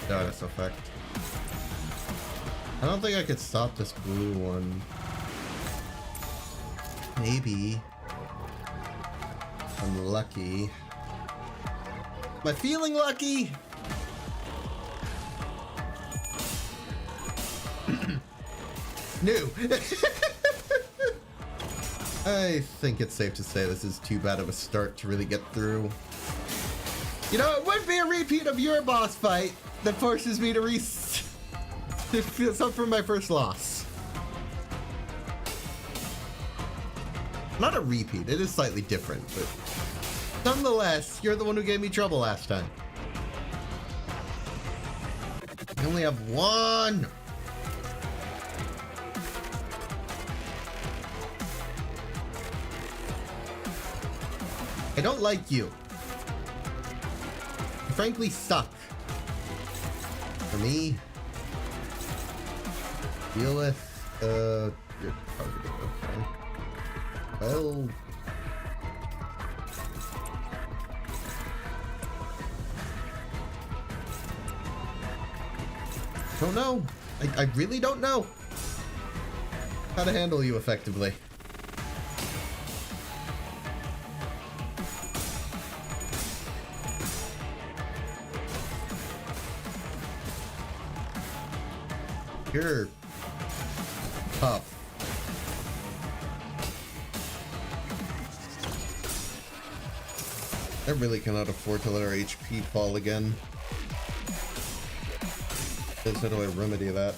Status effect. I don't think I could stop this blue one. Maybe. I'm lucky. Am I feeling lucky? No. I think it's safe to say this is too bad of a start to really get through. You know, it would be a repeat of your boss fight that forces me to suffer my first loss. Not a repeat, it is slightly different, but nonetheless, you're the one who gave me trouble last time. I only have one. I don't like you. You frankly suck. For me, deal with, you're targeted, okay. Well, don't know. I really don't know how to handle you effectively. You're tough. I really cannot afford to let our HP fall again. How do I remedy that?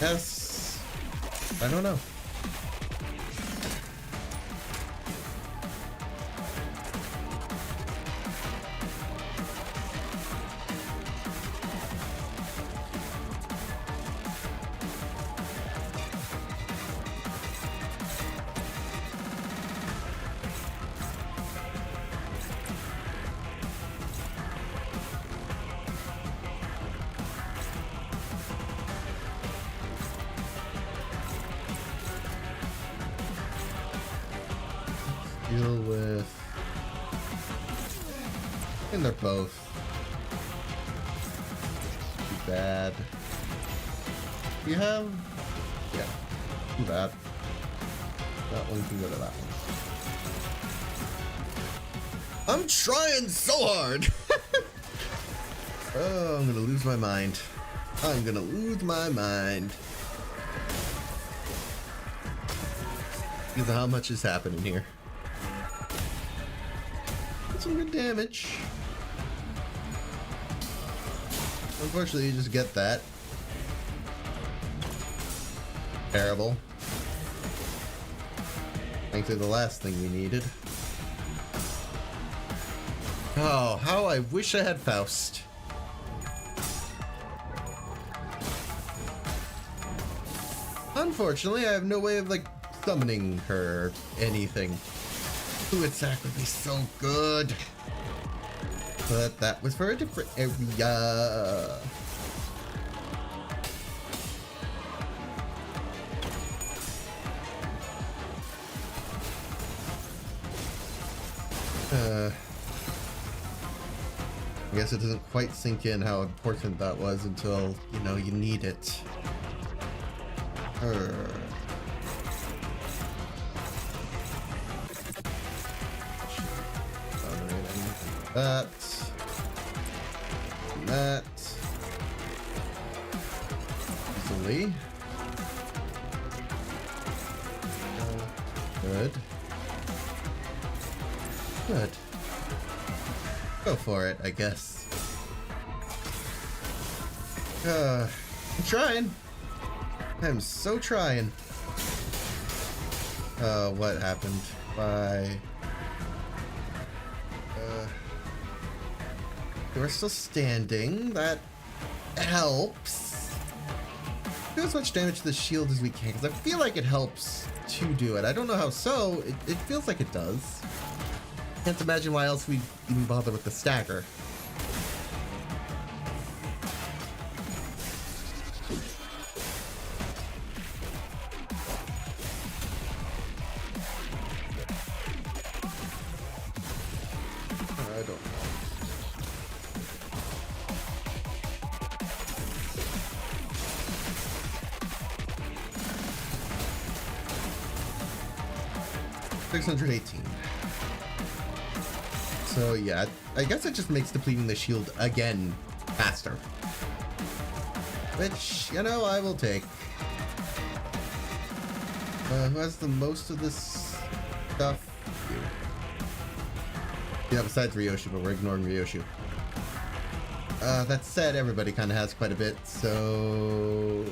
Yes. I don't know. Deal with... And they're both too bad. You have... Yeah, too bad. That one can go to that one. I'm trying so hard! Oh, I'm gonna lose my mind. I'm gonna lose my mind. Because of how much is happening here. Some good damage. Unfortunately, you just get that. Terrible. Thankfully, the last thing we needed. Oh, how I wish I had Faust. Unfortunately, I have no way of, like, summoning her or anything. Who would sacrifice be so good? But that was for a different area. I guess it doesn't quite sink in how important that was until, you know, you need it. That. Easily. Good. Good. Go for it, I guess. I'm trying. I'm so trying. What happened? Why? We're still standing. That helps. Do as much damage to the shield as we can, because I feel like it helps to do it. I don't know how so. It feels like it does. Can't imagine why else we'd even bother with the stagger. I don't know. 618. So yeah, I guess it just makes depleting the shield again faster. Which, you know, I will take. Who has the most of this stuff? You. Yeah, besides Ryoshi, but we're ignoring Ryoshi. That said, everybody kind of has quite a bit, so...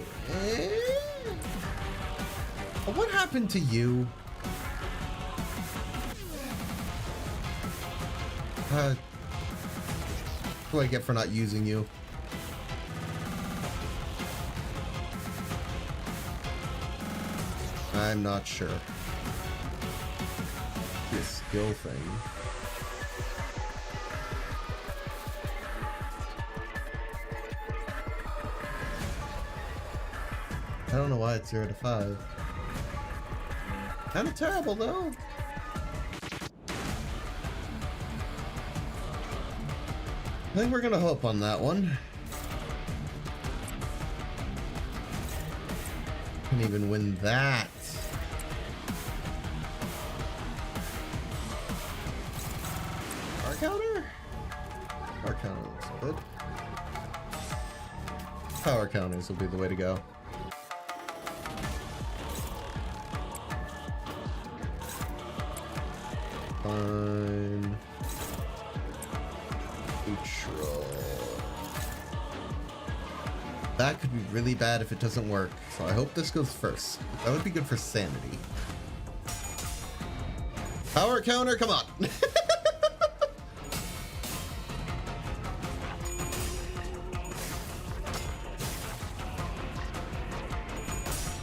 What happened to you? What do I get for not using you? I'm not sure. This skill thing. I don't know why it's 0 to 5. Kinda terrible though. I think we're gonna hope on that one. Can even win that. Power counter? Power counter looks good. Power counters will be the way to go. Fine. Neutral. That could be really bad if it doesn't work, so I hope this goes first. That would be good for sanity. Power counter, come on!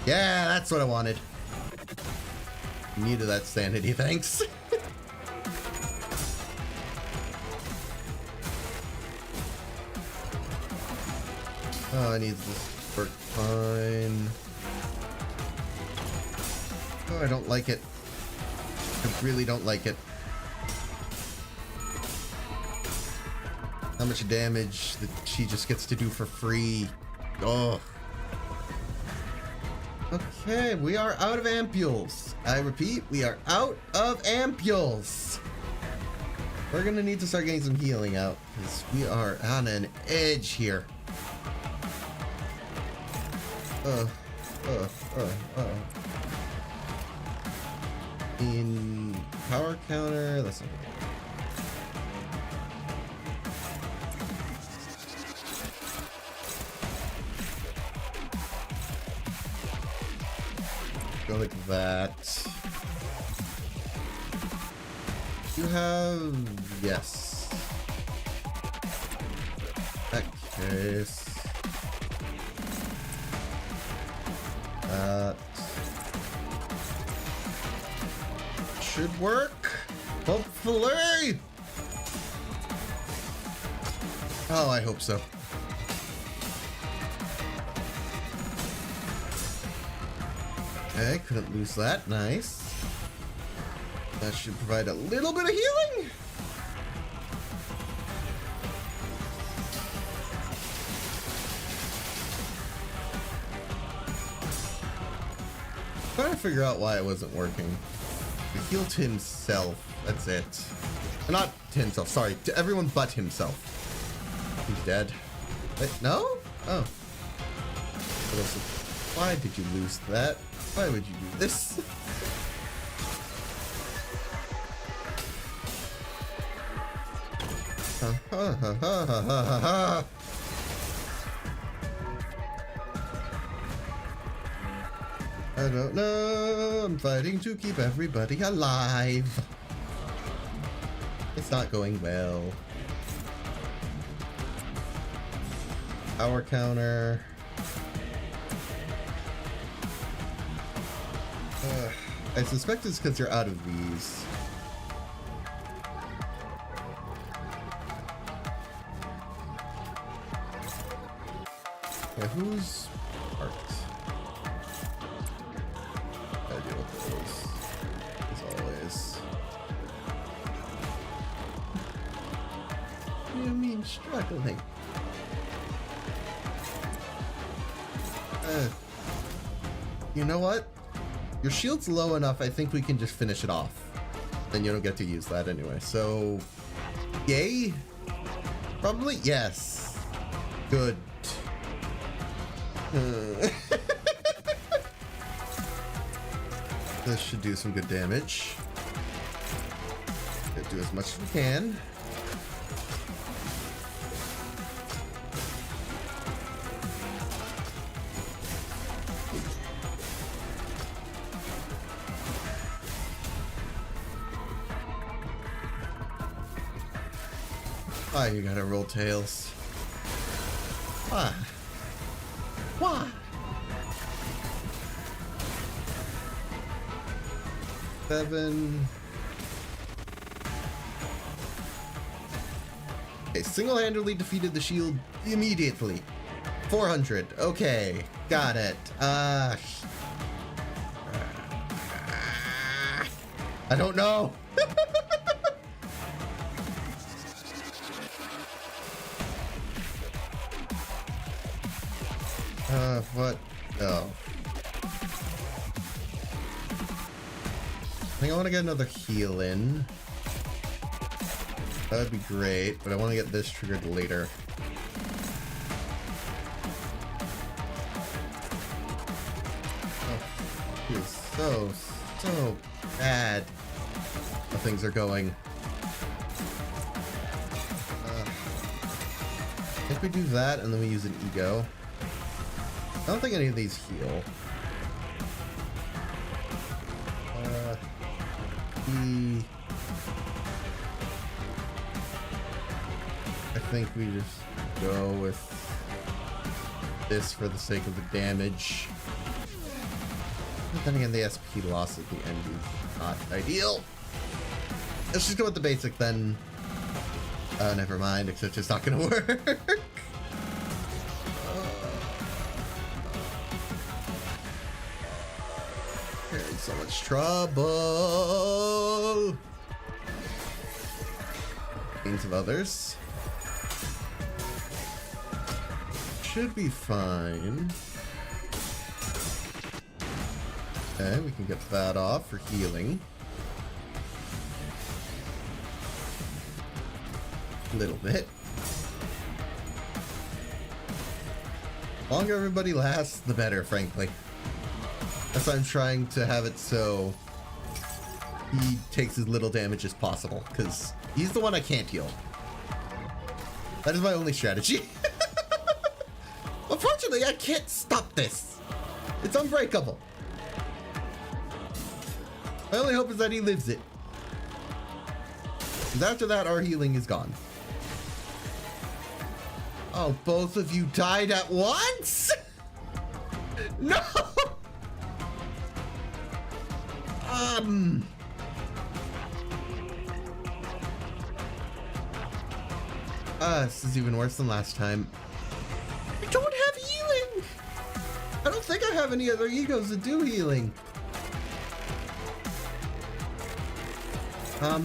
Yeah, that's what I wanted. Needed that sanity, thanks. Oh, I need this to work fine. Oh, I don't like it. I really don't like it. How much damage that she just gets to do for free. Oh. Okay, we are out of ampules. I repeat, we are out of ampules. We're gonna need to start getting some healing out because we are on an edge here. In power counter, that's not go like that. You have, yes. That case. That should work. Hopefully. Oh, I hope so. Okay, couldn't lose that. Nice. That should provide a little bit of healing. Trying to figure out why it wasn't working. He healed himself. That's it. Not to himself. Sorry, to everyone but himself. He's dead. Wait, no? Oh. Why did you lose that? Why would you do this? I don't know. I'm fighting to keep everybody alive. It's not going well. Power counter. I suspect it's because you're out of these. Yeah, who's marked? Gotta deal with those, as always. What do you mean struggling? You know what? Your shield's low enough, I think we can just finish it off. Then you don't get to use that anyway. So, yay? Probably? Yes. Good. This should do some good damage. Gotta do as much as we can. Why you gotta roll tails? Why? Why? Seven. Okay, single-handedly defeated the shield immediately. 400. Okay, got it. I don't know. What? Oh. I think I want to get another heal in. That would be great, but I want to get this triggered later. Oh, it is so bad how things are going. I think we do that and then we use an ego. I don't think any of these heal. I think we just go with this for the sake of the damage. But then again, the SP loss at the end is not ideal. Let's just go with the basic then. Never mind, except it's not gonna work. So much trouble. Gains of others. Should be fine. Okay, we can get that off for healing. A little bit. The longer everybody lasts, the better, frankly. That's why I'm trying to have it so he takes as little damage as possible, because he's the one I can't heal. That is my only strategy. Unfortunately, I can't stop this. It's unbreakable. My only hope is that he lives it. Because after that, our healing is gone. Oh, both of you died at once? No! This is even worse than last time. I don't have healing! I don't think I have any other egos that do healing. I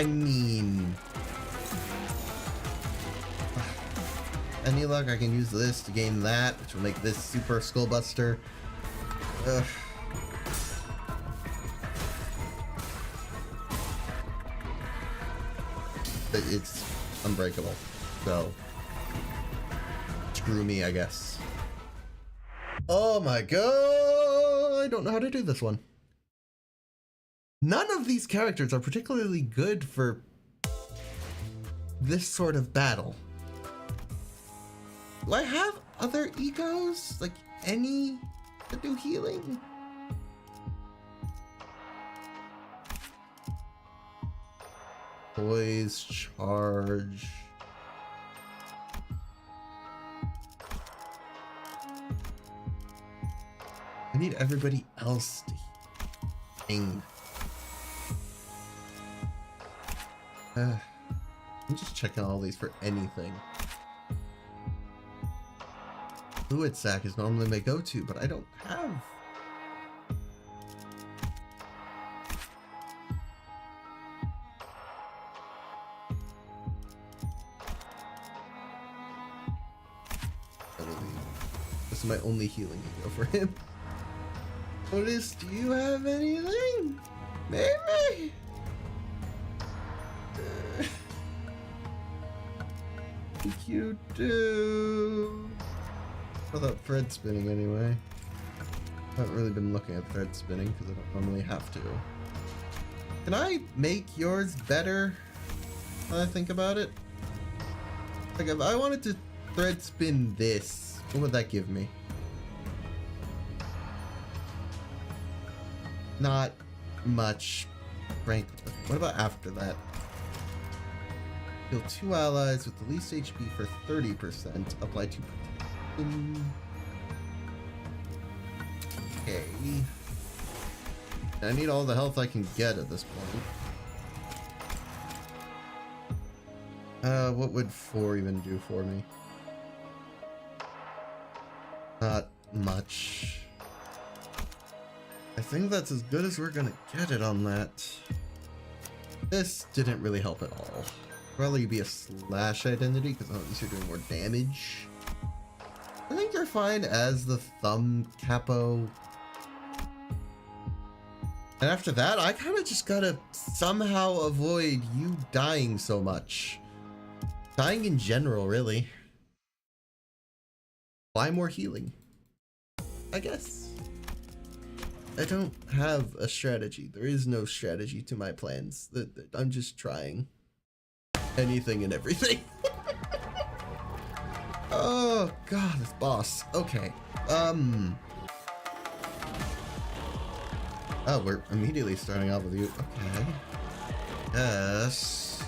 mean... Any luck, I can use this to gain that, which will make this super skullbuster. Ugh. It's unbreakable, so screw me, I guess. Oh my god, I don't know how to do this one. None of these characters are particularly good for this sort of battle. Do I have other egos? Like any that do healing? Poise, charge. I need everybody else to hang. I'm just checking all these for anything. Fluid sac is normally my go-to, but I don't have. This is my only healing ego for him. Otis, do you have anything? Maybe? I think you do. Without thread spinning anyway. I haven't really been looking at thread spinning because I don't normally have to. Can I make yours better when I think about it? Like if I wanted to thread spin this, what would that give me? Not much, frankly. What about after that? Kill 2 allies with the least HP for 30%. Apply 2 protection. Okay. I need all the health I can get at this point. What would 4 even do for me? Not much. I think that's as good as we're gonna get it on that. This didn't really help at all. Probably be a slash identity because at least you're doing more damage. I think you're fine as the thumb capo. And after that, I kind of just gotta somehow avoid you dying so much. Dying in general, really. Apply more healing, I guess. I don't have a strategy. There is no strategy to my plans. I'm just trying anything and everything. Oh god, this boss. Okay. Oh, we're immediately starting off with you. Okay. Yes.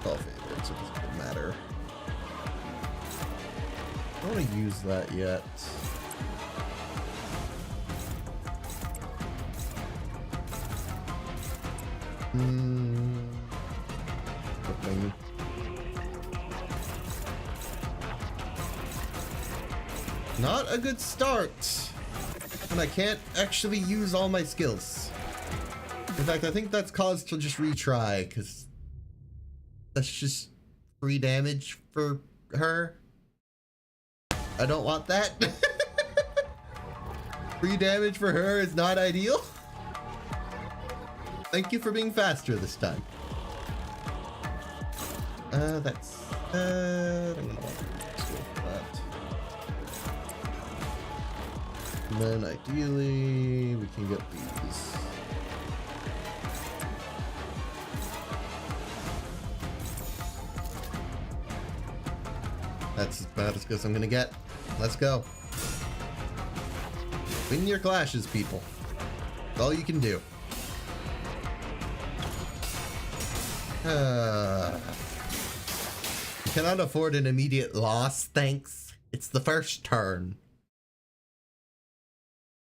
All favorites, so it doesn't matter. I don't want to use that yet. Something. Not a good start. And I can't actually use all my skills. In fact, I think that's cause to just retry, because that's just free damage for her. I don't want that. Free damage for her is not ideal. Thank you for being faster this time. That's I'm gonna want to go for that. And then ideally we can get these. That's about as good as I'm gonna get. Let's go. Win your clashes, people. That's all you can do. Cannot afford an immediate loss, thanks. It's the first turn.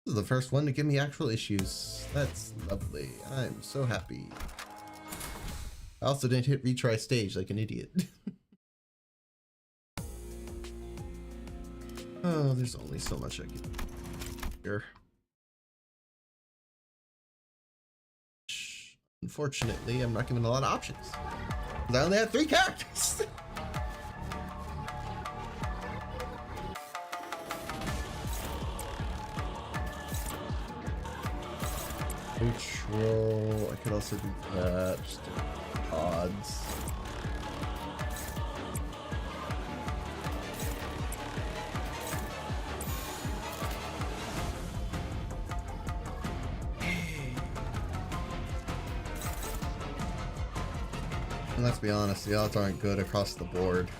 This is the first one to give me actual issues. That's lovely. I'm so happy. I also didn't hit retry stage like an idiot. Oh, there's only so much I can do here. Unfortunately, I'm not given a lot of options. I only have 3 characters. Neutral. I could also do that. Just do odds. And let's be honest, the odds aren't good across the board.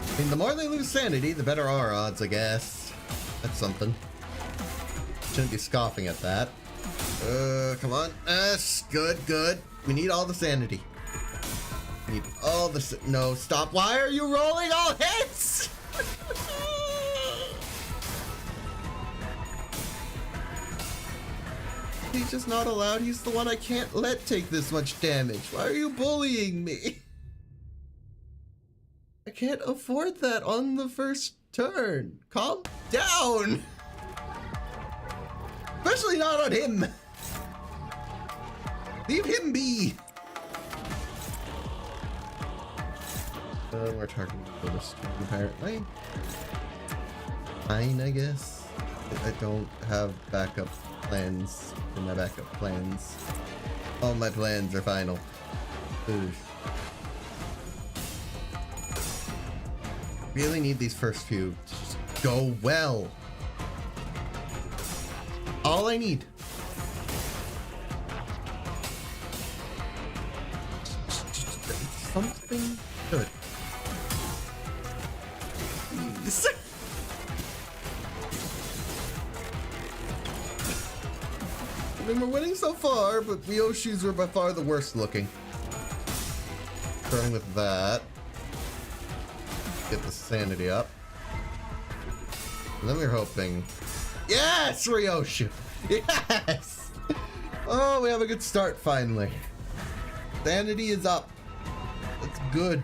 I mean, the more they lose sanity, the better our odds, I guess. That's something. Shouldn't be scoffing at that. Come on. Yes, good, good. We need all the sanity. We need all the no, stop. Why are you rolling all hits? He's just not allowed. He's the one I can't let take this much damage. Why are you bullying me? I can't afford that on the first turn. Calm down. Especially not on him. Leave him be. We're targeting for this stream apparently. Fine, I guess. I don't have backup plans for my backup plans. All my plans are final. Oof. Really need these first few to just go well. All I need. Something good. I mean, we're winning so far, but Ryoshu's are by far the worst looking. Starting with that. Get the sanity up. And then we're hoping. Yes, Ryoshu! Yes! Oh, we have a good start finally. Sanity is up. That's good.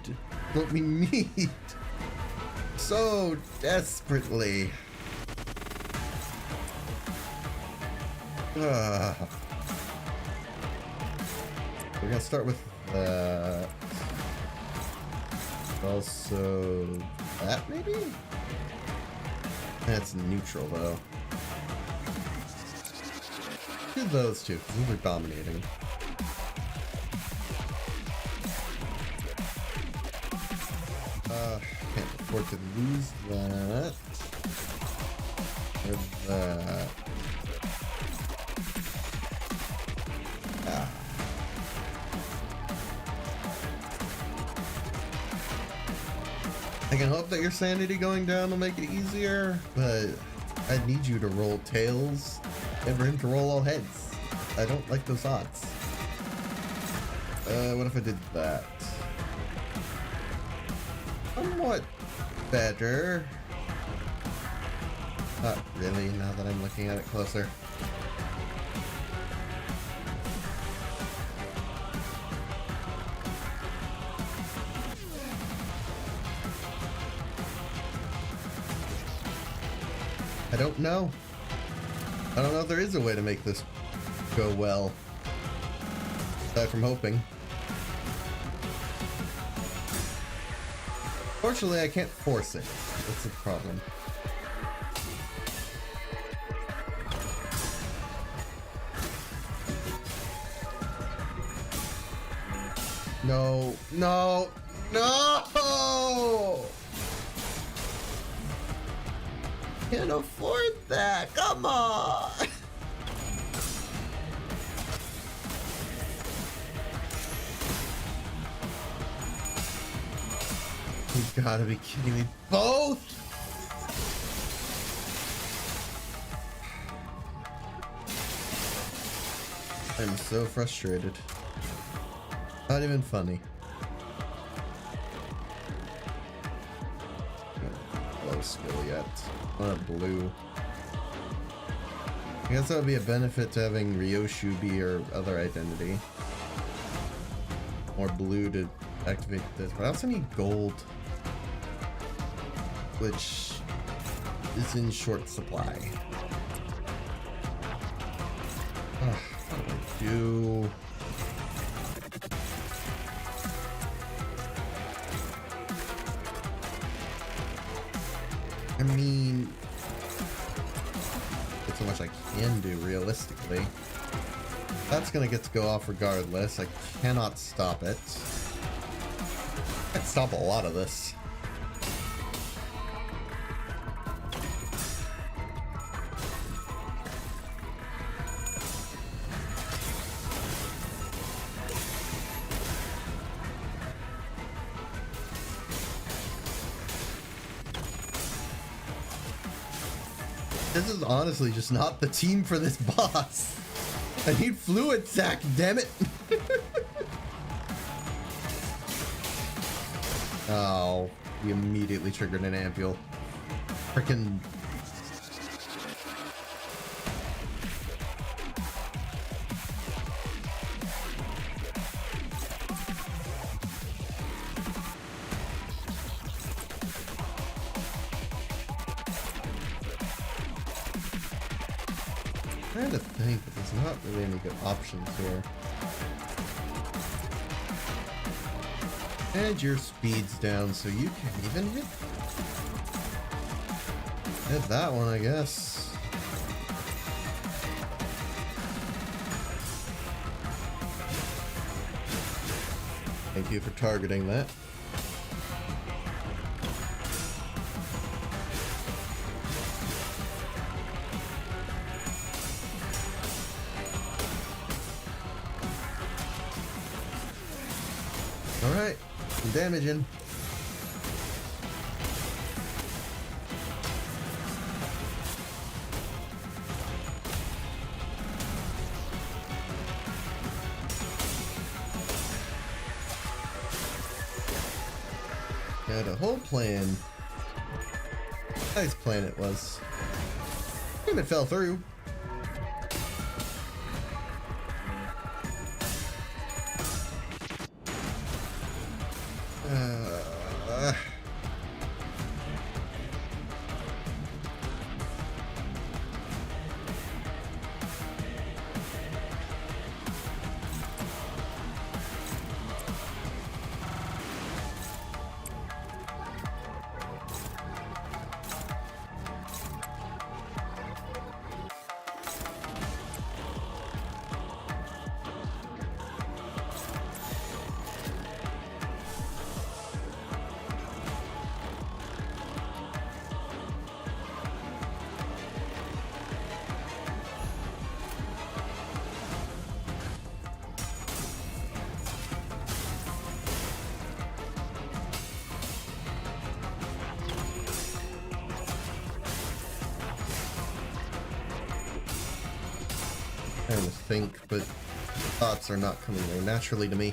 What we need. So desperately. We're gonna start with that. Also, that maybe? That's neutral though. Do those two, because those are dominating. Can't afford to lose that. Or that. I can hope that your sanity going down will make it easier, but I need you to roll tails and for him to roll all heads. I don't like those odds. What if I did that? Somewhat better. Not really, now that I'm looking at it closer. I don't know. I don't know if there is a way to make this go well. Aside from hoping. Fortunately, I can't force it. That's the problem. No, no, no! Can't afford that. Come on. You gotta be kidding me. Both? I'm so frustrated. Not even funny. Low skill yet. Not a blue. I guess that would be a benefit to having Ryoshu be your other identity. Or blue to activate this. But I also need gold. Which is in short supply. What do I do? I mean, there's so much I can do realistically. That's gonna get to go off regardless. I cannot stop it. I can stop a lot of this. This is honestly just not the team for this boss. I need fluid sac, damn it. Oh, we immediately triggered an ampule. Frickin'. trying to think, but there's not really any good options here. And your speed's down, so you can't even hit that one, I guess. Thank you for targeting that. Alright, some damage in. Had a whole plan. Nice plan it was. And it fell through. Trying to think, but thoughts are not coming very naturally to me.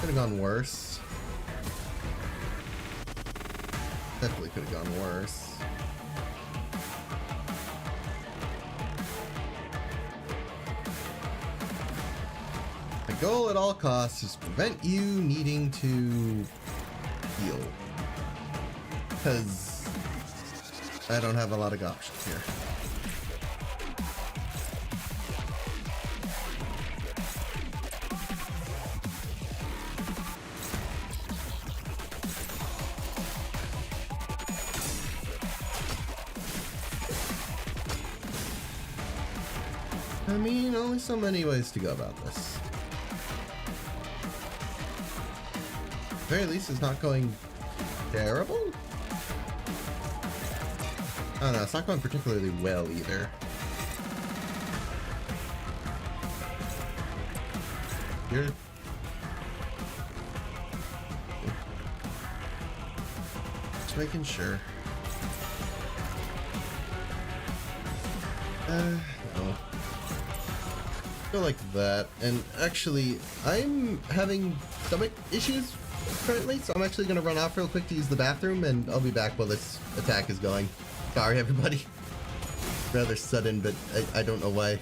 Could have gone worse. Definitely could have gone worse. The goal at all costs is to prevent you needing to heal. Because I don't have a lot of options here. I mean, only so many ways to go about this. At the very least, it's not going terrible? I don't know, it's not going particularly well either. You're... just making sure. No. Go like that, and actually I'm having stomach issues currently, so I'm actually gonna run off real quick to use the bathroom, and I'll be back while this attack is going. Sorry everybody. Rather sudden, but I don't know why.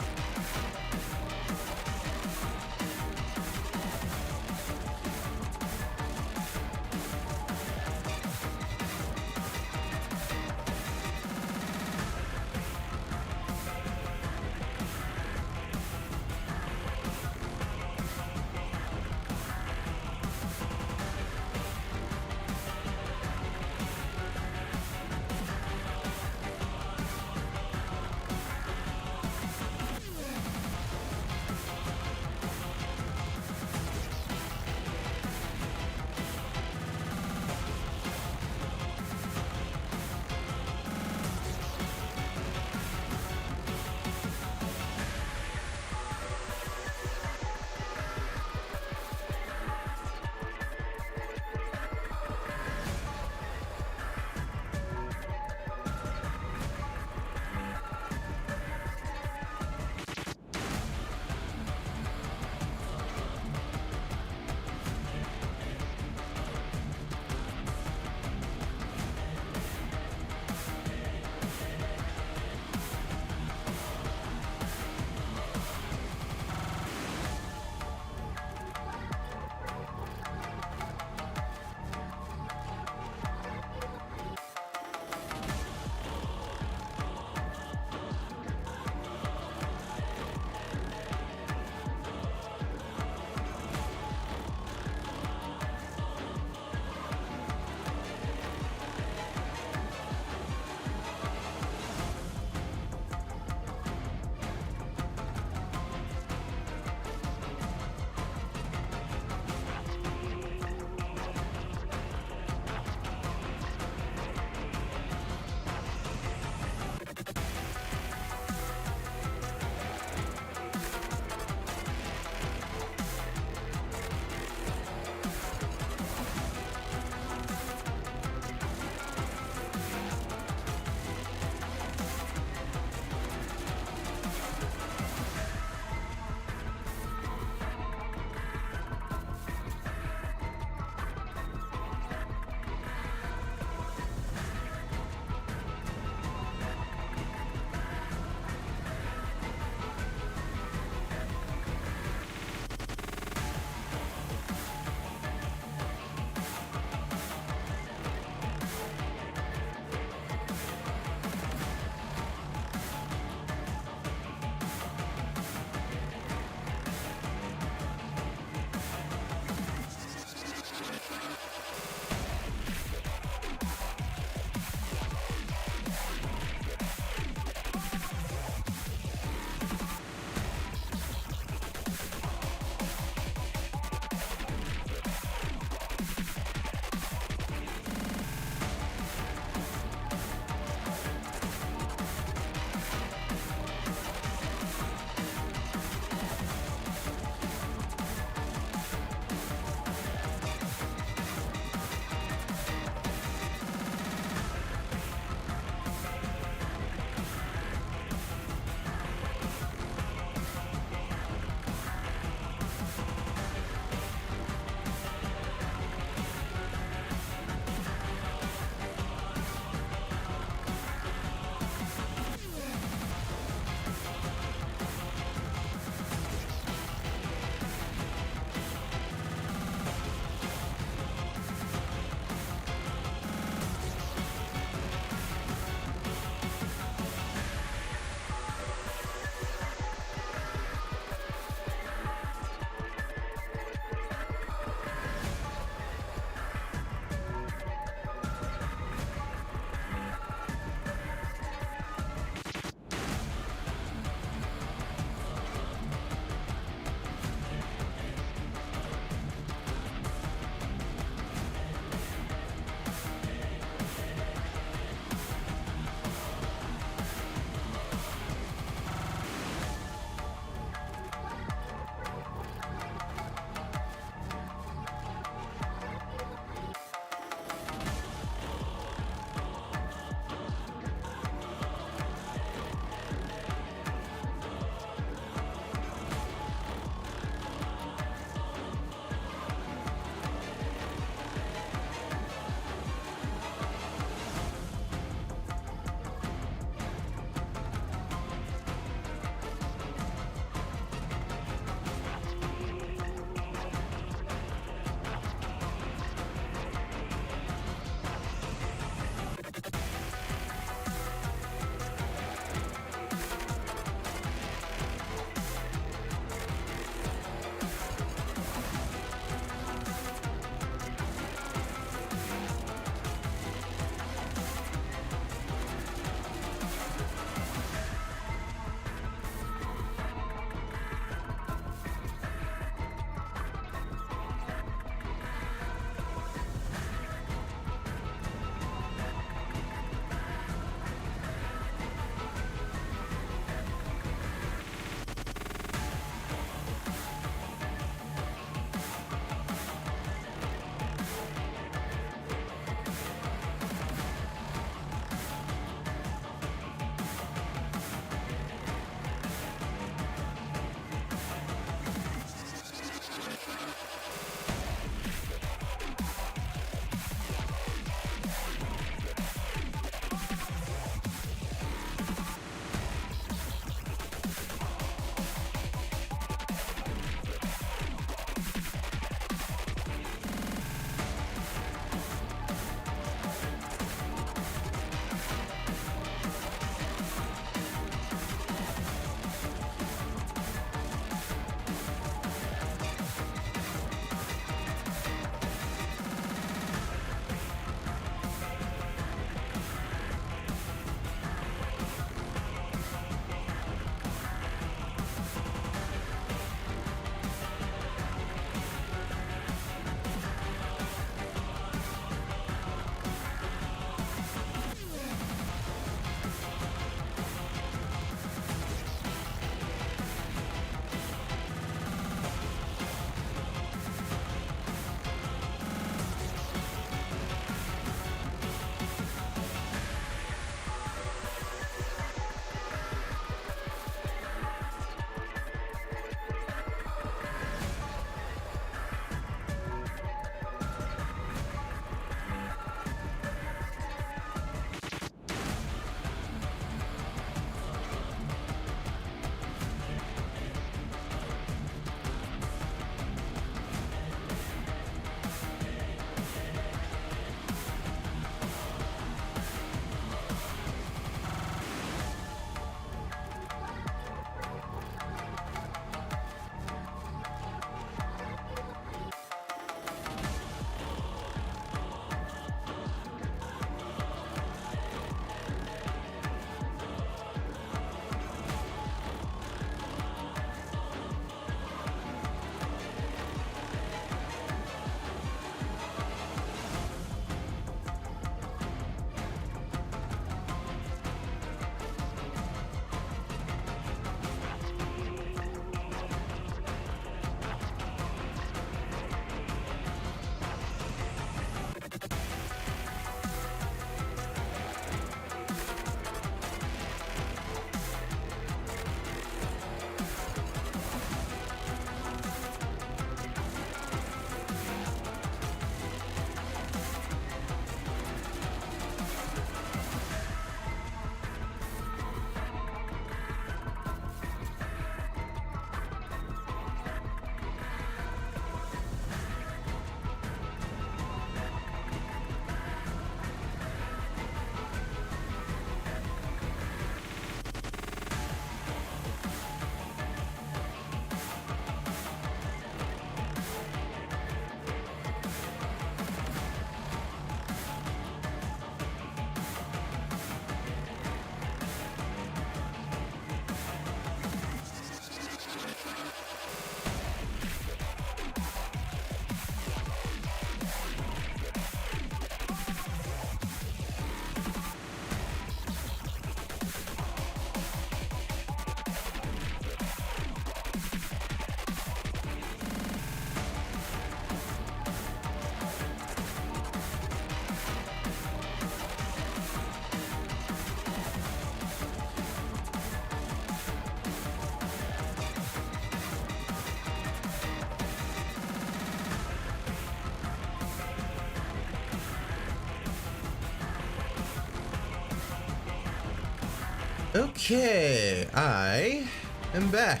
Okay, I am back.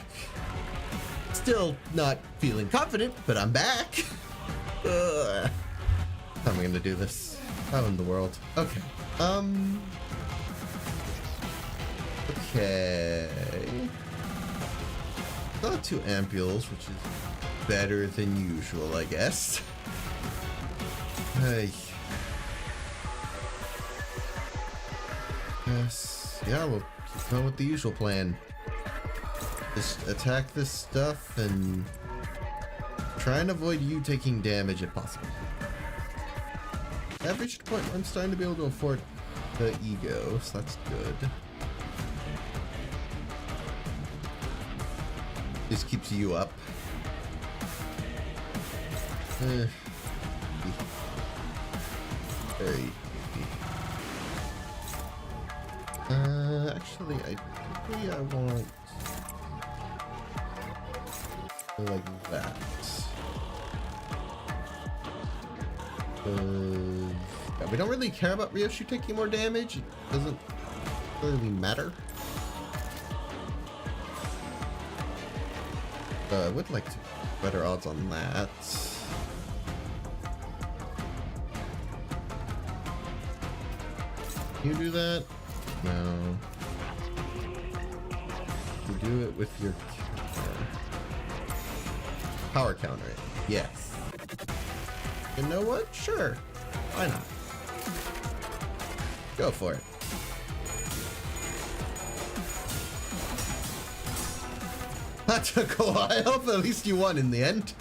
Still not feeling confident, but I'm back. Ugh. How am I gonna do this? How in the world? Okay. Okay. Got 2 ampules, which is better than usual, I guess. Hey. Yes. Yeah, we'll keep going with the usual plan. Just attack this stuff and try and avoid you taking damage if possible. I've reached a point where I'm starting to be able to afford the ego, so that's good. This keeps you up. Very actually, I want like that. Yeah, we don't really care about Ryoshi taking more damage. It doesn't really matter. I would like to better odds on that. Can you do that? No. You do it with your power counter. Yes. You know what? Sure. Why not? Go for it. That took a while, but at least you won in the end.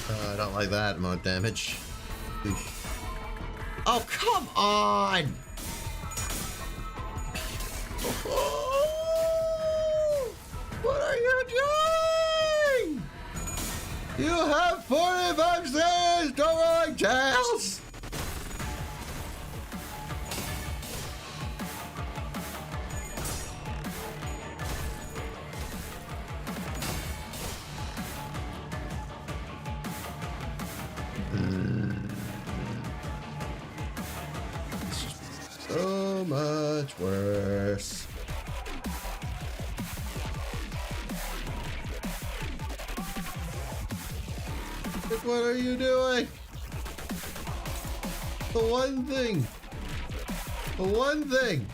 I don't like that amount of damage. Oh, come on! What are you doing? You have 45 seconds to rolling tails! So much worse. Like, what are you doing? The one thing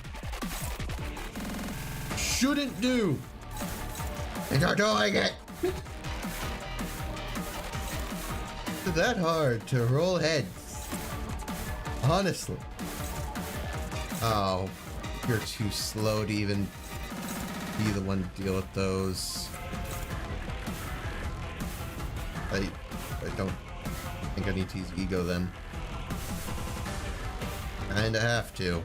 shouldn't do, and you're doing it. It's that hard to roll heads, honestly. Oh, you're too slow to even be the one to deal with those. I don't think I need to use ego then. Kinda have to.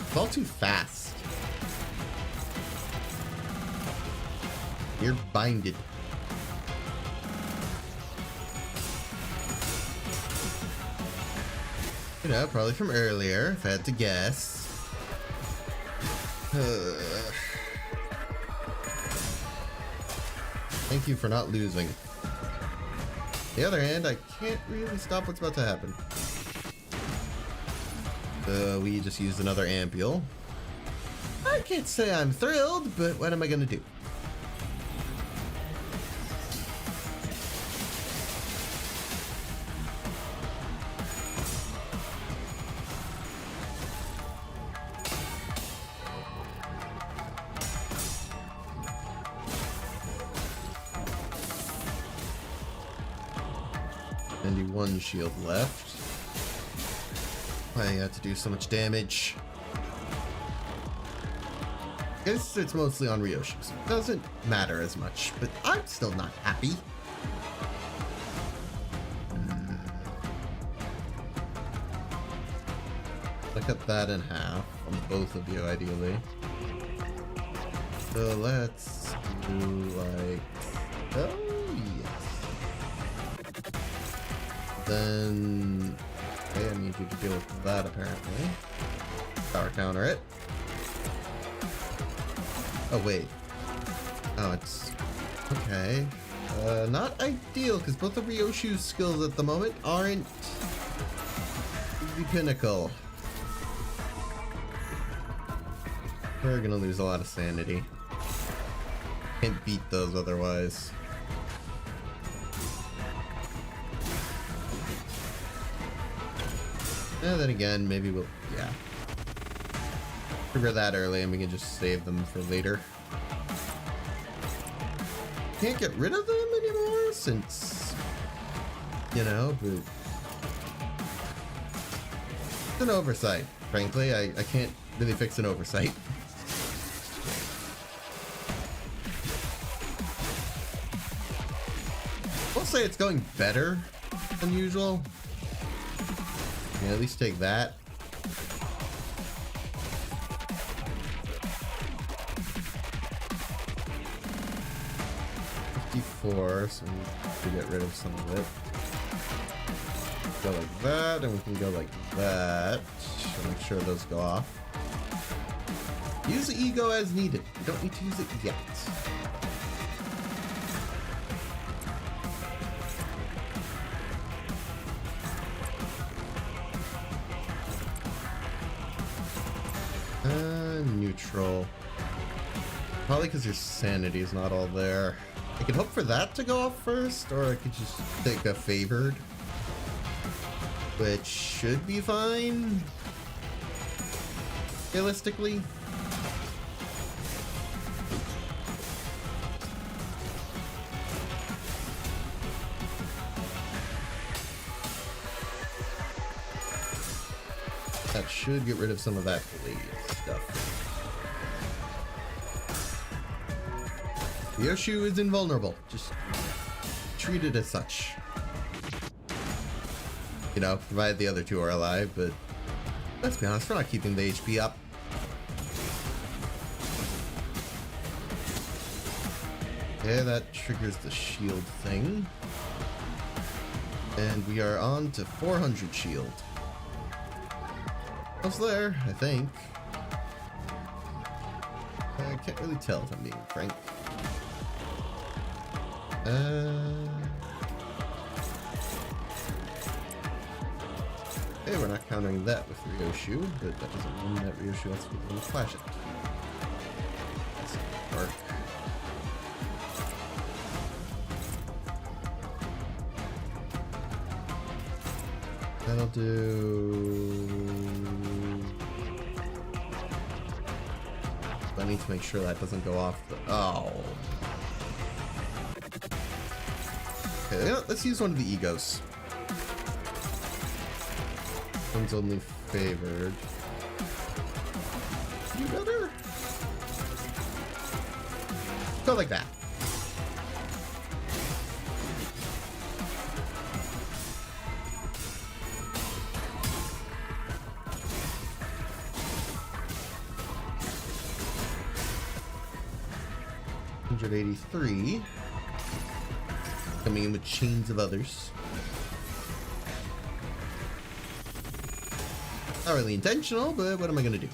It's all too fast. You're binded. You know, probably from earlier, if I had to guess. Thank you for not losing. On the other hand, I can't really stop what's about to happen. We just used another ampule. I can't say I'm thrilled, but what am I gonna do? One shield left. I had to do so much damage. I guess it's mostly on Ryoshi, so it doesn't matter as much, but I'm still not happy. I cut that in half on both of you, ideally. So let's do like... Oh, yes. Then... Okay, I need you to deal with that, apparently. Power counter it. Oh, wait. Oh, it's okay. Not ideal because both of Ryoshu's skills at the moment aren't the pinnacle. We're gonna lose a lot of sanity. Can't beat those otherwise. And then again, maybe we'll, yeah. Trigger that early and we can just save them for later. Can't get rid of them anymore since, you know, but it's an oversight. Frankly, I can't really fix an oversight. I'll say it's going better than usual. Yeah, at least take that. So we need to get rid of some of it. Go like that, and we can go like that. So make sure those go off. Use the ego as needed. You don't need to use it yet. Neutral. Probably because your sanity is not all there. I could hope for that to go off first, or I could just take a favored, which should be fine, realistically. That should get rid of some of that blade stuff. Ryoshu is invulnerable. Just treat it as such. You know, provided the other two are alive, but let's be honest, we're not keeping the HP up. Okay, that triggers the shield thing. And we are on to 400 shield. Almost there, I think. I can't really tell if I'm being frank. Okay, we're not countering that with Ryoshu, but that doesn't mean that Ryoshu has to be able to flash it. That's dark. That'll do. I need to make sure that doesn't go off the. Oh. Okay, let's use one of the egos. One's only favored. You better go like that. $183. Coming in with chains of others. Not really intentional, but what am I gonna do?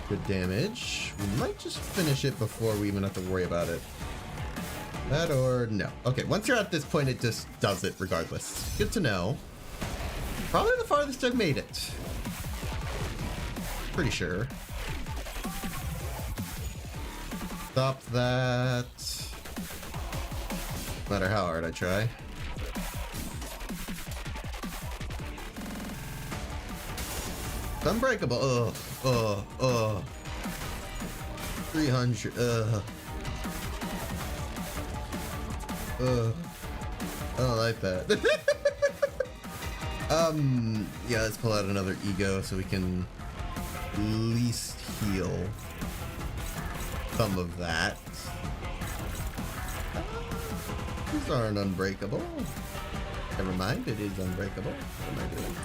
Good damage. We might just finish it before we even have to worry about it. That or no. Okay, once you're at this point, it just does it regardless. Good to know. Probably the farthest I've made it. Pretty sure. Stop that. No matter how hard I try. It's unbreakable. Ugh. 300. I don't like that. Yeah, let's pull out another ego so we can at least heal some of that. These aren't unbreakable. Never mind, it is unbreakable. What am I doing?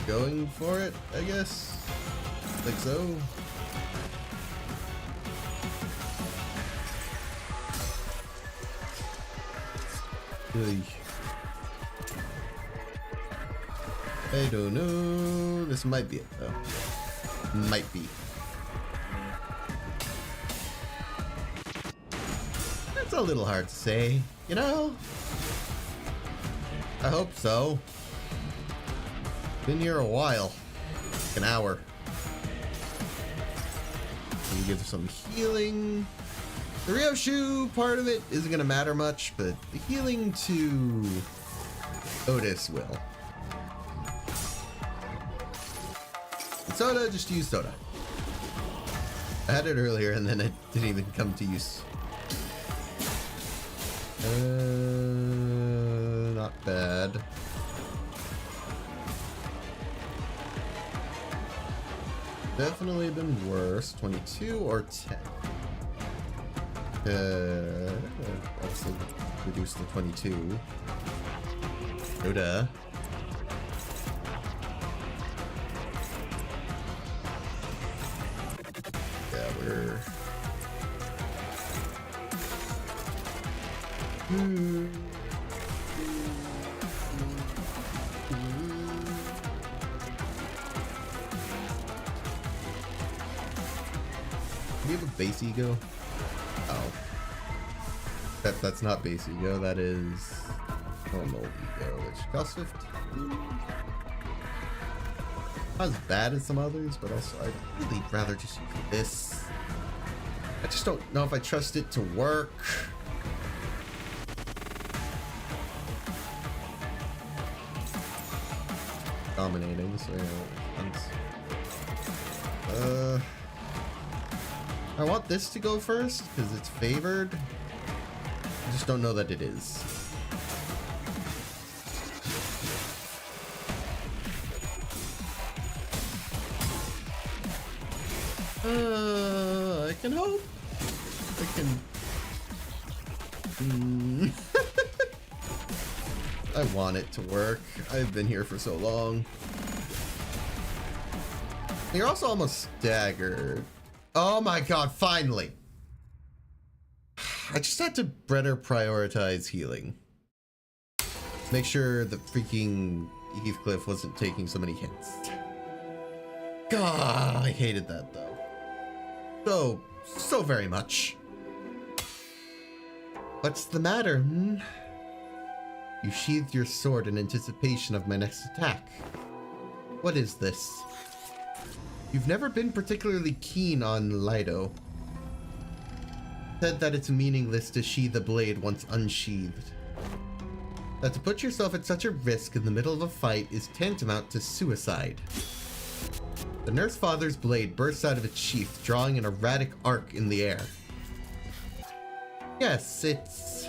Going for it, I guess. Like so. Ugh. I don't know. This might be it, though. Might be. That's a little hard to say, you know? I hope so. Been here a while. Like an hour. So we get some healing. The Ryoshu part of it isn't going to matter much, but the healing to Otis will. And Soda, just use Soda. I had it earlier and then it didn't even come to use. Not bad. Definitely been worse. 22 or 10. Also reduce the 22. Soda. Yeah, we're... Do you have a base ego? Oh. That's not base ego, that is normal ego, which costs 15. Not as bad as some others, but also I'd really rather just use this. I just don't know if I trust it to work. Dominating, so yeah, I want this to go first because it's favored. I just don't know that it is. I can hope. I can. I want it to work. I've been here for so long. You're also almost staggered. Oh my god, finally! I just had to better prioritize healing. Make sure the freaking Heathcliff wasn't taking so many hits. God, I hated that though. So very much. What's the matter, hmm? You sheathed your sword in anticipation of my next attack. What is this? You've never been particularly keen on Lido. Said that it's meaningless to sheathe a blade once unsheathed. That to put yourself at such a risk in the middle of a fight is tantamount to suicide. The Nurse Father's blade bursts out of its sheath, drawing an erratic arc in the air. Yes, it's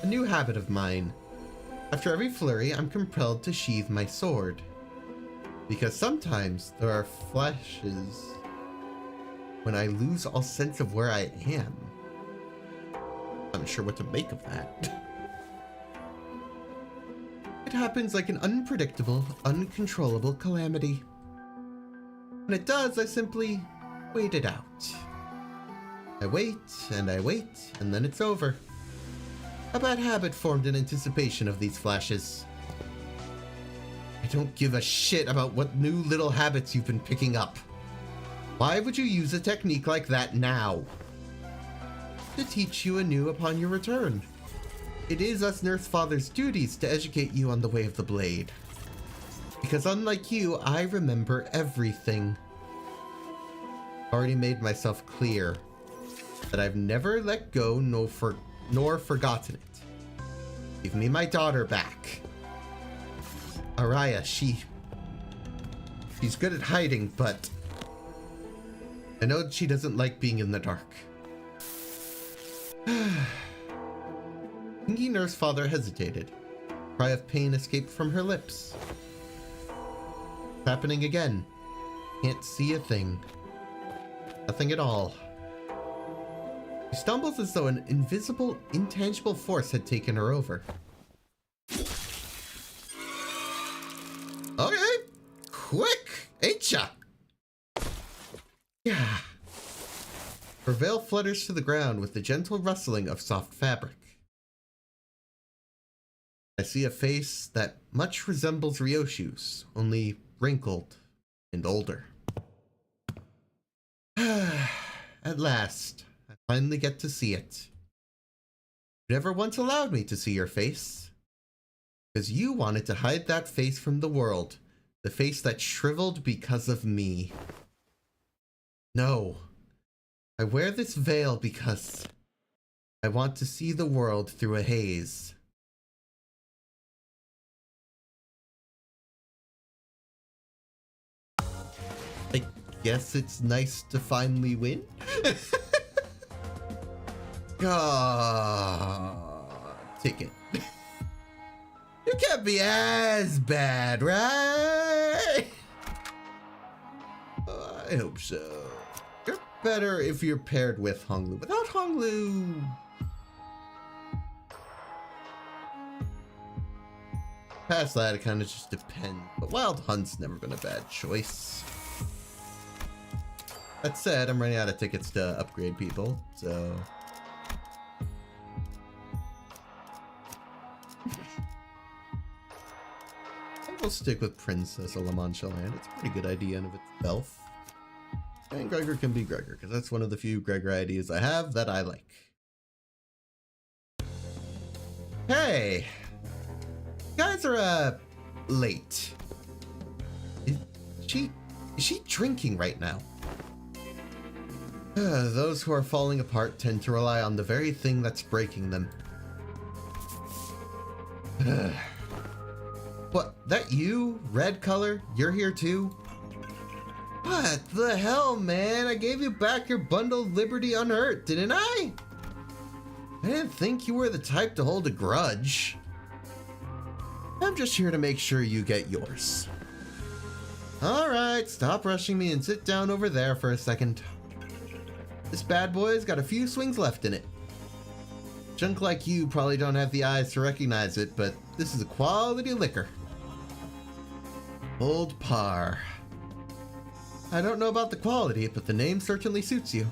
a new habit of mine. After every flurry, I'm compelled to sheathe my sword. Because sometimes there are flashes when I lose all sense of where I am. I'm not sure what to make of that. It happens like an unpredictable, uncontrollable calamity. When it does, I simply wait it out. I wait, and then it's over. A bad habit formed in anticipation of these flashes. I don't give a shit about what new little habits you've been picking up. Why would you use a technique like that now? To teach you anew upon your return. It is us Nurse Father's duties to educate you on the way of the blade. Because unlike you, I remember everything. Already made myself clear that I've never let go nor forgotten it. Give me my daughter back. Araya, she's good at hiding, but I know she doesn't like being in the dark. Thinking Nurse Father hesitated. A cry of pain escaped from her lips. It's happening again. Can't see a thing. Nothing at all. She stumbles as though an invisible, intangible force had taken her over. Okay. Quick, ain't ya? Yeah. Her veil flutters to the ground with the gentle rustling of soft fabric. I see a face that much resembles Ryoshu's, only wrinkled and older. At last, I finally get to see it. You never once allowed me to see your face, because you wanted to hide that face from the world, the face that shriveled because of me. No, I wear this veil because I want to see the world through a haze. I guess it's nice to finally win. Ticket. You can't be as bad, right? I hope so. You're better if you're paired with Honglu. Without Honglu... Past that, it kind of just depends. But Wild Hunt's never been a bad choice. That said, I'm running out of tickets to upgrade people, so... We'll stick with Princess of La Mancha Land. It's a pretty good idea in of itself. And Gregor can be Gregor, because that's one of the few Gregor ideas I have that I like. Hey! You guys are, late. Is she drinking right now? Those who are falling apart tend to rely on the very thing that's breaking them. What, that you? Red color? You're here too? What the hell, man? I gave you back your bundled liberty unhurt, didn't I? I didn't think you were the type to hold a grudge. I'm just here to make sure you get yours. Alright, stop rushing me and sit down over there for a second. This bad boy's got a few swings left in it. Junk like you probably don't have the eyes to recognize it, but this is a quality liquor. Old Par. I don't know about the quality, but the name certainly suits you.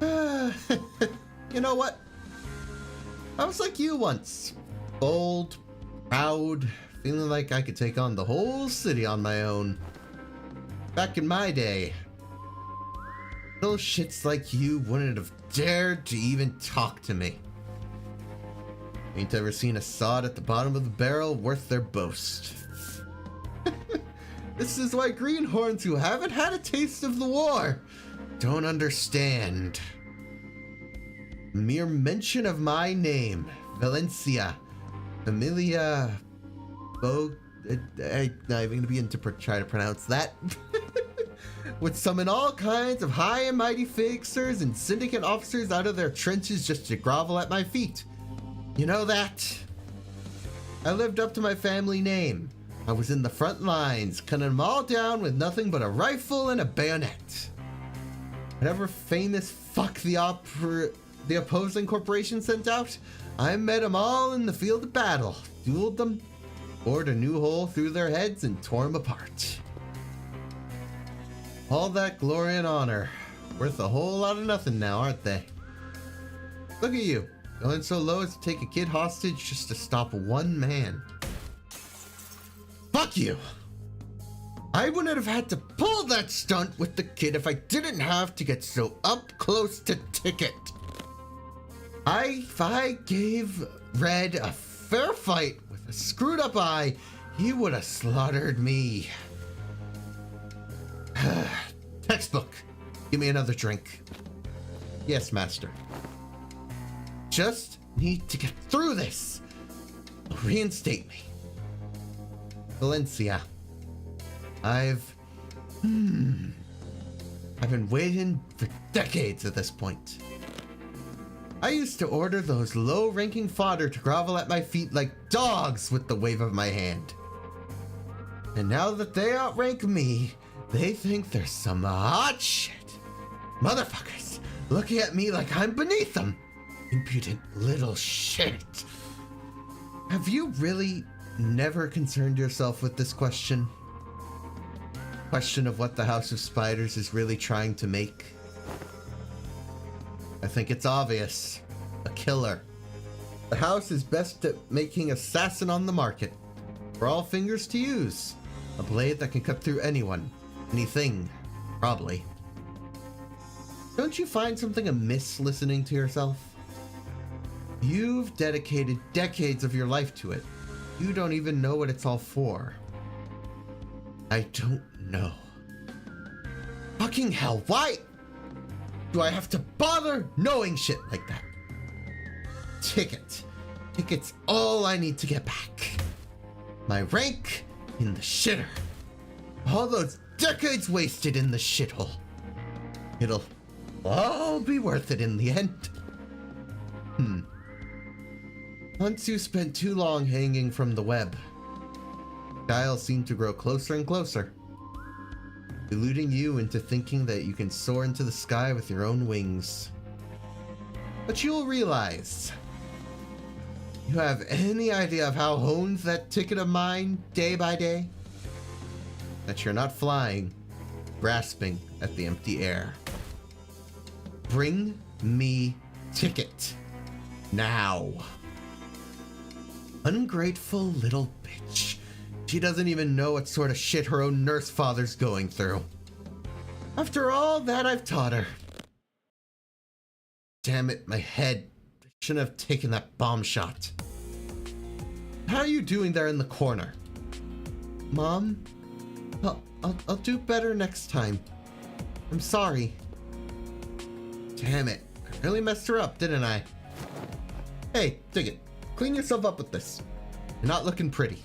You know what? I was like you once. Bold, proud, feeling like I could take on the whole city on my own. Back in my day. Little shits like you wouldn't have dared to even talk to me. Ain't ever seen a sod at the bottom of the barrel worth their boast. This is why greenhorns who haven't had a taste of the war don't understand. Mere mention of my name, Valencia, Familia, I'm not even gonna begin to try to pronounce that. Would summon all kinds of high and mighty fixers and syndicate officers out of their trenches just to grovel at my feet. You know that? I lived up to my family name. I was in the front lines, cutting them all down with nothing but a rifle and a bayonet. Whatever famous fuck the opposing corporation sent out, I met them all in the field of battle, dueled them, bored a new hole through their heads, and tore them apart. All that glory and honor, worth a whole lot of nothing now, aren't they? Look at you, going so low as to take a kid hostage just to stop one man. Fuck you! I wouldn't have had to pull that stunt with the kid if I didn't have to get so up close to Ticket. If I gave Red a fair fight with a screwed up eye, he would have slaughtered me. Textbook. Give me another drink. Yes, master. Just need to get through this. Reinstate me. Valencia. I've been waiting for decades at this point. I used to order those low-ranking fodder to grovel at my feet like dogs with the wave of my hand. And now that they outrank me, they think they're some hot shit. Motherfuckers, looking at me like I'm beneath them. Impudent little shit. Have you really never concerned yourself with this question? Question of what the House of Spiders is really trying to make? I think it's obvious. A killer. The house is best at making assassin on the market. For all fingers to use. A blade that can cut through anyone. Anything. Probably. Don't you find something amiss listening to yourself? You've dedicated decades of your life to it. You don't even know what it's all for. I don't know. Fucking hell, why do I have to bother knowing shit like that? Ticket. Ticket's all I need to get back. My rank in the shitter. All those decades wasted in the shithole. It'll all be worth it in the end. Once you spent too long hanging from the web, dials seem to grow closer and closer, deluding you into thinking that you can soar into the sky with your own wings. But you'll realize, you have any idea of how hones that ticket of mine day by day? That you're not flying, grasping at the empty air. Bring me ticket. Now. Ungrateful little bitch. She doesn't even know what sort of shit her own nurse father's going through. After all that I've taught her. Damn it, my head. I shouldn't have taken that bomb shot. How are you doing there in the corner? Mom? I'll do better next time. I'm sorry. Damn it. I really messed her up, didn't I? Hey, dig it. Clean yourself up with this. You're not looking pretty.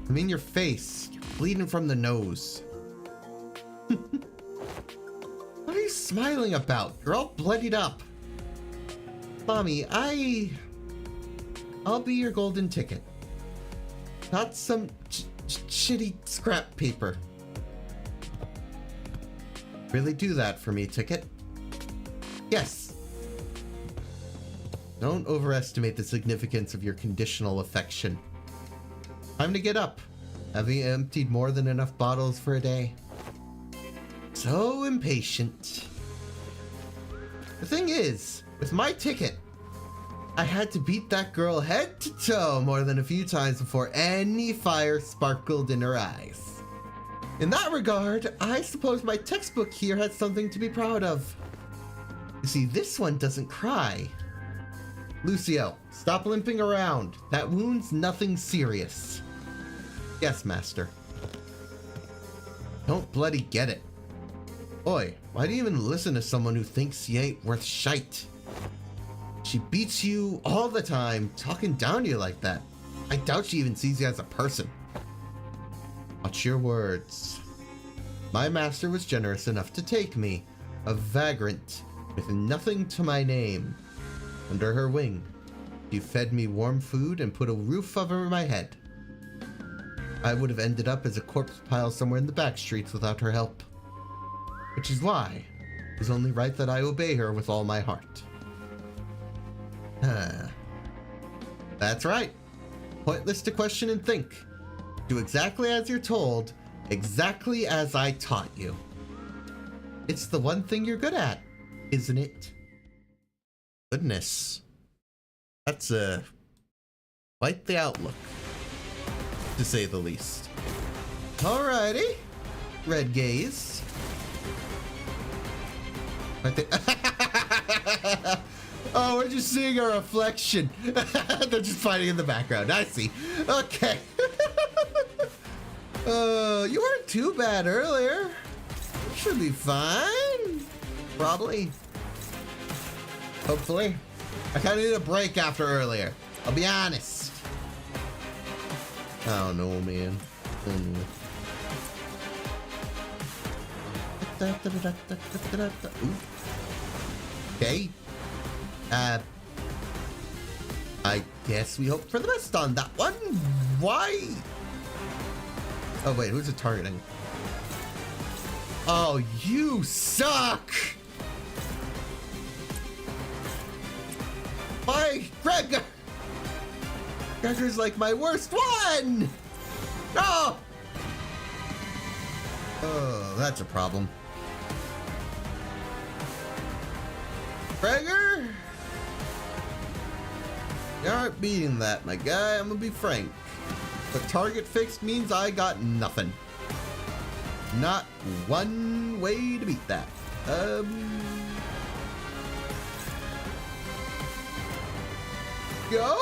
I mean your face. You're bleeding from the nose. What are you smiling about? You're all bloodied up. Mommy, I'll be your golden ticket. Not some shitty scrap paper. Really do that for me, ticket? Yes. Don't overestimate the significance of your conditional affection. Time to get up. Having emptied more than enough bottles for a day. So impatient. The thing is, with my ticket, I had to beat that girl head to toe more than a few times before any fire sparkled in her eyes. In that regard, I suppose my textbook here had something to be proud of. You see, this one doesn't cry. Lucio, stop limping around. That wound's nothing serious. Yes, master. Don't bloody get it. Oi, why do you even listen to someone who thinks you ain't worth shite? She beats you all the time, talking down to you like that. I doubt she even sees you as a person. Watch your words. My master was generous enough to take me, a vagrant with nothing to my name, under her wing. She fed me warm food and put a roof over my head. I would have ended up as a corpse pile somewhere in the back streets without her help. Which is why it was only right that I obey her with all my heart. That's right. Pointless to question and think. Do exactly as you're told, exactly as I taught you. It's the one thing you're good at, isn't it? Goodness. That's quite the outlook, to say the least. Alrighty. Red gaze. Oh, we're just seeing a reflection. They're just fighting in the background. I see. Okay. You weren't too bad earlier. You should be fine. Probably. Hopefully. I kind of need a break after earlier. I'll be honest. I don't know, man. Okay. I guess we hope for the best on that one. Why? Oh, wait, who's it targeting? Oh, you suck! Gregor's like my worst one! No! Oh, that's a problem. Gregor? You aren't beating that, my guy. I'm gonna be frank. But target fixed means I got nothing. Not one way to beat that. Go?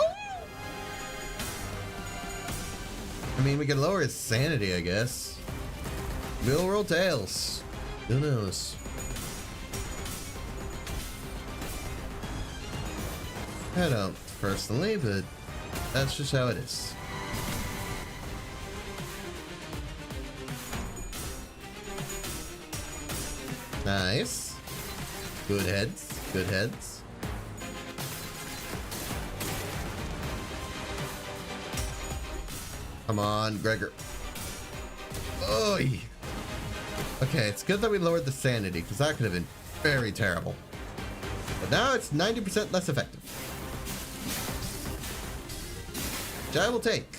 I mean, we can lower his sanity, I guess. We'll roll tails. Who knows? I don't personally, but that's just how it is. Nice. Good heads. Good heads. Come on, Gregor. Oy. Okay, it's good that we lowered the sanity, because that could have been very terrible. But now it's 90% less effective. Which I will take.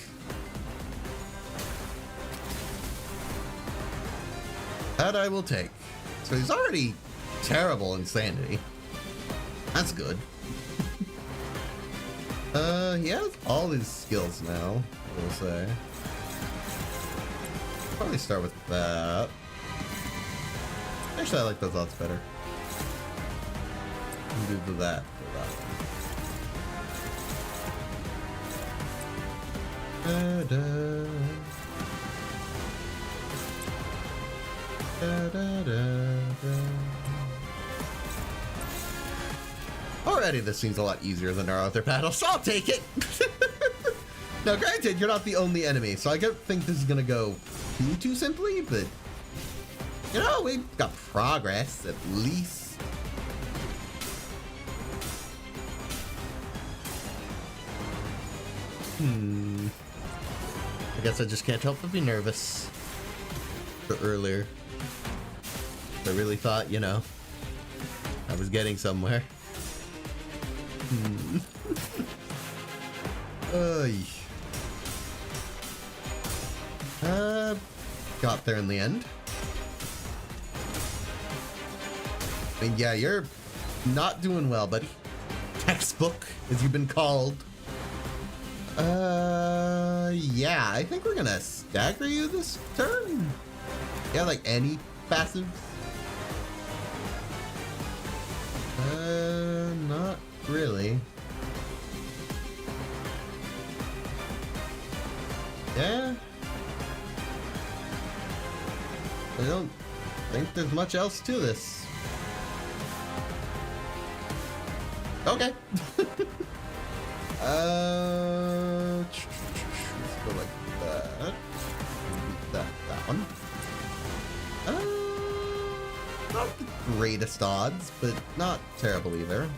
That I will take. So he's already terrible in sanity. That's good. He has all his skills now, I will say. Probably start with that. Actually, I like those odds better. Do that for that one. Da, da. Da, da, da, da. Already, this seems a lot easier than our other battles, so I'll take it. Now, granted, you're not the only enemy, so I don't think this is gonna go too simply, but you know, we've got progress at least. I guess I just can't help but be nervous. For earlier, I really thought, you know, I was getting somewhere. Got there in the end. I mean, yeah, you're not doing well, buddy. Textbook, as you've been called. Yeah, I think we're gonna stagger you this turn. Yeah, like any passives? Not really. Yeah. I don't think there's much else to this. Okay. Let's go like that. That one. Not the greatest odds, but not terrible either.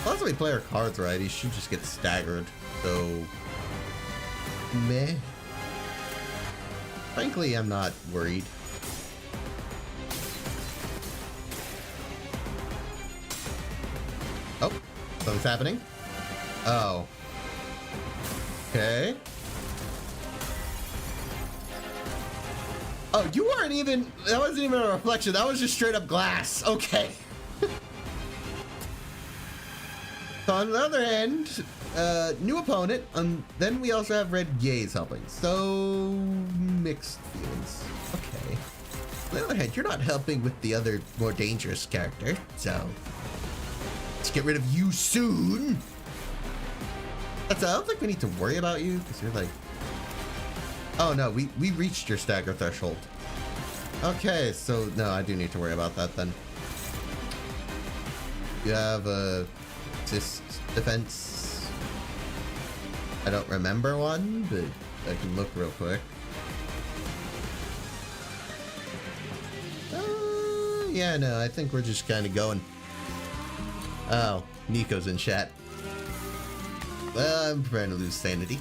Plus, we play our cards right, he should just get staggered. So, meh. Frankly, I'm not worried. Oh, something's happening. Oh. Okay. Oh, you weren't even, that wasn't even a reflection, that was just straight up glass. Okay. So on the other hand, new opponent, then we also have Red Gaze helping. So, mixed feelings. Okay. On the other hand, you're not helping with the other more dangerous character, so let's get rid of you soon. That's, I don't think we need to worry about you, because you're like, oh no, we reached your stagger threshold. Okay, so no, I do need to worry about that then. You have a assist defense. I don't remember one, but I can look real quick. Yeah, no, I think we're just kind of going. Oh, Nico's in chat. Well, I'm preparing to lose sanity.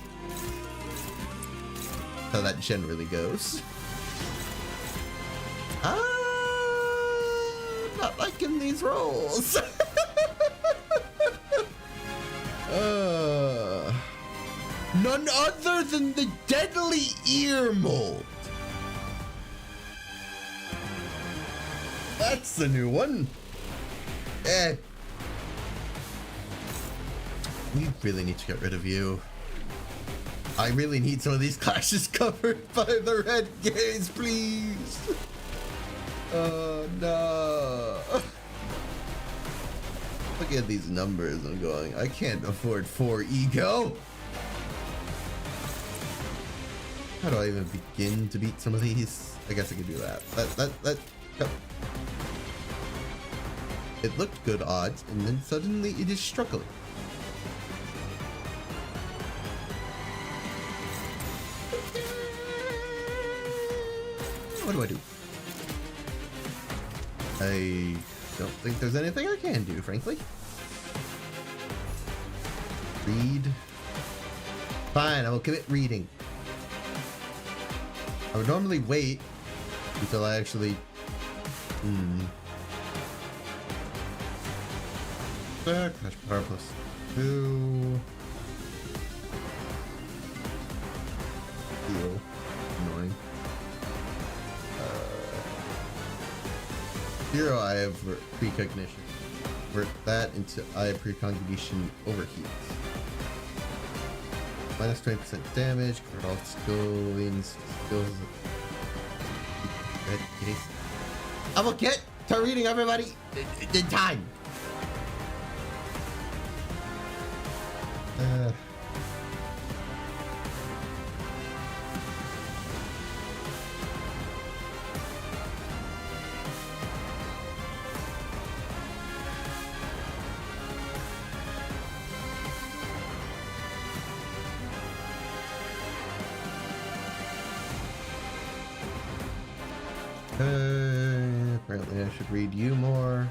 How that generally goes. Not liking these rolls. None other than the deadly ear mold. That's the new one. We really need to get rid of you. I really need some of these clashes covered by the red gaze, please. Oh no. Look at these numbers. I'm going, I can't afford 4 ego. How do I even begin to beat some of these? I guess I could do that. Go. It looked good odds, and then suddenly it is struggling. What do I do? I don't think there's anything I can do, frankly. Read. Fine, I will commit reading. I would normally wait until I actually... Crash power plus 2. Heal. Annoying. 0, I have precognition. Convert that into I have precognition overheat. Minus 20% damage. Convert all skills. I will get to reading everybody in time. Apparently I should read you more.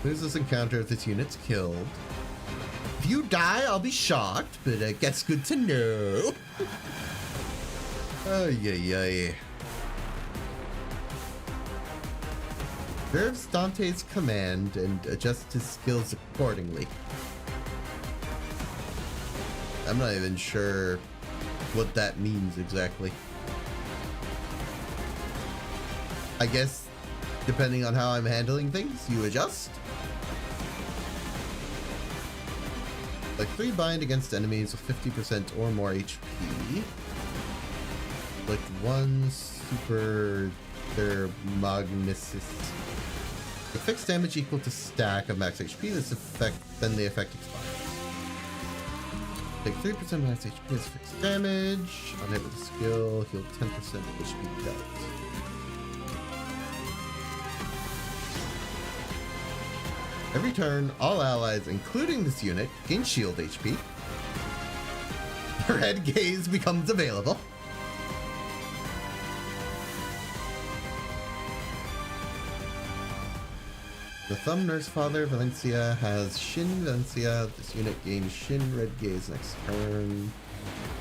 Lose this encounter if this unit's killed. If you die, I'll be shocked, but I guess good to know. Oh, yeah. Observes Dante's command and adjusts his skills accordingly. I'm not even sure what that means exactly. I guess, depending on how I'm handling things, you adjust. Like 3 bind against enemies with 50% or more HP. Like 1 super thermognosis. The fixed damage equal to stack of max HP. This effect, then the effect expires. Take 3% max HP as fixed damage. On hit with a skill, heal 10% HP dealt. Every turn, all allies, including this unit, gain shield HP. Red gaze becomes available. The Thumb Nurse Father Valencia has Shin Valencia. This unit gains Shin Red Gaze next turn.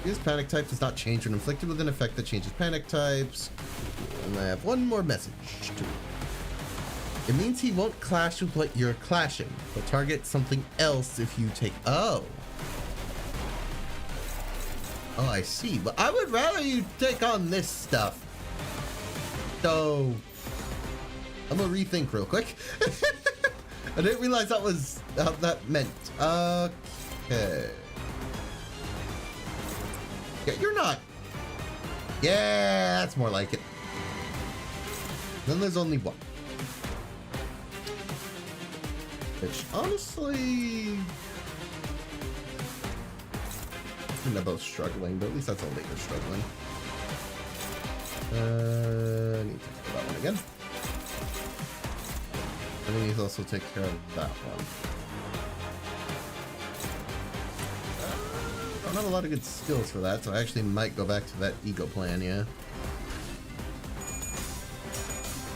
His panic type does not change when inflicted with an effect that changes panic types. And I have one more message to read. It means he won't clash with what you're clashing, but target something else if you take... Oh, I see. But I would rather you take on this stuff. So, I'm gonna rethink real quick. I didn't realize that was what that meant. Okay. Yeah, you're not. Yeah, that's more like it. Then there's only one. Which, honestly, they're both struggling, but at least that's all they're struggling. I need to take that one again. And we need to also take care of that one. I don't have a lot of good skills for that, so I actually might go back to that ego plan, yeah.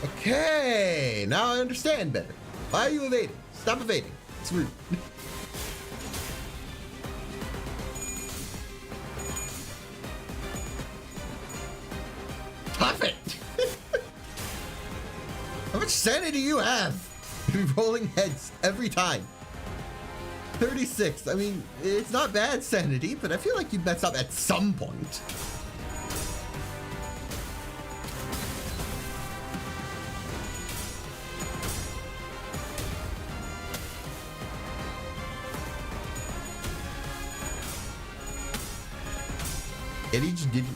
Okay, now I understand better. Why are you evading? Stop evading. It's rude. Stop it! How much sanity do you have? You're rolling heads every time. 36. I mean, it's not bad sanity, but I feel like you'd mess up at some point. Eddie just didn't.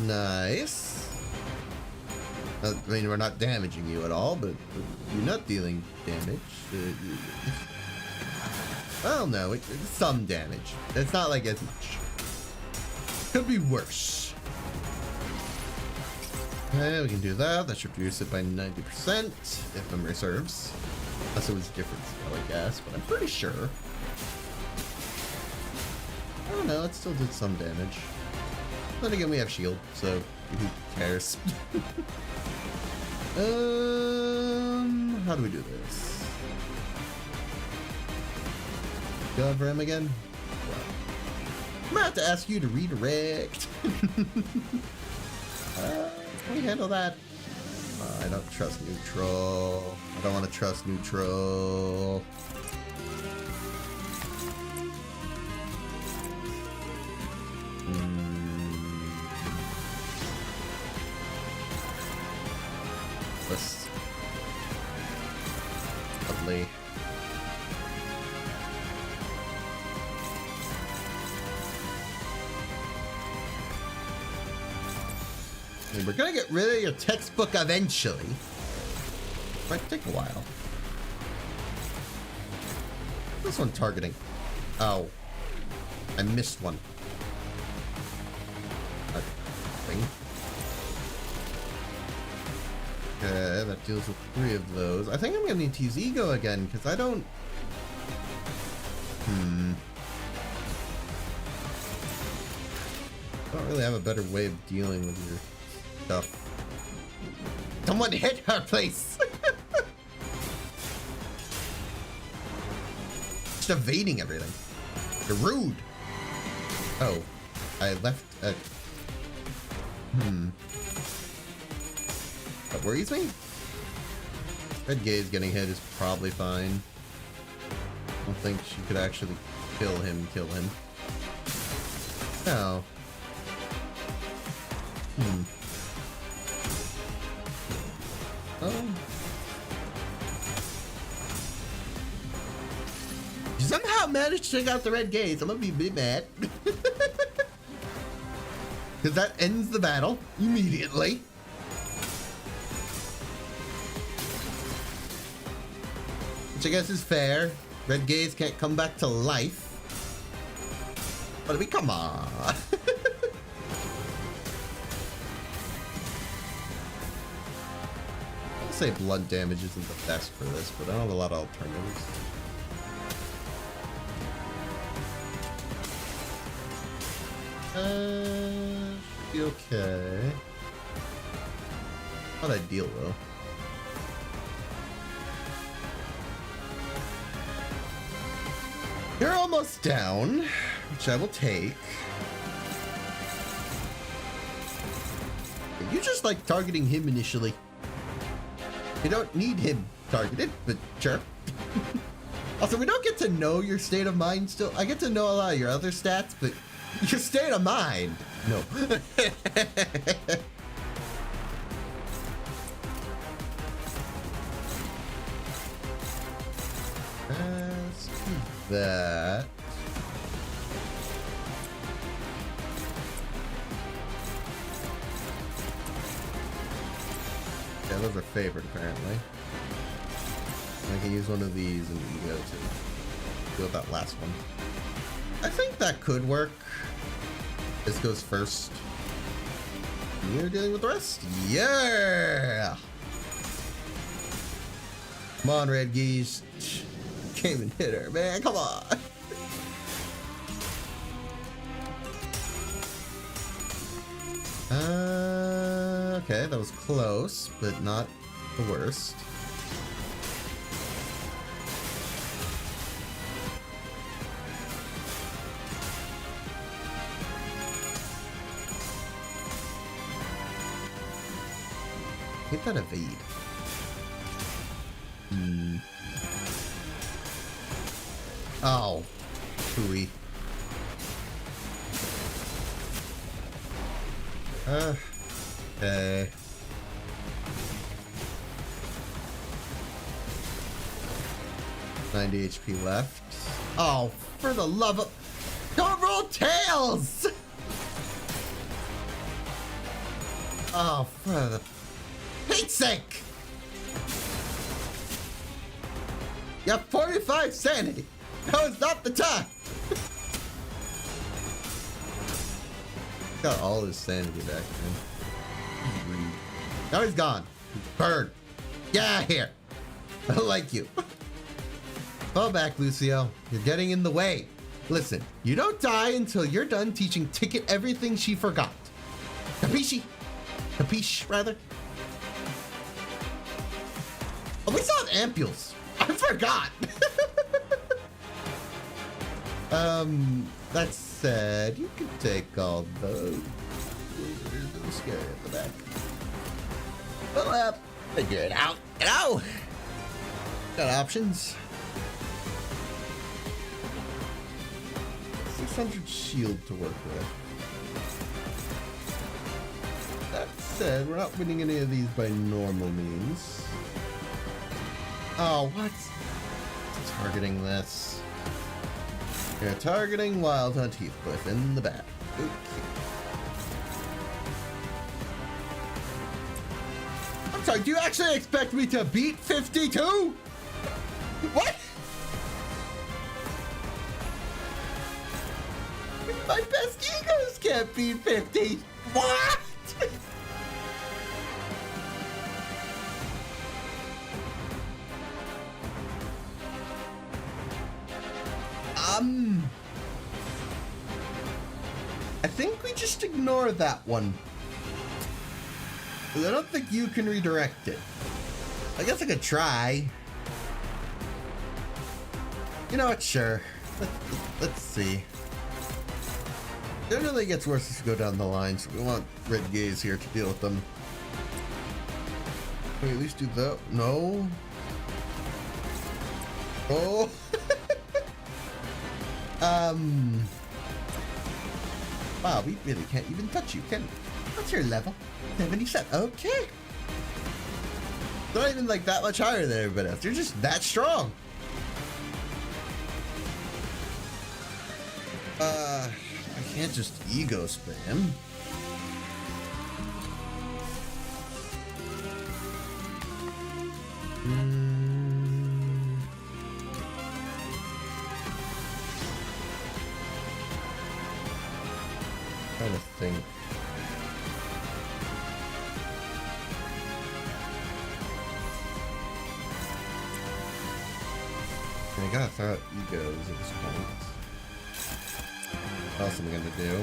Nice. I mean, we're not damaging you at all, but you're not dealing damage. Well, no, it's some damage. It's not like as much. Could be worse. Okay, we can do that. That should reduce it by 90%, if memory serves. Unless it was a different spell, I guess, but I'm pretty sure. I don't know, it still did some damage. Then again, we have shield, so who cares? How do we do this? Go over him again? Well, I'm gonna have to ask you to redirect. Can we handle that? I don't trust neutral. I don't want to trust neutral. That's lovely. I mean, we're gonna get rid of your textbook eventually. Might take a while. This one targeting. Oh, I missed one. Thing. Okay, that deals with 3 of those. I think I'm gonna need to use ego again because I don't. I don't really have a better way of dealing with your stuff. Someone hit her, please. Just evading everything. You're rude. Oh, I left a. That worries me. Red Gaze getting hit is probably fine. I don't think she could actually kill him. No. Oh. You somehow managed to take out the Red Gaze. I'm gonna be a bit mad. Because that ends the battle immediately. Which I guess is fair. Red Gaze can't come back to life. But I mean, come on. I'll say blood damage isn't the best for this, but I don't have a lot of alternatives. Should be okay. Not ideal though. You're almost down, which I will take. You just like targeting him initially. You don't need him targeted, but sure. Also, we don't get to know your state of mind still. I get to know a lot of your other stats, but your state of mind, no. Let's do that. Yeah, those are favored apparently. I can use one of these and ego to deal with that last one. I think that could work. This goes first. You're dealing with the rest? Yeah! Come on, Red Geese. Came and hit her, man. Come on. Okay, that was close, but not the worst. Hit that evade. Oh, hooey. Okay. 90 HP left. Oh, for the love of... Don't roll tails! Oh, for the Pete's sake! You have 45 sanity. Now is not the time. Got all his sanity back, man. Now he's gone. Bird. Get out of here. I don't like you. Fall back, Lucio. You're getting in the way. Listen, you don't die until you're done teaching Ticket everything she forgot. Capisci? Capiche, rather? Oh, we still have ampules. I forgot. That said, you can take all those. There's a little scary at the back. Well, figure it out. You know? Got options. 600 shield to work with. That said, we're not winning any of these by normal means. Oh, what's targeting this? You're targeting Wild Hunt Heathcliff in the back. Okay. I'm sorry, do you actually expect me to beat 52? What? My best egos can't beat 50. What? I think we just ignore that one. I don't think you can redirect it. I guess I could try. You know what? Sure. Let's see. It really gets worse as we go down the line, so we want Red Gaze here to deal with them. Can we at least do that? No. Oh. Wow, we really can't even touch you, can we? What's your level? 77. Okay. Not even like that much higher than everybody else. You're just that strong. I can't just ego spam. Trying to think. I gotta throw out egos at this point. What else am I gonna do?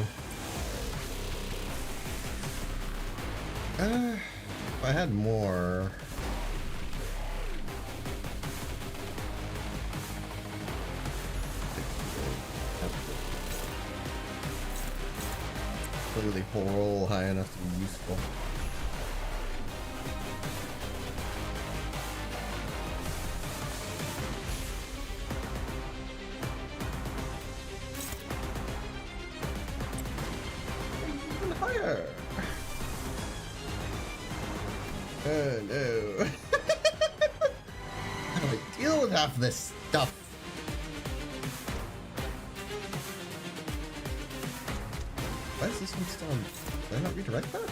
If I had more. Really roll high enough to be useful. Even higher. Oh no. How do I deal with half this stuff? Why is this one still on? Did I not redirect that?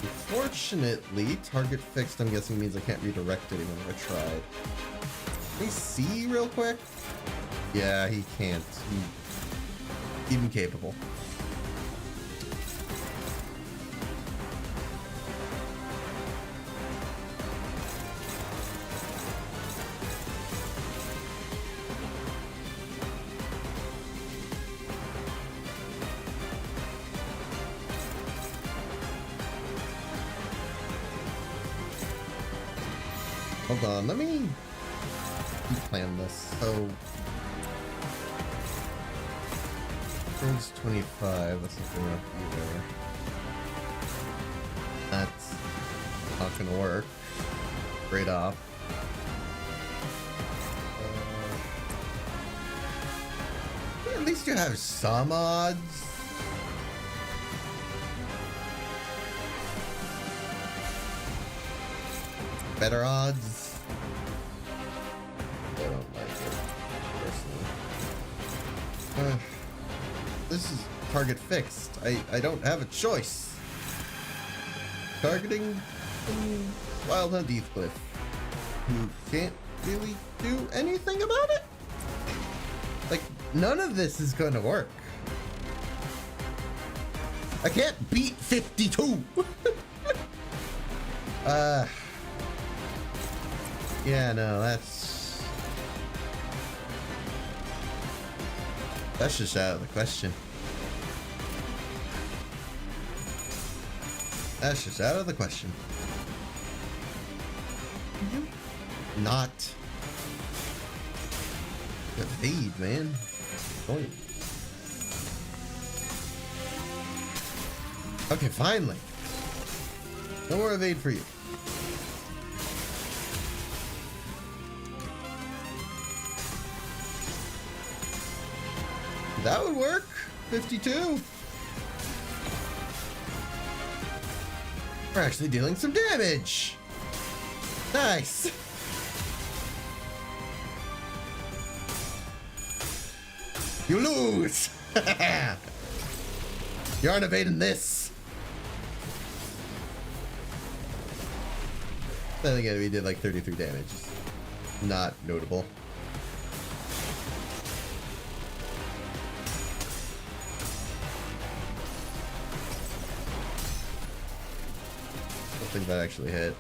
Unfortunately, target fixed, I'm guessing, means I can't redirect it even if I tried. Can he see real quick? Yeah, he can't. He's even capable. Hold on, let me plan this. So, turns 25, that's not enough either. That's not gonna work. Straight off. At least you have some odds. better odds. I don't like it, personally. This is target fixed. I don't have a choice. Targeting Wild Hunt Heathcliff, who can't really do anything about it. Like, none of this is gonna work. I can't beat 52. Yeah, no, that's just out of the question. That's just out of the question. Not evade, man. Point. Okay, finally. No more evade for you. That would work. 52. We're actually dealing some damage. Nice. You lose. You aren't evading this. Then again, we did like 33 damage. Not notable. I think that actually hit.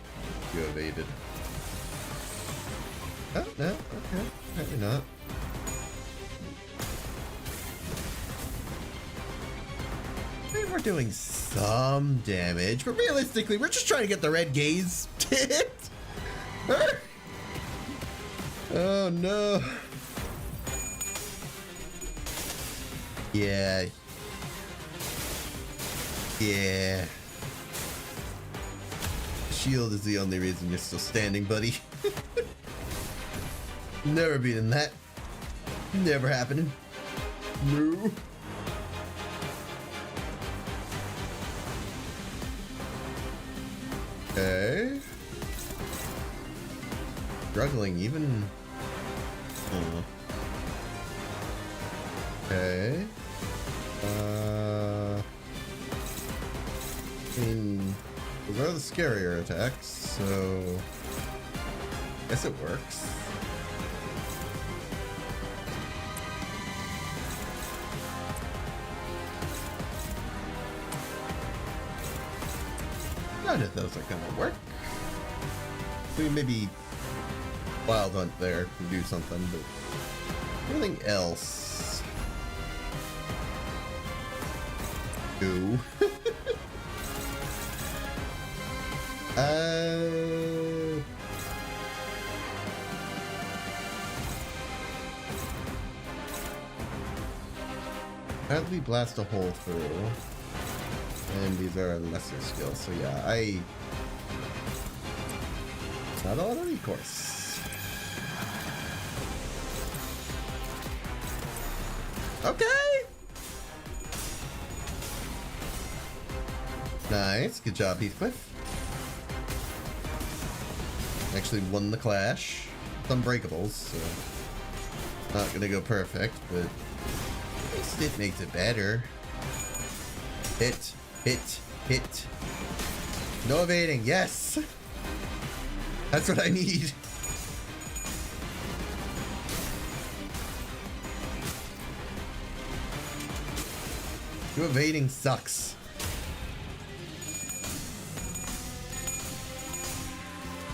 You evaded. Oh, no, okay. Apparently not. Maybe we're doing some damage, but realistically, we're just trying to get the red gaze. Oh, no. Yeah. Yeah. Shield is the only reason you're still standing, buddy. Never beating that. Never happening. No. Okay. Struggling even. Okay. I mean, those are the scarier attacks, so I guess it works. None of those are gonna work. We maybe Wild Hunt there can do something, but everything else. No. Badly blast a hole through. And these are lesser skills, so yeah, not a lot of recourse. Okay! Nice, good job, Heathcliff. Actually won the clash. It's unbreakables, so not gonna go perfect, but at least it makes it better. Hit, hit, hit. No evading, yes! That's what I need. You evading sucks.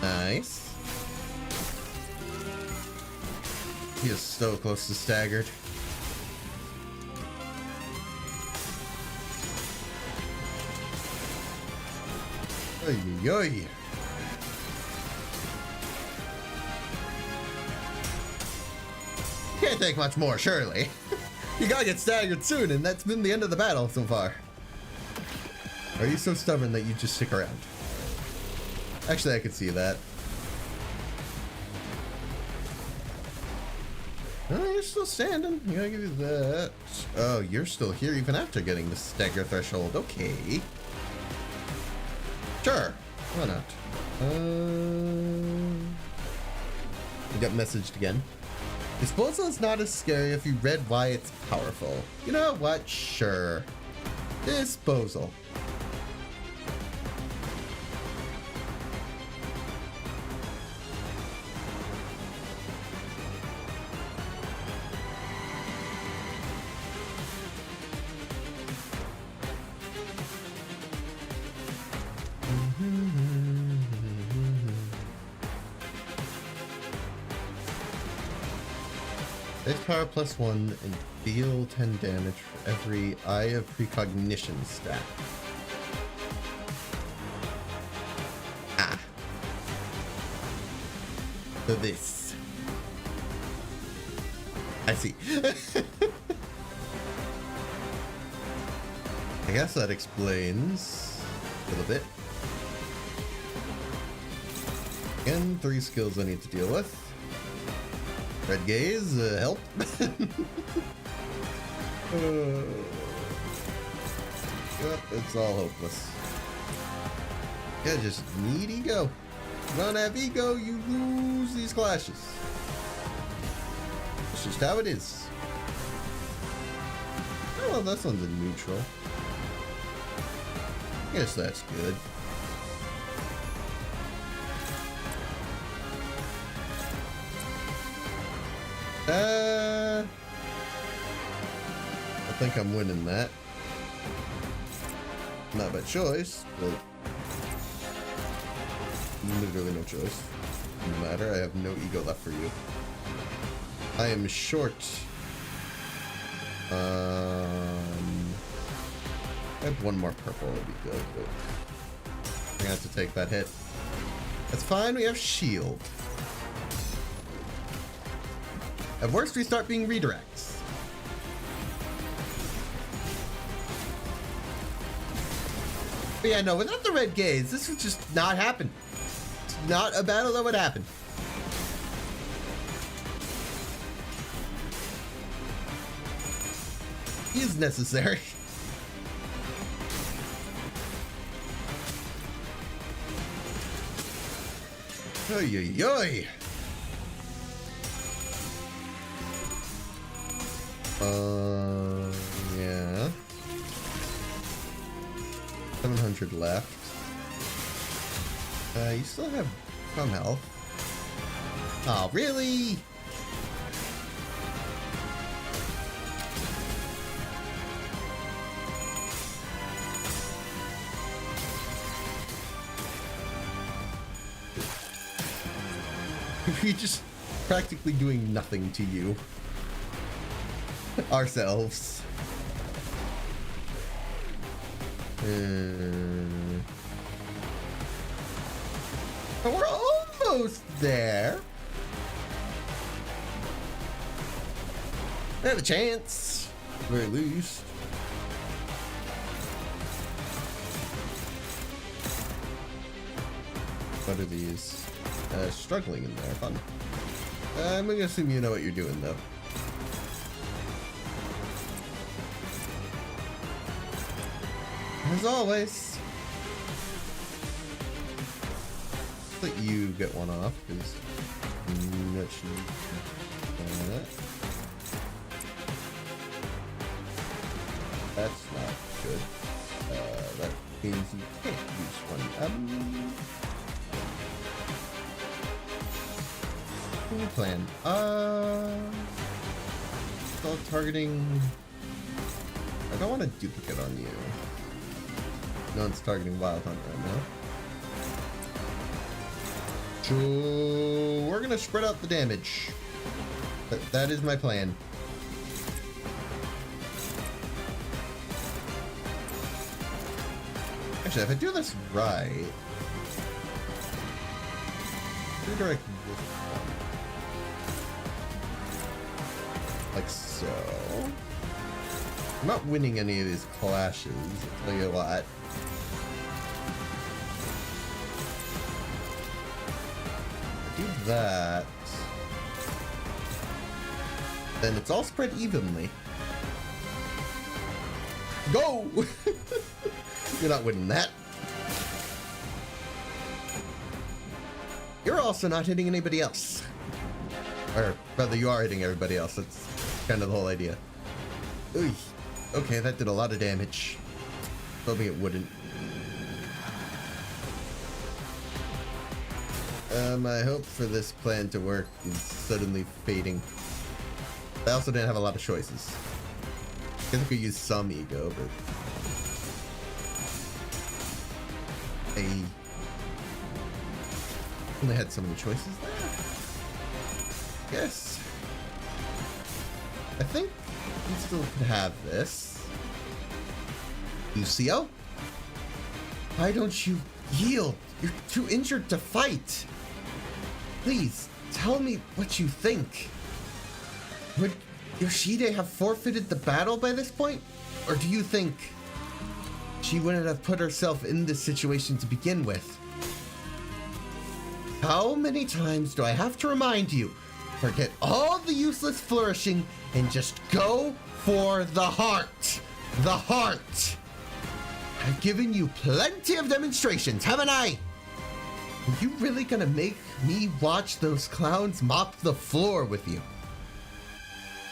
Nice. He is so close to staggered. Oy, oy, oy. Can't take much more, surely. You gotta get staggered soon, and that's been the end of the battle so far. Are you so stubborn that you just stick around? Actually, I could see that. Oh, you're still standing. You gotta give you that. Oh, you're still here even after getting the stagger threshold. Okay. Sure. Why not? get messaged again. Disposal is not as scary if you read why it's powerful. You know what? Sure. Disposal. Base power +1 and deal 10 damage for every Eye of Precognition stat. Ah. So this. I see. I guess that explains a little bit. Again, 3 skills I need to deal with. Red gaze, help. Yep, it's all hopeless. Yeah, just need ego. You don't have ego, you lose these clashes. That's just how it is. Oh, well, this one's a neutral. Guess that's good. I think I'm winning that. Not by choice, but literally no choice. No matter, I have no ego left for you. I am short. I have one more purple, would be good, but I'm gonna have to take that hit. That's fine, we have shield. At worst, we start being redirects. But yeah, no, without the red gaze, this would just not happen. It's not a battle that would happen. Is necessary. Oy, oy, oy. Yeah. 700 left. You still have some health. Oh, really? We're just practically doing nothing to you. Ourselves. We're almost there. We have a chance, at the very least. What are these? Struggling in there, fun. I'm gonna assume you know what you're doing, though. As always. Let you get one off, because that's not good. That means you can't use one. Plan. Still targeting. I don't want a duplicate on you. No one's targeting Wild Hunt right now. So we're gonna spread out the damage. That is my plan. Actually, if I do this right, redirect this one. Like so. I'm not winning any of these clashes, I'll tell you what. Do that. Then it's all spread evenly. Go! You're not winning that. You're also not hitting anybody else. Or rather, you are hitting everybody else. That's kind of the whole idea. Ooh. Okay, that did a lot of damage. Hoping it wouldn't. My hope for this plan to work is suddenly fading. I also didn't have a lot of choices. I guess I could use some ego, but... I only had so many choices there. Yes. I think we still could have this. Lucio? Why don't you yield? You're too injured to fight. Please, tell me what you think. Would Yoshide have forfeited the battle by this point? Or do you think she wouldn't have put herself in this situation to begin with? How many times do I have to remind you? Forget all the useless flourishing and just go for the heart. The heart. I've given you plenty of demonstrations, haven't I? Are you really gonna make me watch those clowns mop the floor with you?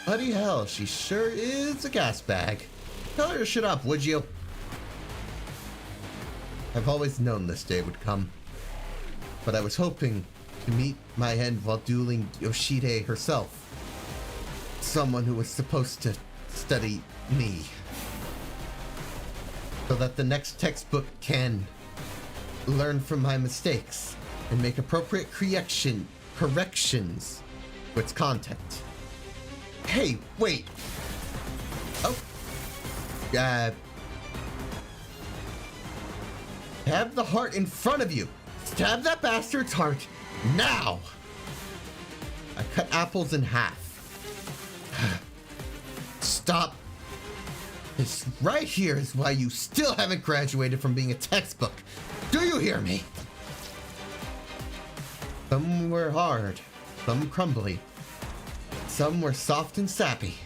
Bloody hell, she sure is a gas bag. Tell her to shut up, would you? I've always known this day would come, but I was hoping to meet my end while dueling Yoshide herself. Someone who was supposed to study me. So that the next textbook can learn from my mistakes and make appropriate corrections to its content. Hey, wait. Oh. Have the heart in front of you. Stab that bastard's heart now. I cut apples in half. Stop. This right here is why you still haven't graduated from being a textbook. Do you hear me? Some were hard, some crumbly, some were soft and sappy.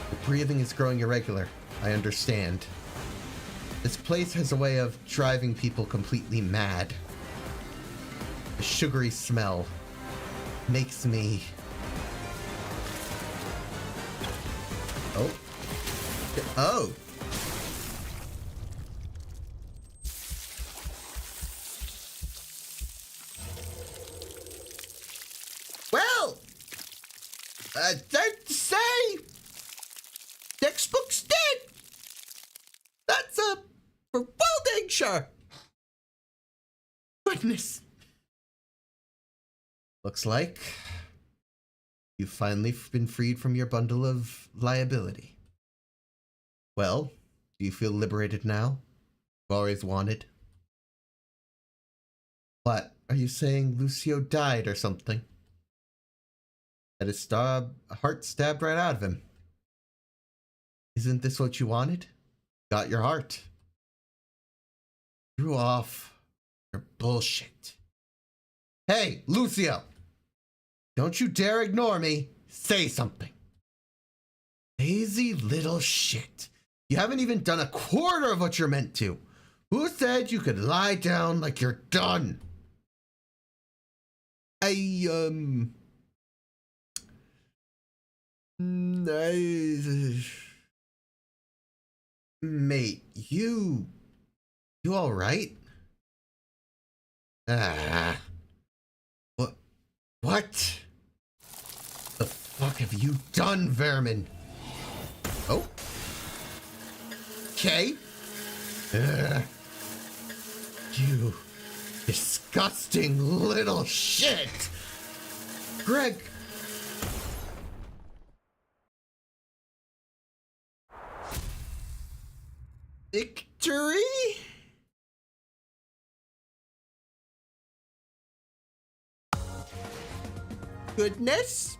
The breathing is growing irregular, I understand. This place has a way of driving people completely mad. The sugary smell makes me... Oh. Oh. Well, I'd like to say, textbook's dead. That's a bewildering sure. Goodness. Looks like you've finally been freed from your bundle of liability. Well, do you feel liberated now? You've always wanted. What? Are you saying Lucio died or something? Had his heart stabbed right out of him. Isn't this what you wanted? Got your heart. Threw off your bullshit. Hey, Lucio! Don't you dare ignore me. Say something. Lazy little shit. You haven't even done a quarter of what you're meant to. Who said you could lie down like you're done? Mate, you all right? What the fuck have you done, vermin? Oh. Okay. You disgusting little shit. Greg. Victory? Goodness?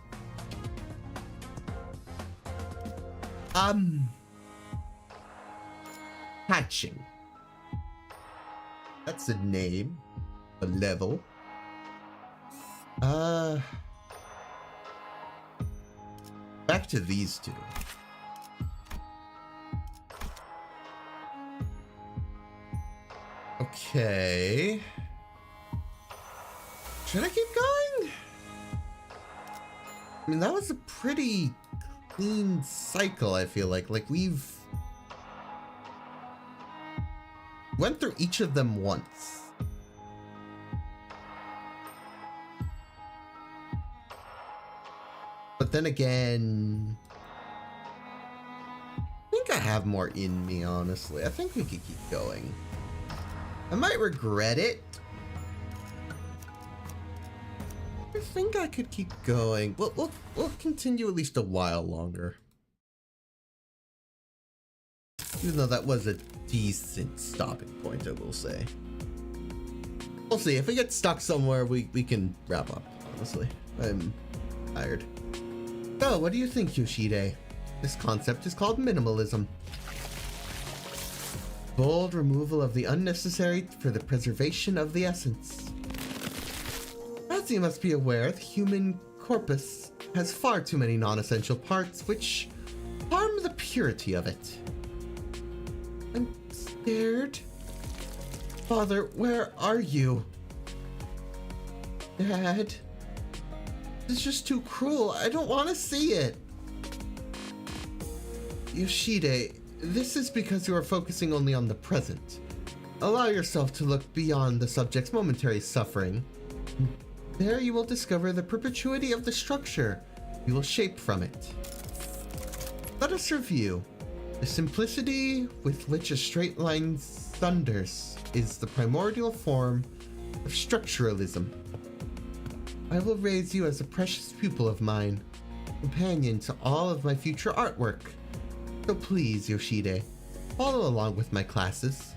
Hatching. That's a name. A level. Back to these two. Okay. Should I keep going? I mean, that was a pretty clean cycle, I feel like. Like, we've went through each of them once. But then again, I think I have more in me, honestly. I think we could keep going. I might regret it. I think I could keep going. We'll continue at least a while longer. Even though that was a decent stopping point, I will say. We'll see. If we get stuck somewhere, we can wrap up, honestly. I'm tired. So, what do you think, Yoshide? This concept is called minimalism. Bold removal of the unnecessary for the preservation of the essence. As you must be aware, the human corpus has far too many non-essential parts which harm the purity of it. I'm scared. Father, where are you? Dad? It's just too cruel. I don't want to see it. Yoshide, this is because you are focusing only on the present. Allow yourself to look beyond the subject's momentary suffering. There you will discover the perpetuity of the structure you will shape from it. Let us review. The simplicity with which a straight line thunders is the primordial form of structuralism. I will raise you as a precious pupil of mine, companion to all of my future artwork. So please, Yoshide, follow along with my classes.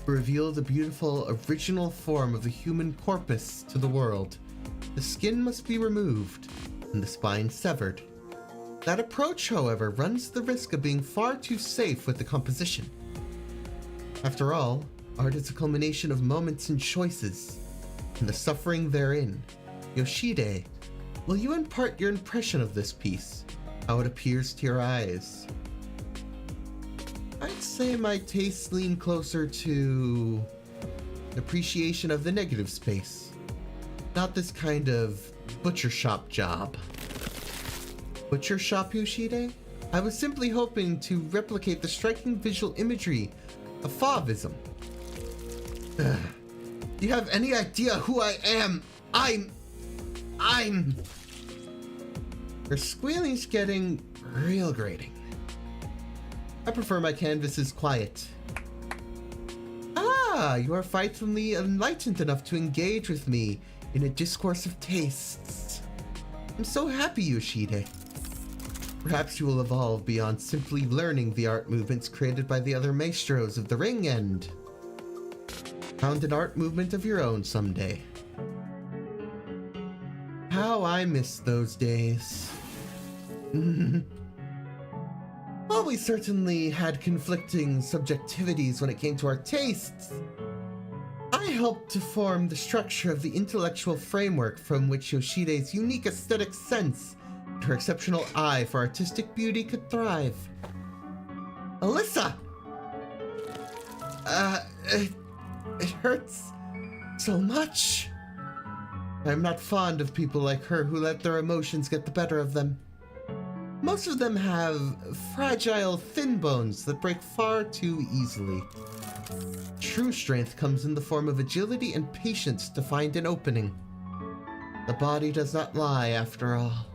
Reveal the beautiful original form of the human corpus to the world. The skin must be removed and the spine severed. That approach, however, runs the risk of being far too safe with the composition. After all, art is a culmination of moments and choices, and the suffering therein. Yoshide, will you impart your impression of this piece, how it appears to your eyes? I'd say my tastes lean closer to appreciation of the negative space, not this kind of butcher shop job. Butcher shop, Yoshide? I was simply hoping to replicate the striking visual imagery of Fauvism. Do you have any idea who I am? I'm... Her squealing's getting real grating. I prefer my canvases quiet. Ah, you are finally enlightened enough to engage with me in a discourse of tastes. I'm so happy, Yoshide. Perhaps you will evolve beyond simply learning the art movements created by the other maestros of the ring and found an art movement of your own someday. How I miss those days. Well, we certainly had conflicting subjectivities when it came to our tastes. I helped to form the structure of the intellectual framework from which Yoshide's unique aesthetic sense and her exceptional eye for artistic beauty could thrive. Alyssa! It hurts so much. I'm not fond of people like her who let their emotions get the better of them. Most of them have fragile, thin bones that break far too easily. True strength comes in the form of agility and patience to find an opening. The body does not lie, after all.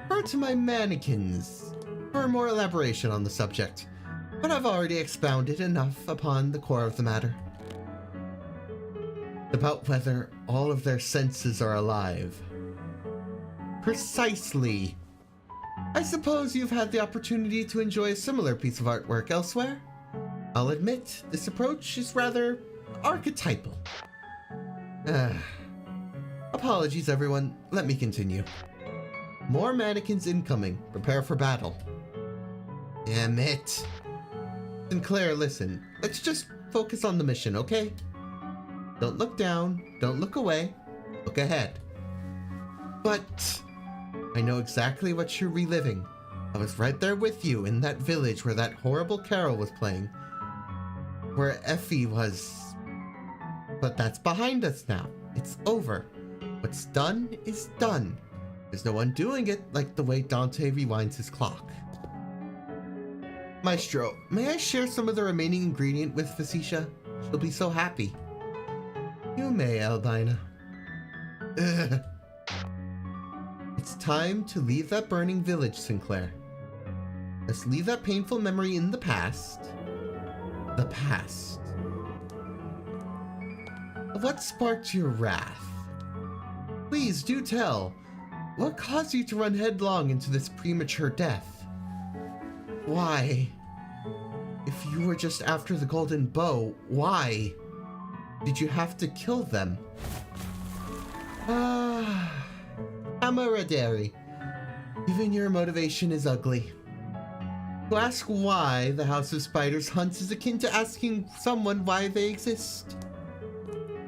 Refer to my mannequins for more elaboration on the subject, but I've already expounded enough upon the core of the matter. About whether all of their senses are alive. Precisely. I suppose you've had the opportunity to enjoy a similar piece of artwork elsewhere? I'll admit, this approach is rather archetypal. Apologies, everyone. Let me continue. More mannequins incoming. Prepare for battle. Damn it. Sinclair, listen. Let's just focus on the mission, okay? Don't look down. Don't look away. Look ahead. But I know exactly what you're reliving. I was right there with you in that village where that horrible carol was playing. Where Effie was. But that's behind us now. It's over. What's done is done. There's no one doing it like the way Dante rewinds his clock. Maestro, may I share some of the remaining ingredient with Facetious? She'll be so happy. You may, Albina. Ugh. It's time to leave that burning village, Sinclair. Let's leave that painful memory in the past. The past. What sparked your wrath? Please do tell. What caused you to run headlong into this premature death? Why? If you were just after the golden bow, why did you have to kill them? Camaraderie. Even your motivation is ugly. To ask why the House of Spiders hunts is akin to asking someone why they exist.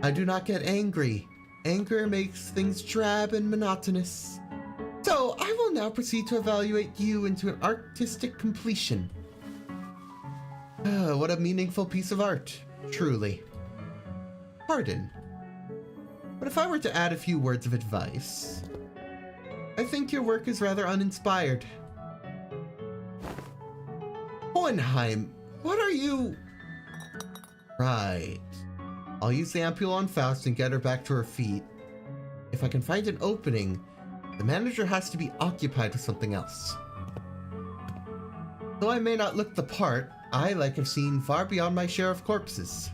I do not get angry. Anger makes things drab and monotonous. So I will now proceed to evaluate you into an artistic completion. What a meaningful piece of art, truly. Pardon. But if I were to add a few words of advice, I think your work is rather uninspired. Hohenheim, what are you... Right. I'll use the ampule on Faust and get her back to her feet. If I can find an opening, the manager has to be occupied with something else. Though I may not look the part, I have seen far beyond my share of corpses.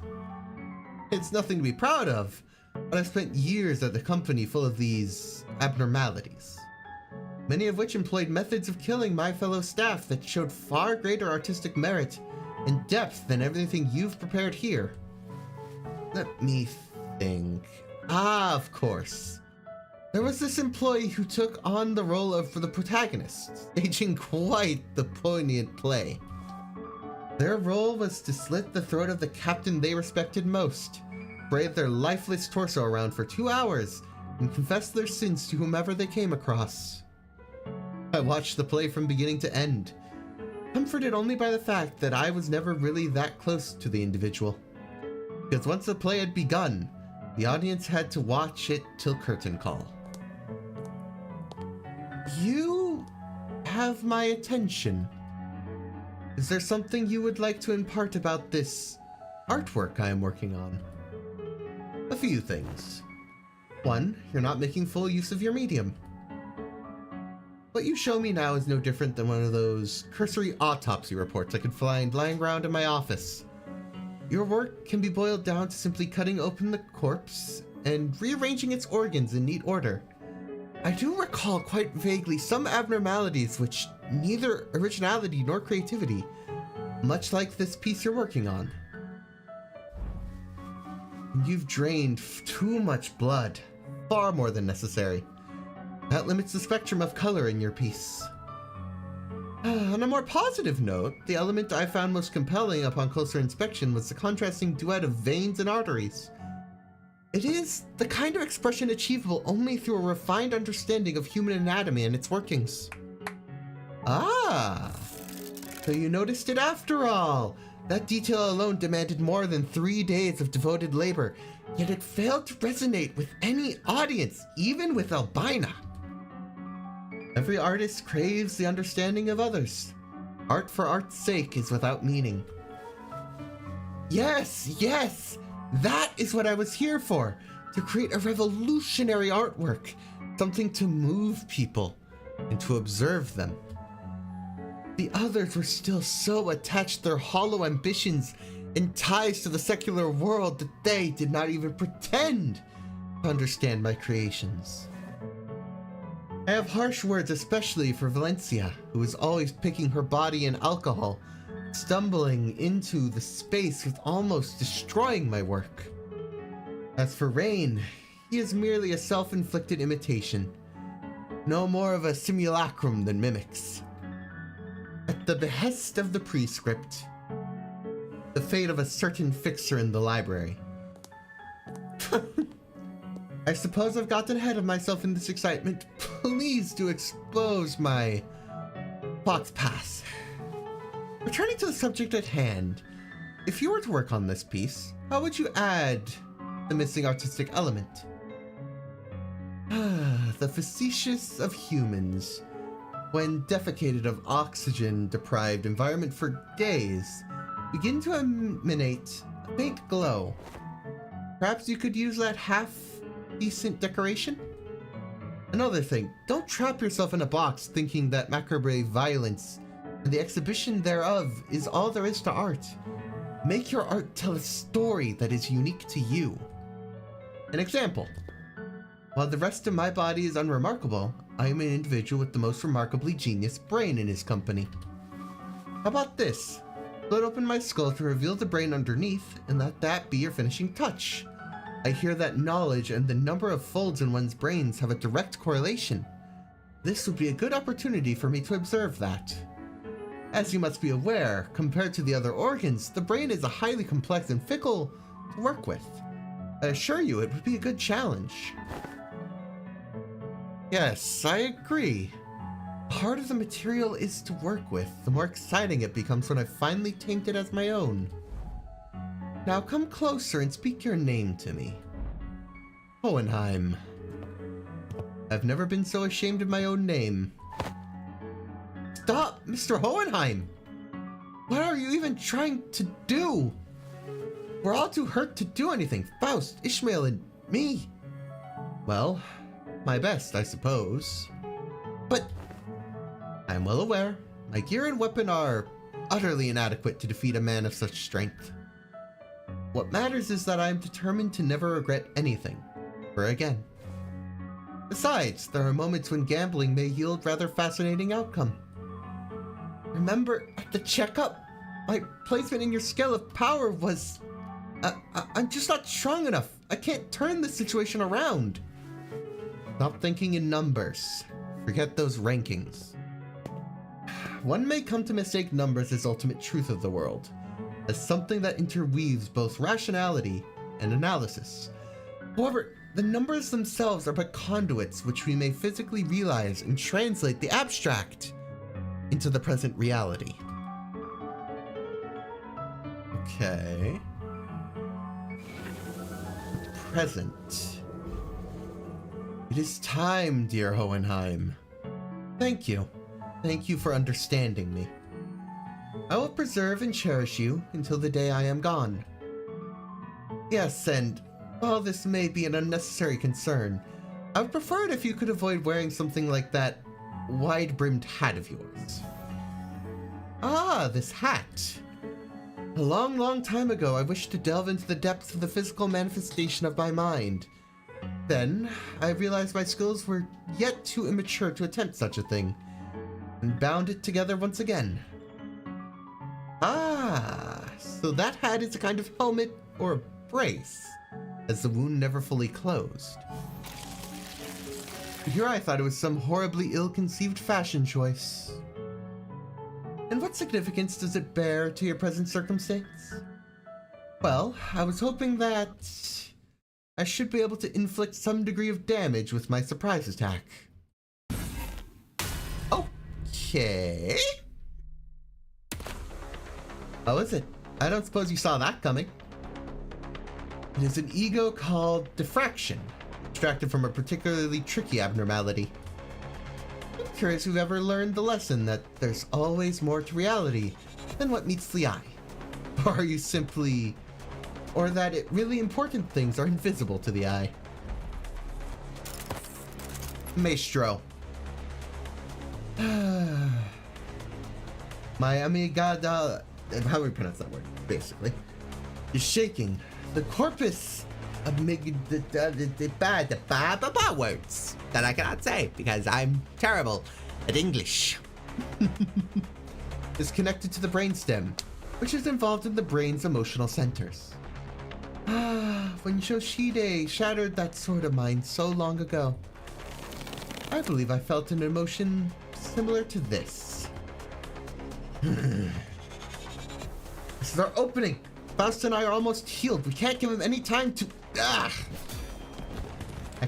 It's nothing to be proud of, but I've spent years at a company full of these abnormalities, many of which employed methods of killing my fellow staff that showed far greater artistic merit and depth than everything you've prepared here. Let me think. Of course. There was this employee who took on the role of the protagonist, staging quite the poignant play. Their role was to slit the throat of the captain they respected most, parade their lifeless torso around for 2 hours, and confess their sins to whomever they came across. I watched the play from beginning to end, comforted only by the fact that I was never really that close to the individual. Because once the play had begun, the audience had to watch it till curtain call. You have my attention. Is there something you would like to impart about this artwork I am working on? A few things. 1, you're not making full use of your medium. What you show me now is no different than one of those cursory autopsy reports I could find lying around in my office. Your work can be boiled down to simply cutting open the corpse and rearranging its organs in neat order. I do recall quite vaguely some abnormalities which neither originality nor creativity, much like this piece you're working on. You've drained too much blood, far more than necessary. That limits the spectrum of color in your piece. On a more positive note, the element I found most compelling upon closer inspection was the contrasting duet of veins and arteries. It is the kind of expression achievable only through a refined understanding of human anatomy and its workings. Ah, so you noticed it after all. That detail alone demanded more than 3 days of devoted labor, yet it failed to resonate with any audience, even with Albina. Every artist craves the understanding of others. Art for art's sake is without meaning. Yes, that is what I was here for, to create a revolutionary artwork, something to move people and to observe them. The others were still so attached to their hollow ambitions and ties to the secular world that they did not even pretend to understand my creations. I have harsh words especially for Valencia, who is always picking her body in alcohol, stumbling into the space with almost destroying my work. As for Rain, he is merely a self-inflicted imitation, no more of a simulacrum than mimics. At the behest of the prescript, the fate of a certain fixer in the library. I suppose I've gotten ahead of myself in this excitement. Please do expose my thoughts pass. Returning to the subject at hand, if you were to work on this piece, how would you add the missing artistic element? The facetious of humans. When defecated of oxygen-deprived environment for days, begin to emanate a faint glow. Perhaps you could use that half-decent decoration? Another thing, don't trap yourself in a box thinking that macabre violence and the exhibition thereof is all there is to art. Make your art tell a story that is unique to you. An example. While the rest of my body is unremarkable, I am an individual with the most remarkably genius brain in his company. How about this? Split open my skull to reveal the brain underneath, and let that be your finishing touch. I hear that knowledge and the number of folds in one's brains have a direct correlation. This would be a good opportunity for me to observe that. As you must be aware, compared to the other organs, the brain is a highly complex and fickle to work with. I assure you it would be a good challenge. Yes, I agree. The harder the material is to work with, the more exciting it becomes when I finally taint it as my own. Now come closer and speak your name to me. Hohenheim. I've never been so ashamed of my own name. Stop, Mr. Hohenheim! What are you even trying to do? We're all too hurt to do anything, Faust, Ishmael, and me. Well, my best, I suppose. But I'm well aware my gear and weapon are utterly inadequate to defeat a man of such strength. What matters is that I am determined to never regret anything, ever again. Besides, there are moments when gambling may yield rather fascinating outcome. Remember, at the checkup, my placement in your scale of power was... I'm just not strong enough. I can't turn this situation around. Stop thinking in numbers. Forget those rankings. One may come to mistake numbers as ultimate truth of the world, as something that interweaves both rationality and analysis. However, the numbers themselves are but conduits which we may physically realize and translate the abstract into the present reality. Okay. Present. It is time, dear Hohenheim. Thank you. Thank you for understanding me. I will preserve and cherish you until the day I am gone. Yes, and while this may be an unnecessary concern, I would prefer it if you could avoid wearing something like that wide-brimmed hat of yours. Ah, this hat. A long, long time ago, I wished to delve into the depths of the physical manifestation of my mind. Then, I realized my skills were yet too immature to attempt such a thing, and bound it together once again. Ah, so that hat is a kind of helmet or a brace, as the wound never fully closed. Here I thought it was some horribly ill-conceived fashion choice. And what significance does it bear to your present circumstance? Well, I was hoping that I should be able to inflict some degree of damage with my surprise attack. Okay. How is it? I don't suppose you saw that coming. It is an ego called diffraction, extracted from a particularly tricky abnormality. I'm curious if you've ever learned the lesson that there's always more to reality than what meets the eye. Or are you simply... or that really important things are invisible to the eye. Maestro. My amigada... how do we pronounce that word, basically? Is shaking. The corpus amygdala... words that I cannot say because I'm terrible at English. Is connected to the brainstem, which is involved in the brain's emotional centers. When Yoshide shattered that sword of mine so long ago, I believe I felt an emotion similar to this. This is our opening. Faust and I are almost healed. We can't give him any time to... I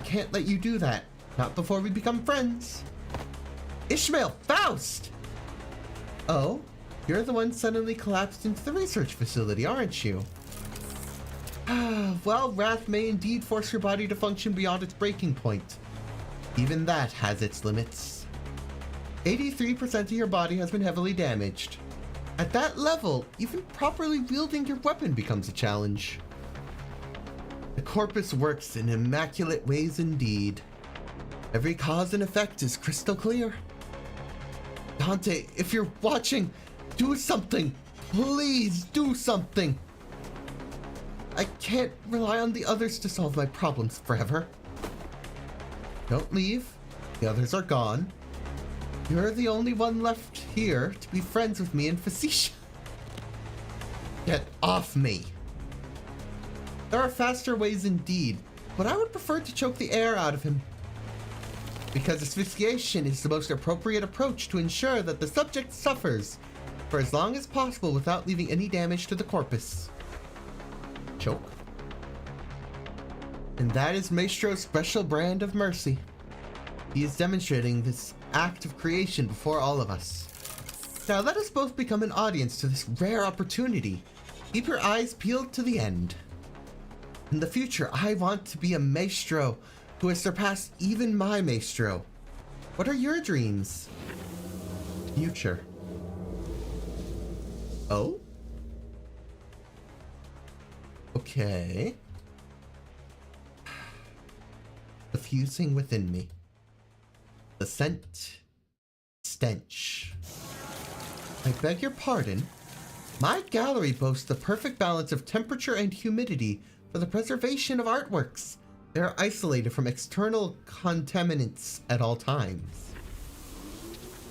can't let you do that. Not before we become friends. Ishmael! Faust! Oh, you're the one suddenly collapsed into the research facility, aren't you? Well, wrath may indeed force your body to function beyond its breaking point. Even that has its limits. 83% of your body has been heavily damaged. At that level, even properly wielding your weapon becomes a challenge. The corpus works in immaculate ways indeed. Every cause and effect is crystal clear. Dante, if you're watching, do something. Please do something. I can't rely on the others to solve my problems forever. Don't leave. The others are gone. You're the only one left here to be friends with me and Facetious. Get off me. There are faster ways indeed, but I would prefer to choke the air out of him. Because asphyxiation is the most appropriate approach to ensure that the subject suffers for as long as possible without leaving any damage to the corpus. Choke. And that is Maestro's special brand of mercy. He is demonstrating this act of creation before all of us. Now let us both become an audience to this rare opportunity. Keep your eyes peeled to the end. In the future, I want to be a Maestro who has surpassed even my Maestro. What are your dreams? Future. Oh? Okay. The fusing within me. The scent. Stench. I beg your pardon? My gallery boasts the perfect balance of temperature and humidity for the preservation of artworks. They are isolated from external contaminants at all times.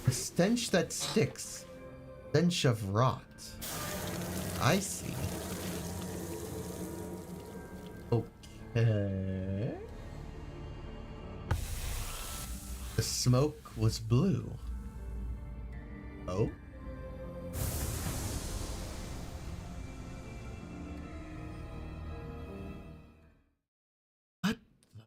A stench that sticks. Stench of rot. I see. Okay. The smoke was blue. Oh? What the?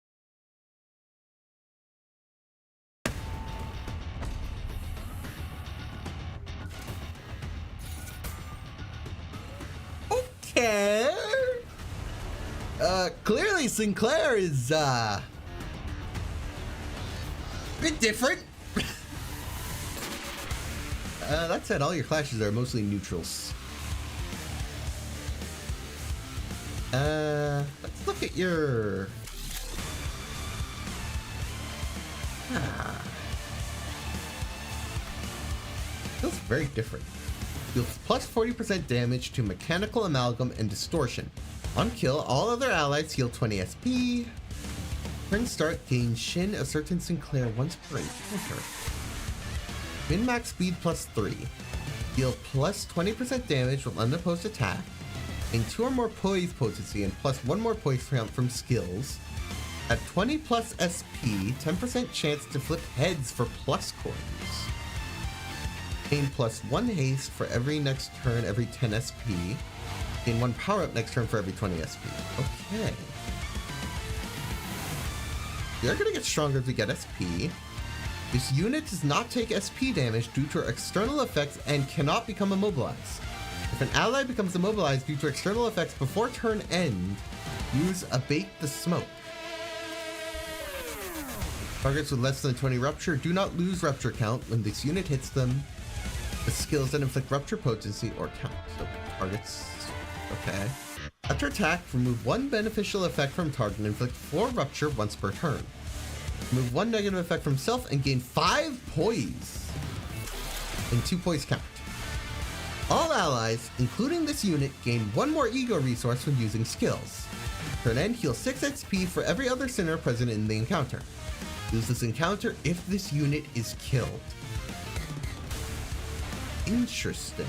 Okay. Clearly Sinclair is, a bit different. That said, all your clashes are mostly neutrals. Let's look at your... Feels very different. Deals plus 40% damage to mechanical amalgam and distortion. On kill, all other allies heal 20 SP. Turn start, gain Shin a certain Sinclair once per encounter. Min-max speed plus 3. Deal plus 20% damage with unopposed attack. Gain 2 or more poise potency and plus 1 more poise count from skills. At 20 plus SP, 10% chance to flip heads for plus coins. Gain plus 1 haste for every next turn every 10 SP. Gain 1 power up next turn for every 20 SP. Okay. They're gonna get stronger as we get SP. This unit does not take SP damage due to external effects and cannot become immobilized. If an ally becomes immobilized due to external effects before turn end, use Abate the Smoke. Targets with less than 20 rupture do not lose rupture count when this unit hits them. The skills that inflict rupture potency or count. So targets. Okay. After attack, remove 1 beneficial effect from target and inflict 4 rupture once per turn. Remove 1 negative effect from self and gain 5 poise. And 2 poise count. All allies, including this unit, gain 1 more ego resource when using skills. Turn end, heal 6 XP for every other sinner present in the encounter. Use this encounter if this unit is killed. Interesting.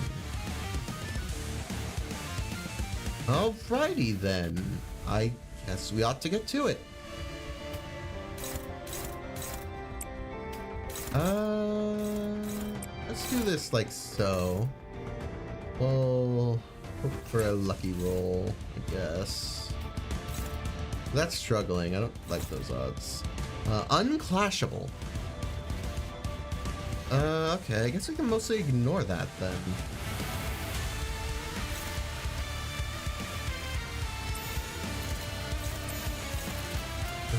Alrighty then. I guess we ought to get to it. Let's do this like so. We'll hope for a lucky roll, I guess. That's struggling. I don't like those odds. Unclashable. Okay, I guess we can mostly ignore that then.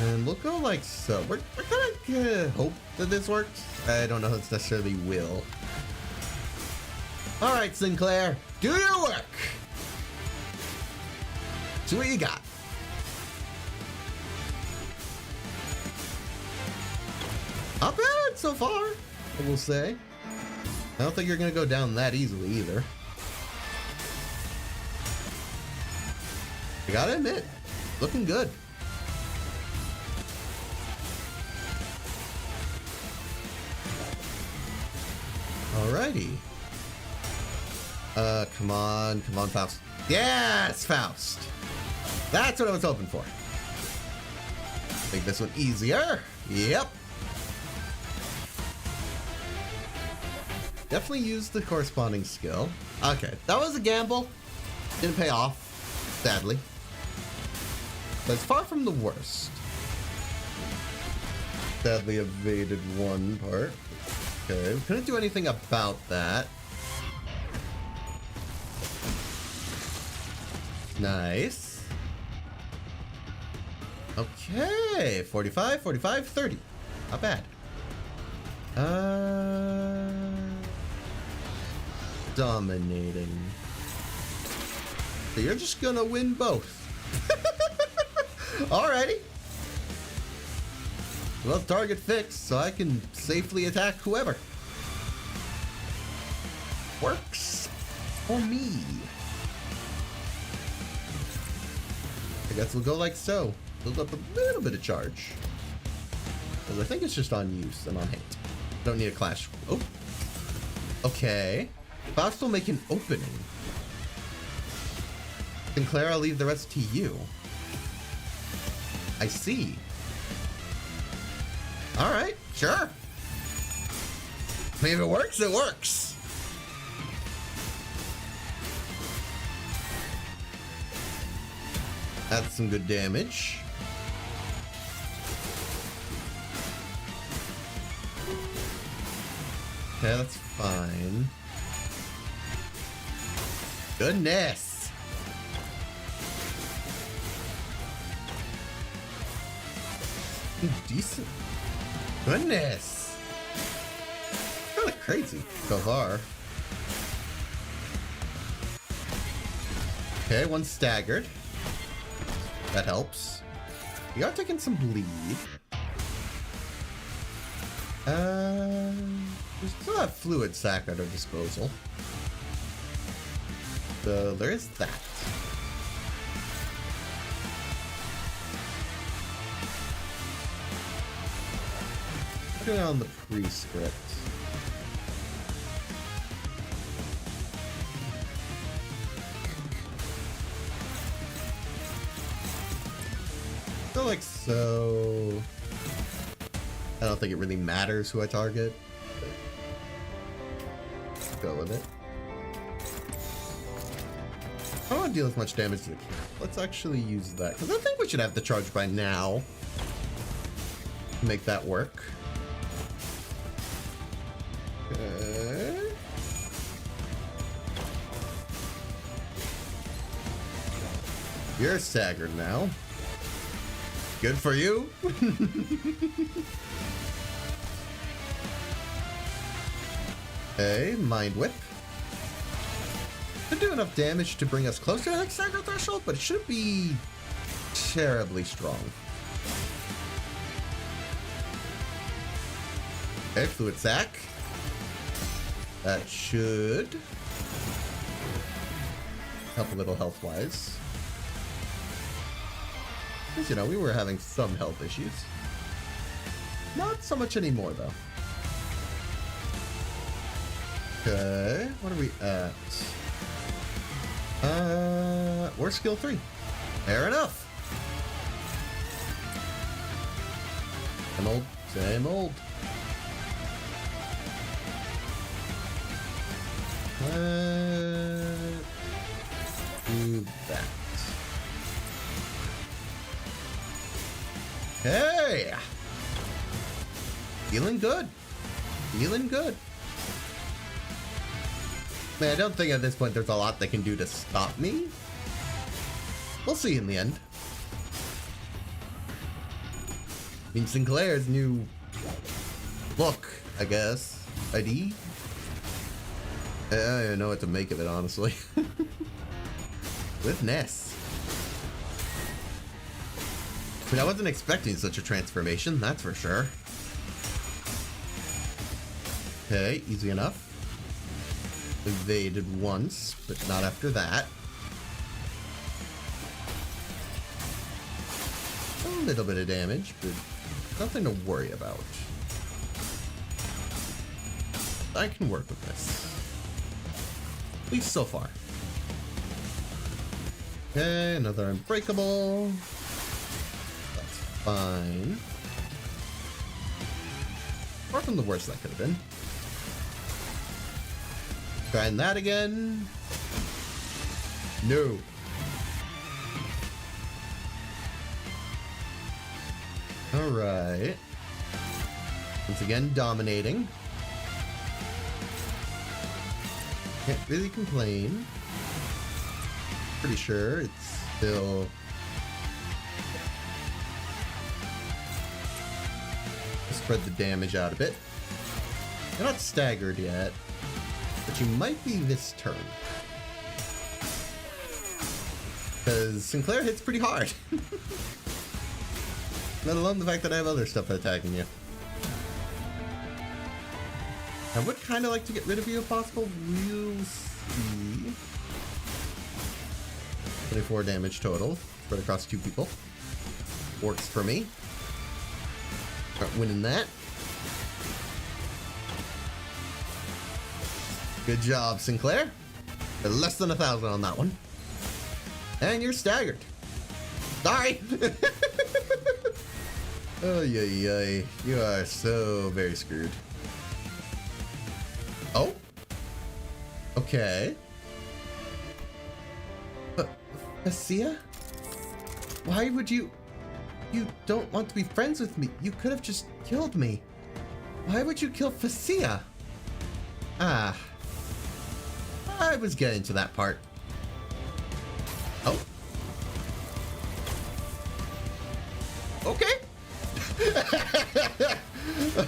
And we'll go like so. We're gonna hope that this works. I don't know if it's necessarily will. All right, Sinclair, do your work. See what you got. Not bad so far, I will say. I don't think you're gonna go down that easily either. I gotta admit, looking good. Alrighty. Come on, Faust. Yes, Faust. That's what I was hoping for. Make this one easier. Yep. Definitely use the corresponding skill. Okay, that was a gamble. Didn't pay off, sadly. But it's far from the worst. Sadly evaded one part. Okay, we couldn't do anything about that. Nice. Okay, 45, 45, 30. Not bad. Dominating. So you're just gonna win both. Alrighty. Well, target fixed, so I can safely attack whoever. Works for me. I guess we'll go like so. Build up a little bit of charge. Because I think it's just on use and on hate. Don't need a clash. Oh. Okay. Faust will make an opening. Sinclair, I'll leave the rest to you. I see. Alright, sure. I mean, if it works, it works. That's some good damage. Okay, that's fine. Goodness. Decent. Goodness. Kind of crazy so far. Okay, one staggered. That helps. We are taking some bleed. We still have fluid sac at our disposal. So there is that. Put it on the pre-script. So like so. I don't think it really matters who I target. Let's go with it. I don't want to deal with much damage to the camp. Let's actually use that, because I think we should have the charge by now to make that work. Okay. You're staggered now. Good for you. Okay, Mind Whip. Should do enough damage to bring us closer to that stagger threshold, but it shouldn't be terribly strong. Okay, Fluid Sac. That should help a little health-wise. Because, you know, we were having some health issues. Not so much anymore, though. Okay, what are we at? We're skill 3. Fair enough. Same old, same old. Do that. Hey! Feeling good. Feeling good. Man, I don't think at this point there's a lot they can do to stop me. We'll see in the end. I mean, Sinclair's new look, I guess. ID? I don't even know what to make of it, honestly. With Ness. I mean, I wasn't expecting such a transformation, that's for sure. Okay, easy enough. Evaded once, but not after that. A little bit of damage, but nothing to worry about. I can work with this. At least so far. Okay, another unbreakable. That's fine. Far from the worst that could have been. Trying that again. No. Alright. Once again, dominating. Can't really complain. Pretty sure it's still... Spread the damage out a bit. You're not staggered yet, but you might be this turn. Because Sinclair hits pretty hard. Let alone the fact that I have other stuff attacking you. I would kind of like to get rid of you if possible. We'll see. 24 damage total, spread across 2 people. Works for me. Start winning that. Good job, Sinclair. You're less than 1,000 on that one. And you're staggered. Sorry! Oh, yeah. You are so very screwed. Oh? Okay. But, Fascia? Why would you... You don't want to be friends with me. You could have just killed me. Why would you kill Fascia? Ah. I was getting to that part. Oh. Okay.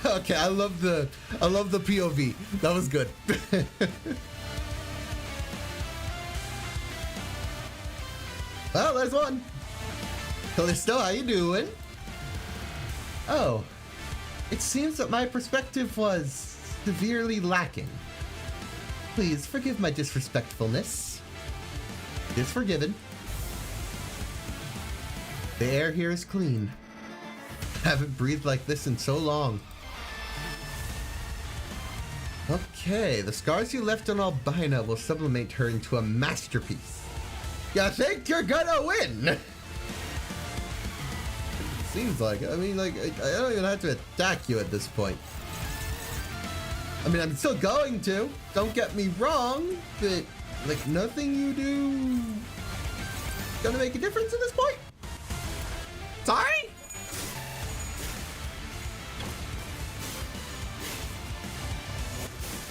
Okay, I love the POV. That was good. Well, there's one. Callisto, how you doing? Oh, it seems that my perspective was severely lacking. Please forgive my disrespectfulness. It is forgiven. The air here is clean. I haven't breathed like this in so long. Okay, the scars you left on Albina will sublimate her into a masterpiece. You think you're gonna win? Seems like it. I mean, like, I don't even have to attack you at this point. I mean, I'm still going to. Don't get me wrong, but, like, nothing you do gonna make a difference at this point? Sorry?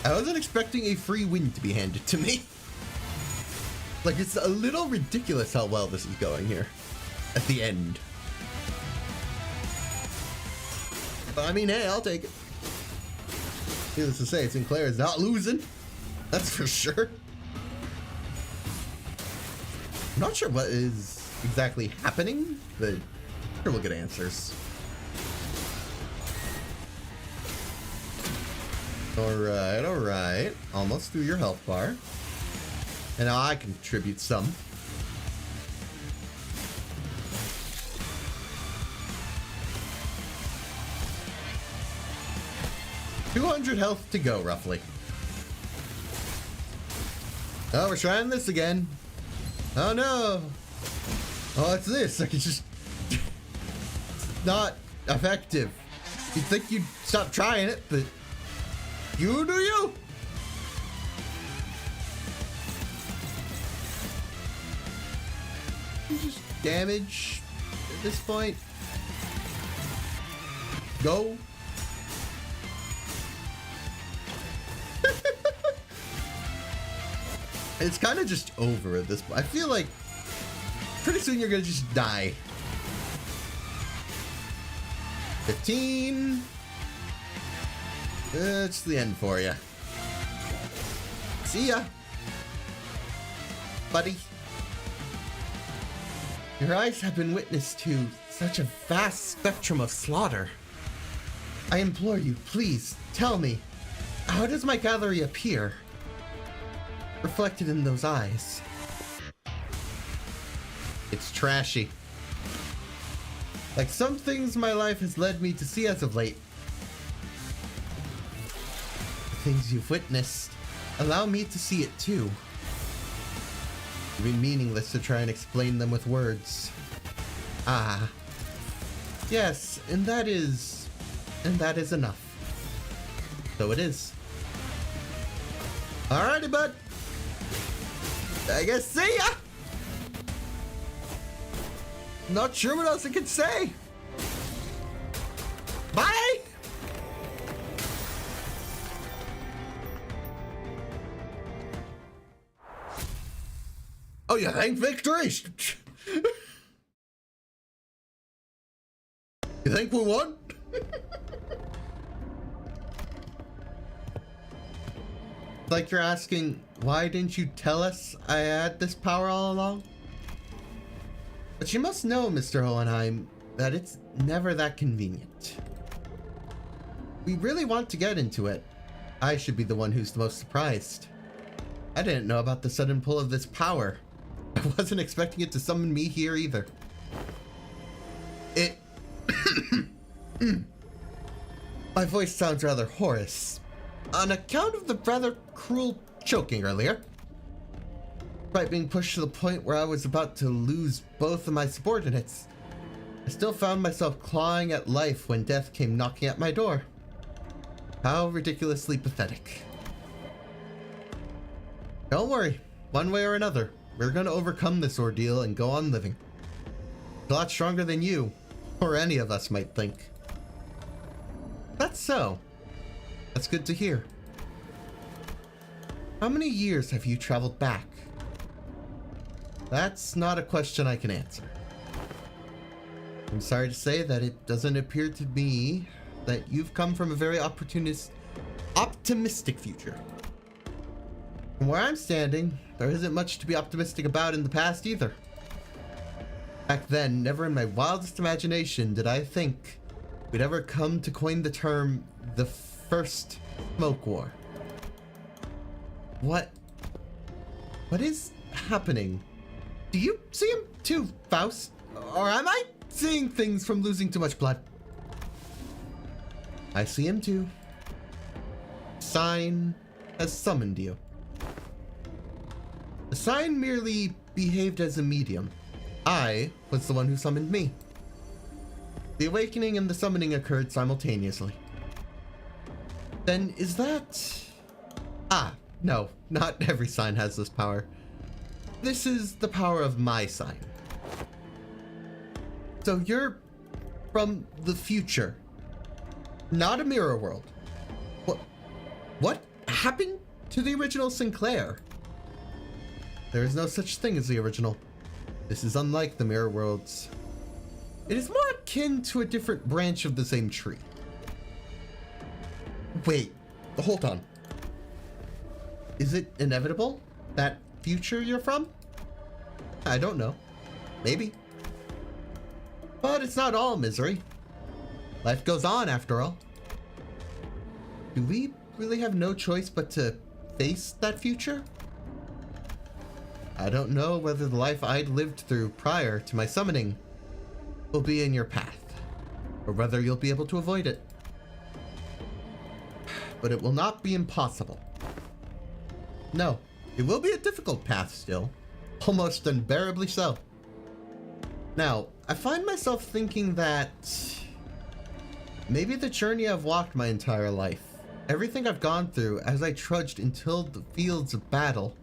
I wasn't expecting a free win to be handed to me. Like, it's a little ridiculous how well this is going here at the end. But I mean, hey, I'll take it. Needless to say, Sinclair is not losing. That's for sure. I'm not sure what is exactly happening, but sure we'll get answers. Alright. Almost through your health bar. And now I contribute some. $200 health to go, roughly. Oh, we're trying this again. Oh no. Oh, it's this. I can just... It's not effective. You'd think you'd stop trying it, but... You do you? Just damage at this point. Go. It's kind of just over at this point. I feel like pretty soon you're gonna just die. 15. It's the end for you. See ya, buddy. Your eyes have been witness to such a vast spectrum of slaughter. I implore you, please, tell me, how does my gallery appear? Reflected in those eyes. It's trashy. Like some things my life has led me to see as of late. The things you've witnessed allow me to see it too. It would be meaningless to try and explain them with words. Ah. Yes, and that is enough. So it is. Alrighty, bud. I guess see ya! Not sure what else I can say. Bye! Oh, you think victory? You think we won? Like you're asking, why didn't you tell us I had this power all along? But you must know, Mr. Hohenheim, that it's never that convenient. We really want to get into it. I should be the one who's the most surprised. I didn't know about the sudden pull of this power. I wasn't expecting it to summon me here either. It... My voice sounds rather hoarse. On account of the rather cruel choking earlier. Despite being pushed to the point where I was about to lose both of my subordinates, I still found myself clawing at life when death came knocking at my door. How ridiculously pathetic. Don't worry, one way or another, we're gonna overcome this ordeal and go on living. It's a lot stronger than you, or any of us might think. That's so. That's good to hear. How many years have you traveled back? That's not a question I can answer. I'm sorry to say that it doesn't appear to me that you've come from a very optimistic future. From where I'm standing, there isn't much to be optimistic about in the past either. Back then, never in my wildest imagination did I think we'd ever come to coin the term the First Smoke War. What is happening? Do you see him too, Faust? Or am I seeing things from losing too much blood? I see him too. Sign has summoned you. The sign merely behaved as a medium. I was the one who summoned me. The awakening and the summoning occurred simultaneously. Then is that... Ah, no, not every sign has this power. This is the power of my sign. So you're from the future, not a mirror world. What happened to the original Sinclair? There is no such thing as the original. This is unlike the mirror worlds. It is more akin to a different branch of the same tree. Wait, hold on. Is it inevitable? That future you're from? I don't know. Maybe. But it's not all misery. Life goes on after all. Do we really have no choice but to face that future? I don't know whether the life I'd lived through prior to my summoning will be in your path, or whether you'll be able to avoid it. But it will not be impossible. No, it will be a difficult path still, almost unbearably so. Now, I find myself thinking that maybe the journey I've walked my entire life, everything I've gone through as I trudged until the fields of battle,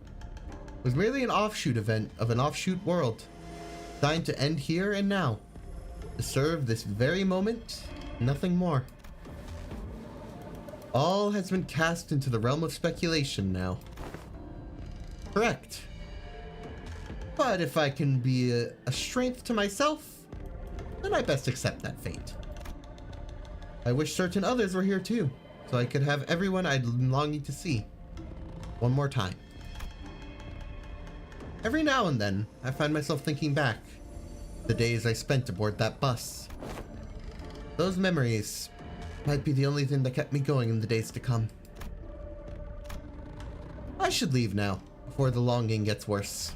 was merely an offshoot event of an offshoot world, designed to end here and now, to serve this very moment, nothing more. All has been cast into the realm of speculation now. Correct. But if I can be a strength to myself, then I best accept that fate. I wish certain others were here too, so I could have everyone I'm longing to see one more time. Every now and then, I find myself thinking back the days I spent aboard that bus. Those memories might be the only thing that kept me going in the days to come. I should leave now, before the longing gets worse.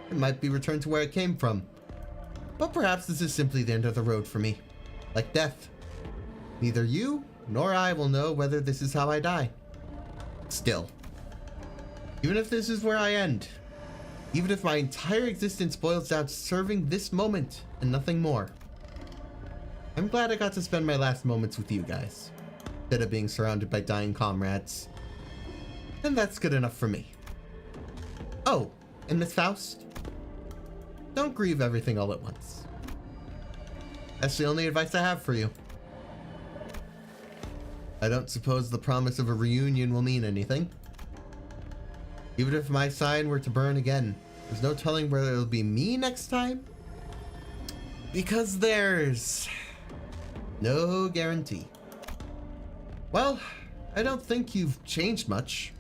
It might be returned to where it came from, but perhaps this is simply the end of the road for me. Like death. Neither you nor I will know whether this is how I die. Still, even if this is where I end, even if my entire existence boils down to serving this moment and nothing more, I'm glad I got to spend my last moments with you guys, instead of being surrounded by dying comrades. And that's good enough for me. Oh, and Miss Faust? Don't grieve everything all at once. That's the only advice I have for you. I don't suppose the promise of a reunion will mean anything. Even if my sign were to burn again, there's no telling whether it'll be me next time. Because there's no guarantee. Well, I don't think you've changed much,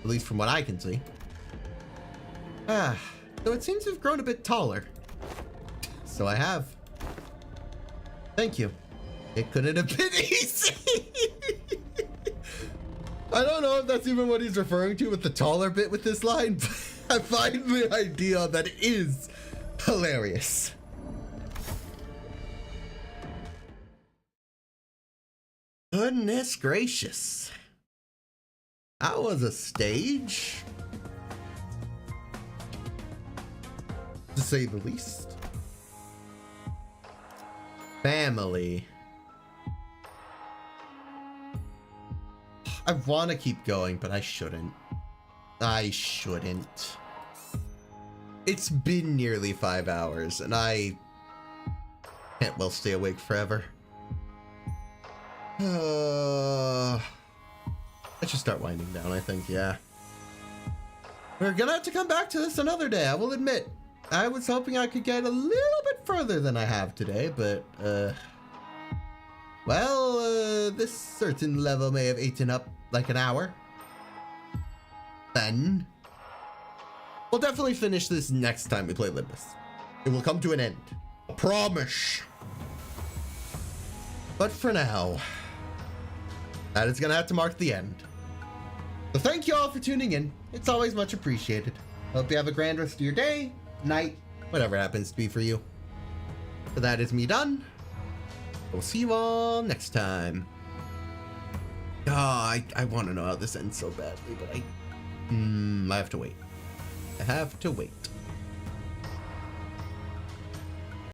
at least from what I can see. Though it seems to have grown a bit taller. So I have. Thank you. It couldn't have been easy. I don't know if that's even what he's referring to with the taller bit with this line, but I find the idea that it is hilarious. Goodness gracious. That was a stage, to say the least. Family. I want to keep going, but I shouldn't. I shouldn't. It's been nearly 5 hours, and I can't well stay awake forever. I should start winding down, I think, yeah. We're gonna have to come back to this another day, I will admit. I was hoping I could get a little bit further than I have today, but, well, this certain level may have eaten up like an hour. Then, we'll definitely finish this next time we play Limbus. It will come to an end. I promise. But for now, that is gonna have to mark the end. So thank you all for tuning in. It's always much appreciated. Hope you have a grand rest of your day, night, whatever it happens to be for you. So that is me done. We'll see you all next time. Oh, I want to know how this ends so badly, but I have to wait. I have to wait.